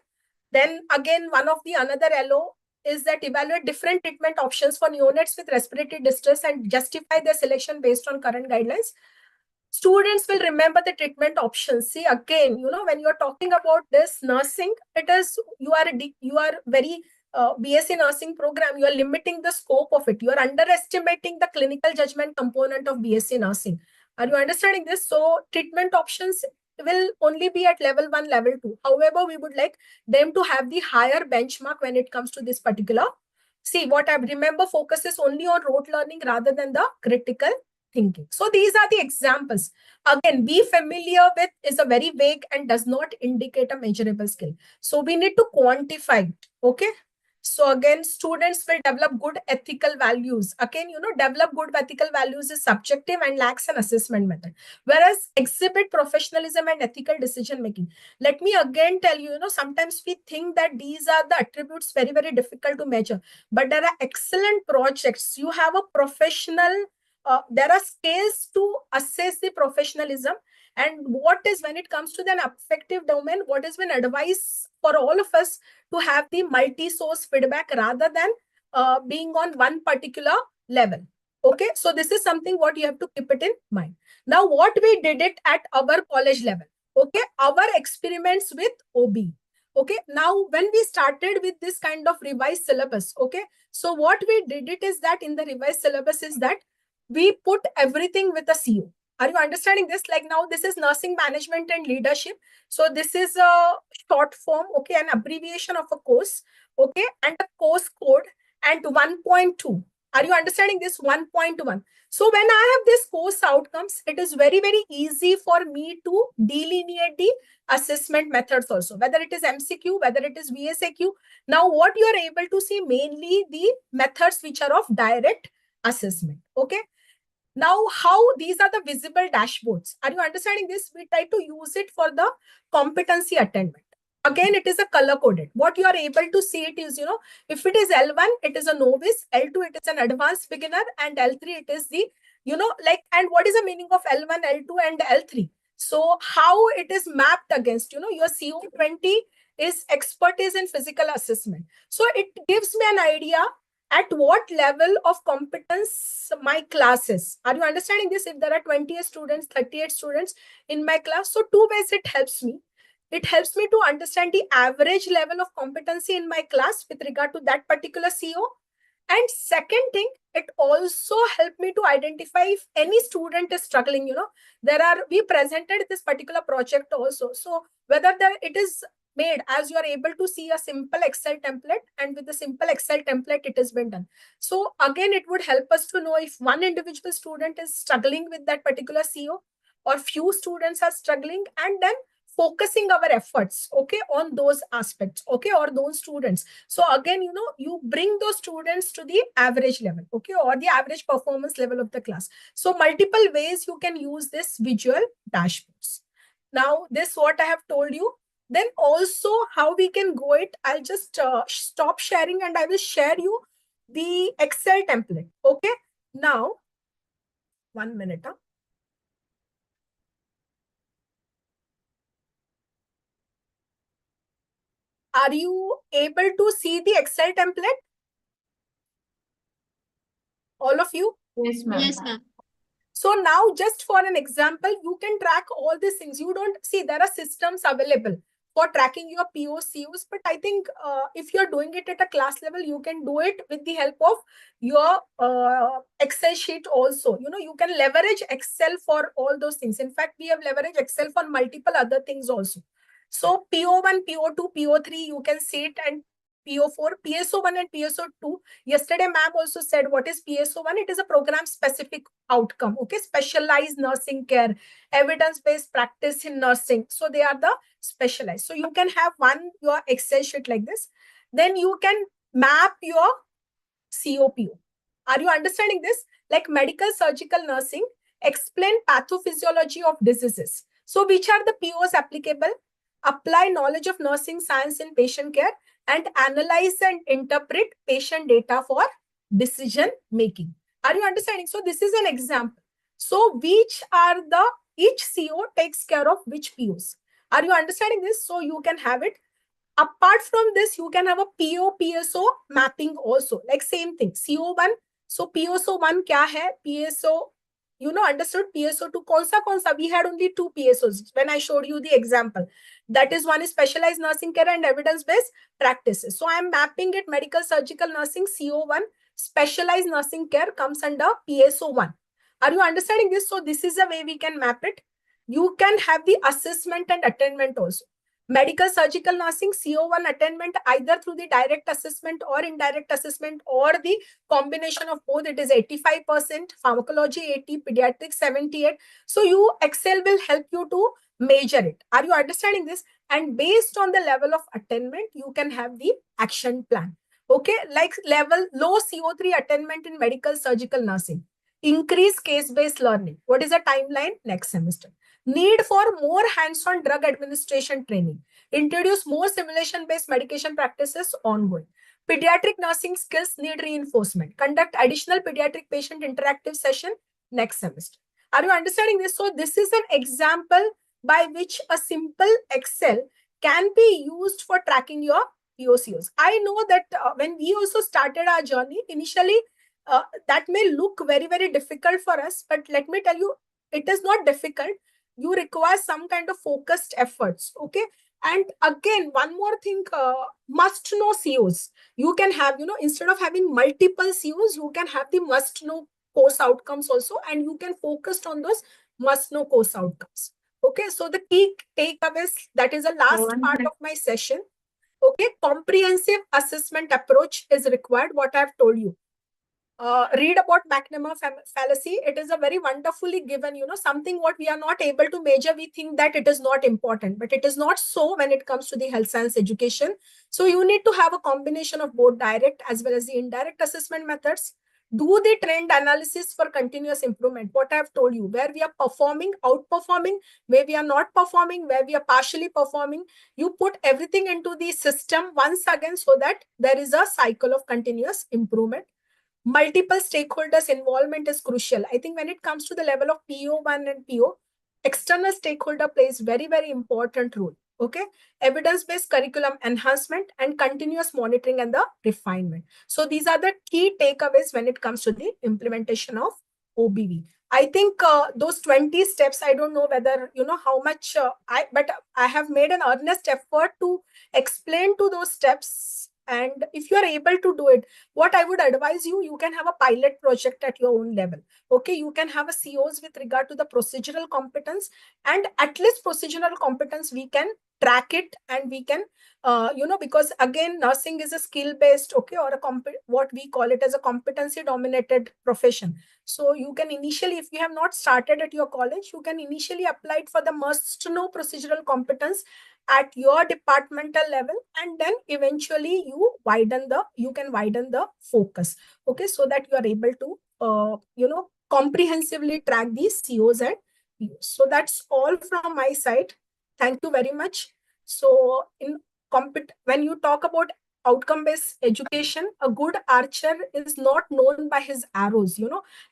Then again, one of the another LO is that evaluate different treatment options for neonates with respiratory distress and justify their selection based on current guidelines. Students will remember the treatment options. See, again, when you're talking about this nursing, it is, you are very BSc nursing program, you are limiting the scope of it. You are underestimating the clinical judgment component of BSc nursing. Are you understanding this? So treatment options will only be at level 1, level 2. However, we would like them to have the higher benchmark when it comes to this particular. See, what I remember focuses only on rote learning rather than the critical thinking. So these are the examples. Again, be familiar with is a very vague and does not indicate a measurable skill. So we need to quantify it. Okay. So again, students will develop good ethical values. Again, develop good ethical values is subjective and lacks an assessment method. Whereas exhibit professionalism and ethical decision making. Let me again tell you, sometimes we think that these are the attributes very, very difficult to measure. But there are excellent projects. You have a professional, there are scales to assess the professionalism. And what is, when it comes to the affective domain, what has been advice for all of us to have the multi-source feedback rather than being on one particular level. Okay, so this is something what you have to keep it in mind. Now, what we did it at our college level. Okay, our experiments with OB. Okay, now when we started with this kind of revised syllabus, okay, so what we did it is that in the revised syllabus is that we put everything with a CO. Are you understanding this? Like now, this is nursing management and leadership. So this is a short form, okay, an abbreviation of a course, okay, and a course code and 1.2. Are you understanding this? 1.1. So when I have this course outcomes, it is very, very easy for me to delineate the assessment methods also, whether it is MCQ, whether it is VSAQ. Now, what you are able to see mainly the methods which are of direct assessment, okay. Now, how these are the visible dashboards. Are you understanding this? We try to use it for the competency attainment. Again, it is a color coded. What you are able to see it is, if it is L1, it is a novice, L2, it is an advanced beginner, and L3, it is the, and what is the meaning of L1, L2, and L3? So how it is mapped against, your CO20 is expertise in physical assessment. So it gives me an idea at what level of competence my class is. Are you understanding this? If there are 28 students, 38 students in my class, so two ways it helps me. It helps me to understand the average level of competency in my class with regard to that particular CO. And second thing, it also helped me to identify if any student is struggling. We presented this particular project also. So whether it is made as you are able to see a simple Excel template, and with the simple Excel template, it has been done. So again, it would help us to know if one individual student is struggling with that particular CO or few students are struggling, and then focusing our efforts, okay, on those aspects, okay, or those students. So again, you bring those students to the average level, okay, or the average performance level of the class. So multiple ways you can use this visual dashboards. Now, this what I have told you. Then also how we can go it, I'll just stop sharing and I will share you the Excel template. Okay. Now, 1 minute. Are you able to see the Excel template? All of you? Yes, ma'am. Yes, ma'am. So now, just for an example, you can track all these things. You don't see there are systems available for tracking your POCUs, but I think if you're doing it at a class level, you can do it with the help of your Excel sheet also. You can leverage Excel for all those things. In fact, we have leveraged Excel for multiple other things also. So PO1, PO2, PO3, you can see it, and PO4, PSO1 and PSO2. Yesterday, ma'am also said what is PSO1. It is a program specific outcome. Okay, specialized nursing care, evidence-based practice in nursing. So they are the specialized. So you can have your Excel sheet like this. Then you can map your COPO. Are you understanding this? Like medical surgical nursing, explain pathophysiology of diseases. So which are the POs applicable? Apply knowledge of nursing science in patient care and analyze and interpret patient data for decision making. Are you understanding? So this is an example. So each CO takes care of which POs. Are you understanding this? So you can have it. Apart from this, you can have a PO PSO mapping also, like same thing. CO1. So PSO1 kya hai? PSO, understood? PSO2 kaun sa? We had only 2 PSOs when I showed you the example. That is, one is specialized nursing care and evidence-based practices. So I'm mapping it. Medical surgical nursing, CO1. Specialized nursing care comes under PSO1. Are you understanding this? So this is a way we can map it. You can have the assessment and attainment also. Medical surgical nursing, CO1 attainment either through the direct assessment or indirect assessment or the combination of both. It is 85%, pharmacology 80, pediatrics 78. So Excel will help you to measure it. Are you understanding this? And based on the level of attainment, you can have the action plan. Okay, like level low CO3 attainment in medical surgical nursing. Increase case-based learning. What is the timeline? Next semester. Need for more hands-on drug administration training. Introduce more simulation-based medication practices ongoing. Pediatric nursing skills need reinforcement. Conduct additional pediatric patient interactive session next semester. Are you understanding this? So this is an example by which a simple Excel can be used for tracking your POCOs. I know that when we also started our journey, initially that may look very, very difficult for us, but let me tell you, it is not difficult. You require some kind of focused efforts. Okay. And again, one more thing, must know COs. You can have, instead of having multiple COs, you can have the must know course outcomes also, and you can focus on those must know course outcomes. Okay. So the key takeaways, that is the last part of my session. Okay. Comprehensive assessment approach is required. What I've told you. Read about McNamara fallacy. It is a very wonderfully given, something what we are not able to measure. We think that it is not important, but it is not so when it comes to the health science education. So you need to have a combination of both direct as well as the indirect assessment methods. Do the trend analysis for continuous improvement. What I have told you, where we are performing, outperforming, where we are not performing, where we are partially performing. You put everything into the system once again so that there is a cycle of continuous improvement. Multiple stakeholders involvement is crucial. I think when it comes to the level of PO1 and PO, external stakeholder plays very, very important role. Okay. Evidence-based curriculum enhancement and continuous monitoring and the refinement. So these are the key takeaways when it comes to the implementation of OBV. I think those 20 steps, I don't know whether, how much, but I have made an earnest effort to explain to those steps. And if you are able to do it, what I would advise you, you can have a pilot project at your own level. Okay, you can have a COs with regard to the procedural competence, and at least procedural competence we can track it, and we can, because again, nursing is a skill based, okay, or what we call it as a competency dominated profession. So you can initially, if you have not started at your college, you can initially apply it for the must to know procedural competence at your departmental level, and then eventually you can widen the focus, okay, so that you are able to comprehensively track these COs and POs. So that's all from my side. Thank you very much. So when you talk about outcome based education, a good archer is not known by his arrows.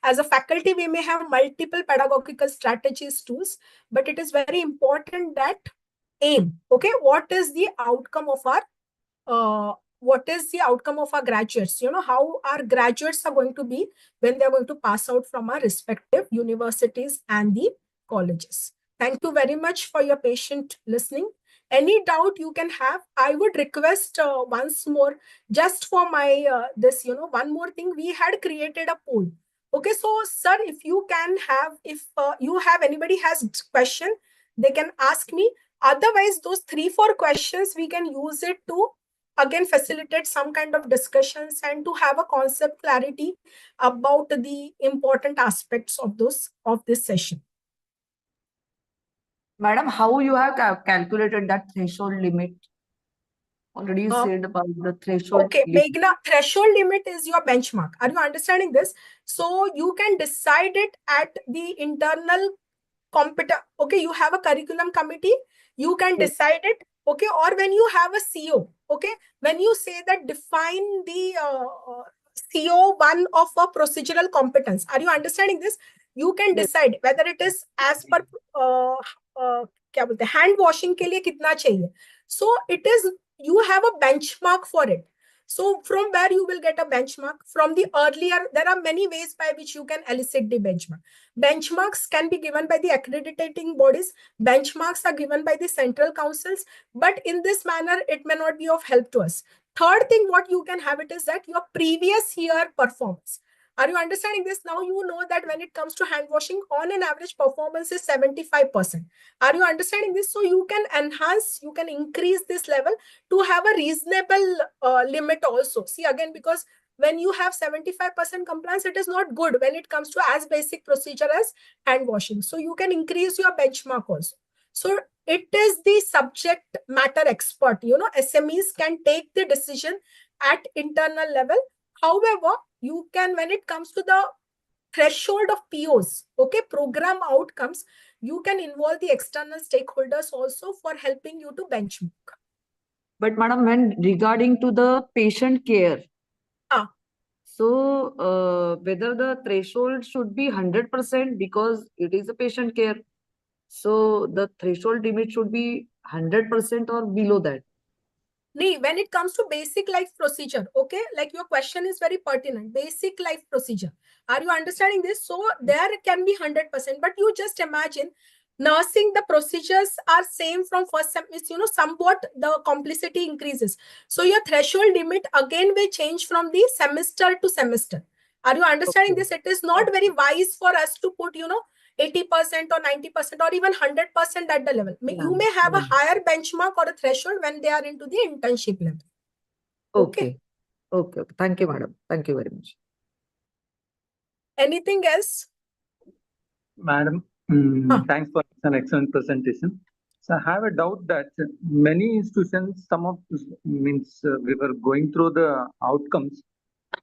As a faculty, we may have multiple pedagogical strategies, tools, but it is very important that aim, okay, what is the outcome of our graduates, how our graduates are going to be when they're going to pass out from our respective universities and the colleges. Thank you very much for your patient listening. Any doubt you can have, I would request once more, just for my this, one more thing, we had created a poll. Okay, so sir, if you can have, if you have, anybody has question, they can ask me. Otherwise, those 3-4 questions, we can use it to again facilitate some kind of discussions and to have a concept clarity about the important aspects of this session. Madam, how you have calculated that threshold limit? Already you said about the threshold. Okay, limit. Meghna, threshold limit is your benchmark. Are you understanding this? So you can decide it at the internal okay, you have a curriculum committee, you can decide it, okay, or when you have a CO, okay, when you say that define the CO1 of a procedural competence, are you understanding this? You can decide whether it is as per क्या बोलते हैं, hand washing के लिए कितना चाहिए. So it is, you have a benchmark for it. So from where you will get a benchmark? From the earlier, there are many ways by which you can elicit the benchmark. Benchmarks can be given by the accrediting bodies. Benchmarks are given by the central councils. But in this manner, it may not be of help to us. Third thing, what you can have it is that your previous year performance. Are you understanding this? Now you know that when it comes to hand washing, on an average performance is 75%. Are you understanding this? So you can enhance, you can increase this level to have a reasonable limit also. See, again, because when you have 75% compliance, it is not good when it comes to as basic procedure as hand washing. So you can increase your benchmark also. So it is the subject matter expert, SMEs can take the decision at internal level. However, you can, when it comes to the threshold of POs, okay, program outcomes, you can involve the external stakeholders also for helping you to benchmark. But madam, when regarding to the patient care, so whether the threshold should be 100% because it is a patient care, so the threshold limit should be 100% or below that. When it comes to basic life procedure, okay, like your question is very pertinent. Basic life procedure, are you understanding this? So there can be 100%, but you just imagine nursing, the procedures are same from first semester, somewhat the complexity increases. So your threshold limit again will change from the semester to semester. Are you understanding this? It is not very wise for us to put, 80% or 90% or even 100% at the level. You may have a higher benchmark or a threshold when they are into the internship level. Okay. Thank you, madam. Thank you very much. Anything else? Madam, thanks for an excellent presentation. So I have a doubt that many institutions, some of we were going through the outcomes.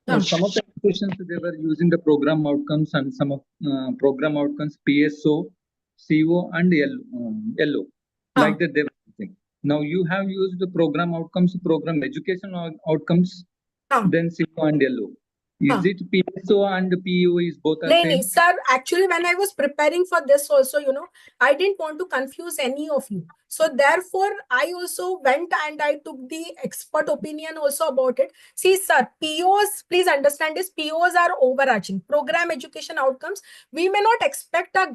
Some of the institutions, they were using the program outcomes, and some of program outcomes, PSO, CO, and LO, like that they were using. Now you have used the program outcomes, program education outcomes, then CO and LO. Is it PSO and PO is both are same? Sir, actually, when I was preparing for this also, I didn't want to confuse any of you. So therefore, I also went and I took the expert opinion also about it. See, sir, POs, please understand this, POs are overarching. Program education outcomes, we may not expect a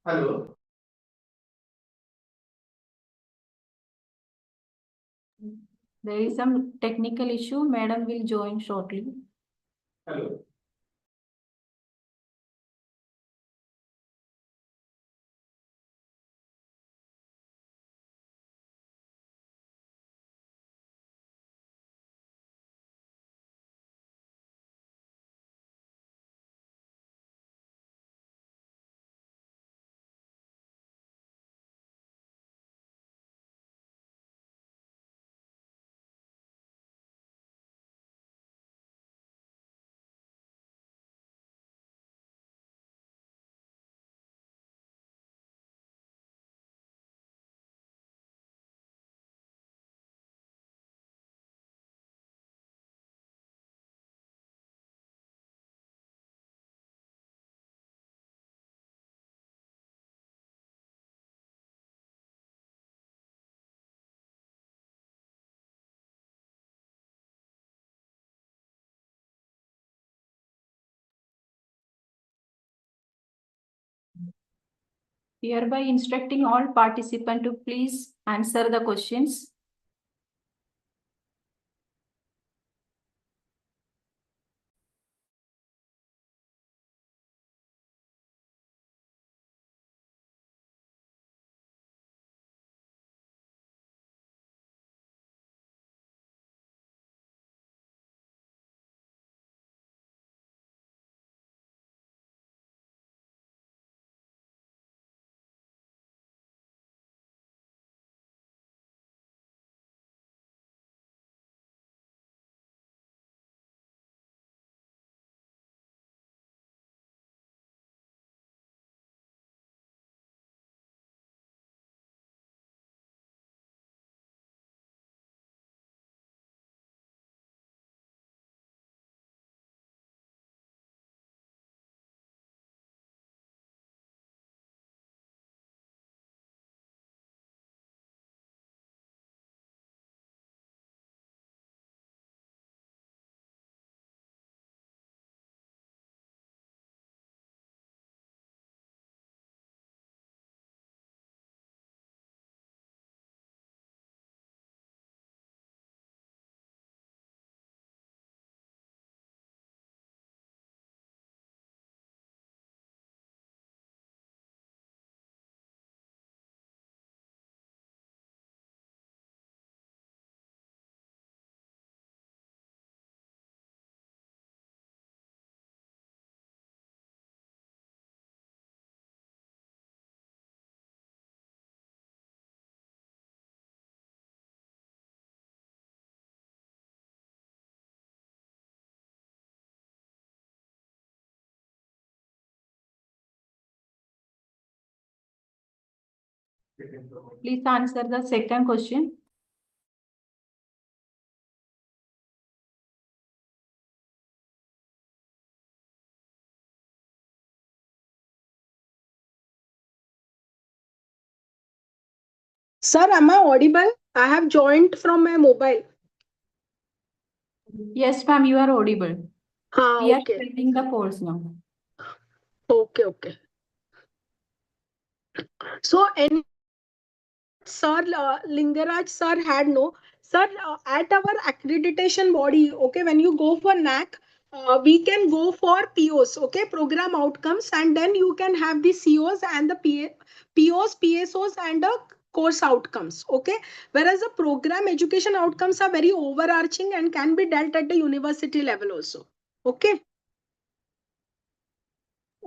Hello. There is some technical issue. Madam will join shortly. Hello. Hereby instructing all participants to please answer the questions. Please answer the second question. Sir, am I audible? I have joined from my mobile. Yes, ma'am, you are audible. We are Okay. setting the polls now. Okay. So, any Sir Lingaraj sir had no sir at our accreditation body. Okay, when you go for NAC, we can go for POs. Okay, program outcomes, and then you can have the COs and the POs, PSOs, and the course outcomes. Okay, whereas the program education outcomes are very overarching and can be dealt at the university level also. Okay.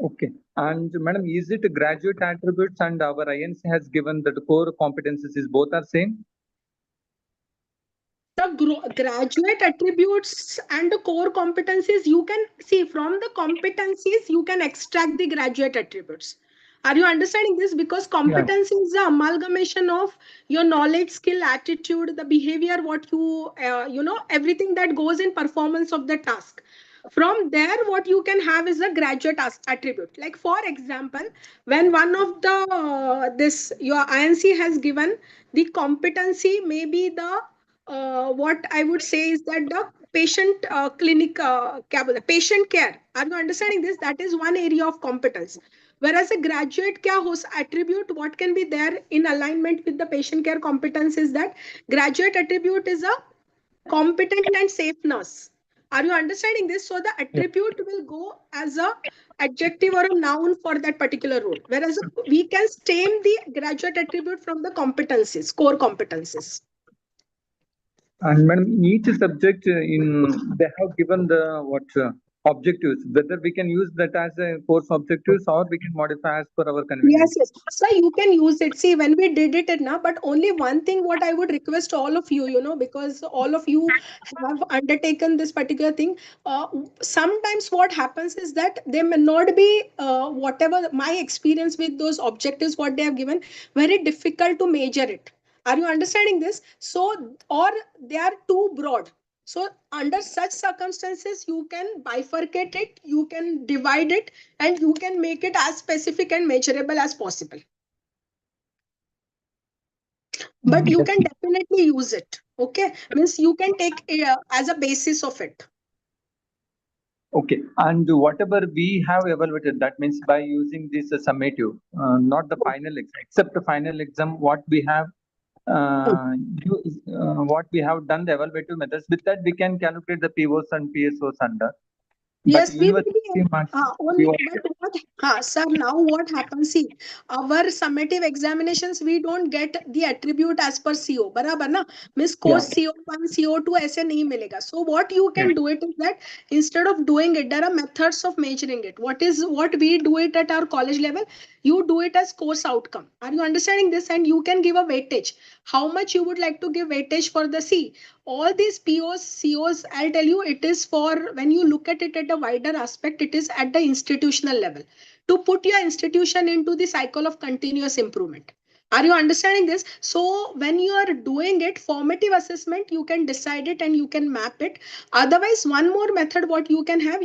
Okay. And madam, is it graduate attributes and our INC has given that core competencies is both are same? The graduate attributes and the core competencies, you can see from the competencies you can extract the graduate attributes. Are you understanding this? Because competency is the amalgamation of your knowledge, skill, attitude, the behavior, what you everything that goes in performance of the task. From there, what you can have is a graduate attribute. Like for example, when one of the this your INC has given the competency, maybe the what I would say is that the patient patient care. Are you understanding this? That is one area of competence. Whereas a graduate क्या हो attribute what can be there in alignment with the patient care competence is that graduate attribute is a competent and safe nurse. Are you understanding this? So the attribute will go as a adjective or a noun for that particular role. Whereas we can stem the graduate attribute from the competencies, core competencies. And madam, each subject they have given the objectives. Whether we can use that as a course objectives or we can modify as per our convenience. Yes. So you can use it. See, when we did it now, but only one thing what I would request all of you, because all of you have undertaken this particular thing. Sometimes what happens is that they may not be whatever my experience with those objectives, what they have given, very difficult to measure it. Are you understanding this? So, or they are too broad. So under such circumstances, you can bifurcate it, you can divide it, and you can make it as specific and measurable as possible. But you can definitely use it. Okay, means you can take as a basis of it. Okay, and whatever we have evaluated, that means by using this summative, not the final exam, except the final exam, what we have what we have done the evaluative methods, with that we can calculate the POs and PSOs under. But Yes, we will university be marks, only, but what, sir, now what happens? See, our summative examinations, we don't get the attribute as per CO. बराबर ना? Miss course CO1, CO2 ऐसे नहीं मिलेगा. So what you can do it is that instead of doing it, there are methods of measuring it. What we do it at our college level? You do it as course outcome. Are you understanding this? And you can give a weightage. How much you would like to give weightage for the C? All these POs, COs, I'll tell you, it is for when you look at it at a wider aspect, it is at the institutional level to put your institution into the cycle of continuous improvement. Are you understanding this? So when you are doing it, formative assessment, you can decide it and you can map it. Otherwise, one more method, what you can have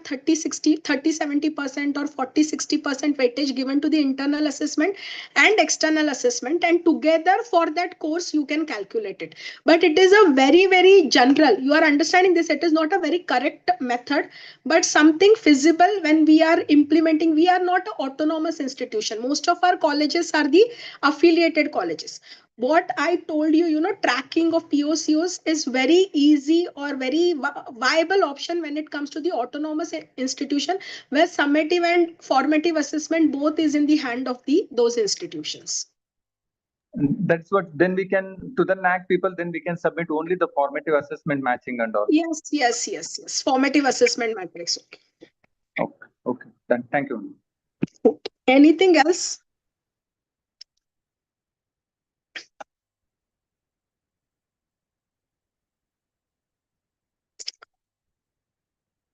30, 60, 30, 70% or 40, 60% weightage given to the internal assessment and external assessment. And together for that course, you can calculate it. But it is a very, very general. You are understanding this. It is not a very correct method, but something feasible when we are implementing. We are not an autonomous institution. Most of our colleges are the affiliated colleges. What I told you, tracking of POCOs is very easy or very viable option when it comes to the autonomous institution, where summative and formative assessment both is in the hand of those institutions. That's what then we can to the NAC people, then we can submit only the formative assessment matching and all. Yes. Formative assessment matrix. Okay. Then thank you. Anything else?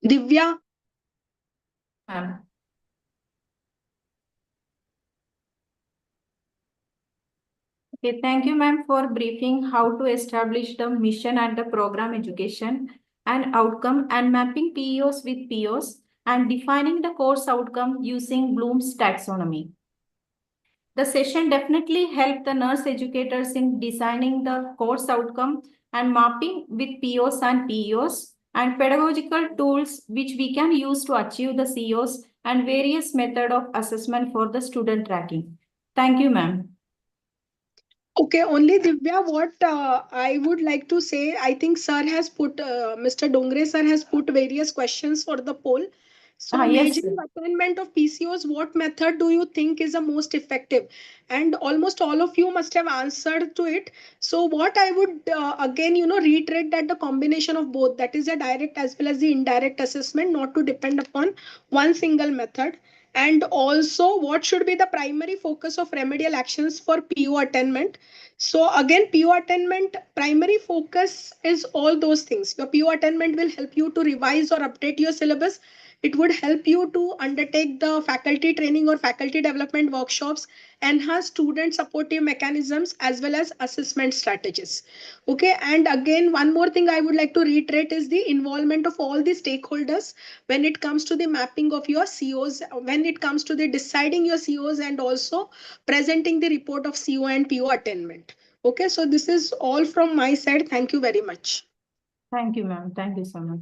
Divya? Okay, thank you, ma'am, for briefing how to establish the mission and the program education and outcome and mapping PEOs with POs and defining the course outcome using Bloom's taxonomy. The session definitely helped the nurse educators in designing the course outcome and mapping with POs and PEOs and pedagogical tools which we can use to achieve the COs and various method of assessment for the student tracking. Thank you, ma'am. Okay, only Divya, what I would like to say, I think sir has put, Mr. Dongre sir has put various questions for the poll. So Yes. measuring attainment of PCOs, what method do you think is the most effective? And almost all of you must have answered to it. So what I would again, reiterate that the combination of both, that is a direct as well as the indirect assessment, not to depend upon one single method. And also what should be the primary focus of remedial actions for PO attainment? So again, PO attainment, primary focus is all those things. Your PO attainment will help you to revise or update your syllabus. It would help you to undertake the faculty training or faculty development workshops, enhance student supportive mechanisms as well as assessment strategies. Okay, and again, one more thing I would like to reiterate is the involvement of all the stakeholders when it comes to the mapping of your COs, when it comes to the deciding your COs and also presenting the report of CO and PO attainment. Okay, so this is all from my side. Thank you very much. Thank you, ma'am. Thank you so much.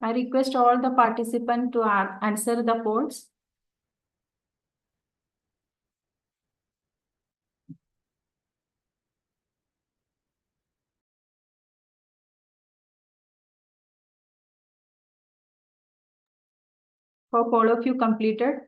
I request all the participants to answer the polls. Hope all of you completed.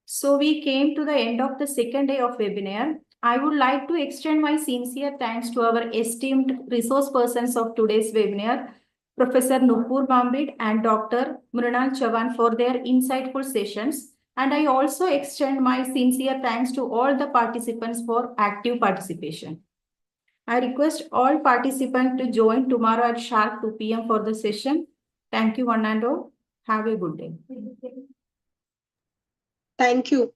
So we came to the end of the second day of webinar. I would like to extend my sincere thanks to our esteemed resource persons of today's webinar, Professor Nupur Bambid and Dr. Mrunal Chavan for their insightful sessions. And I also extend my sincere thanks to all the participants for active participation. I request all participants to join tomorrow at sharp 2 p.m. for the session. Thank you one and all. Have a good day. Thank you.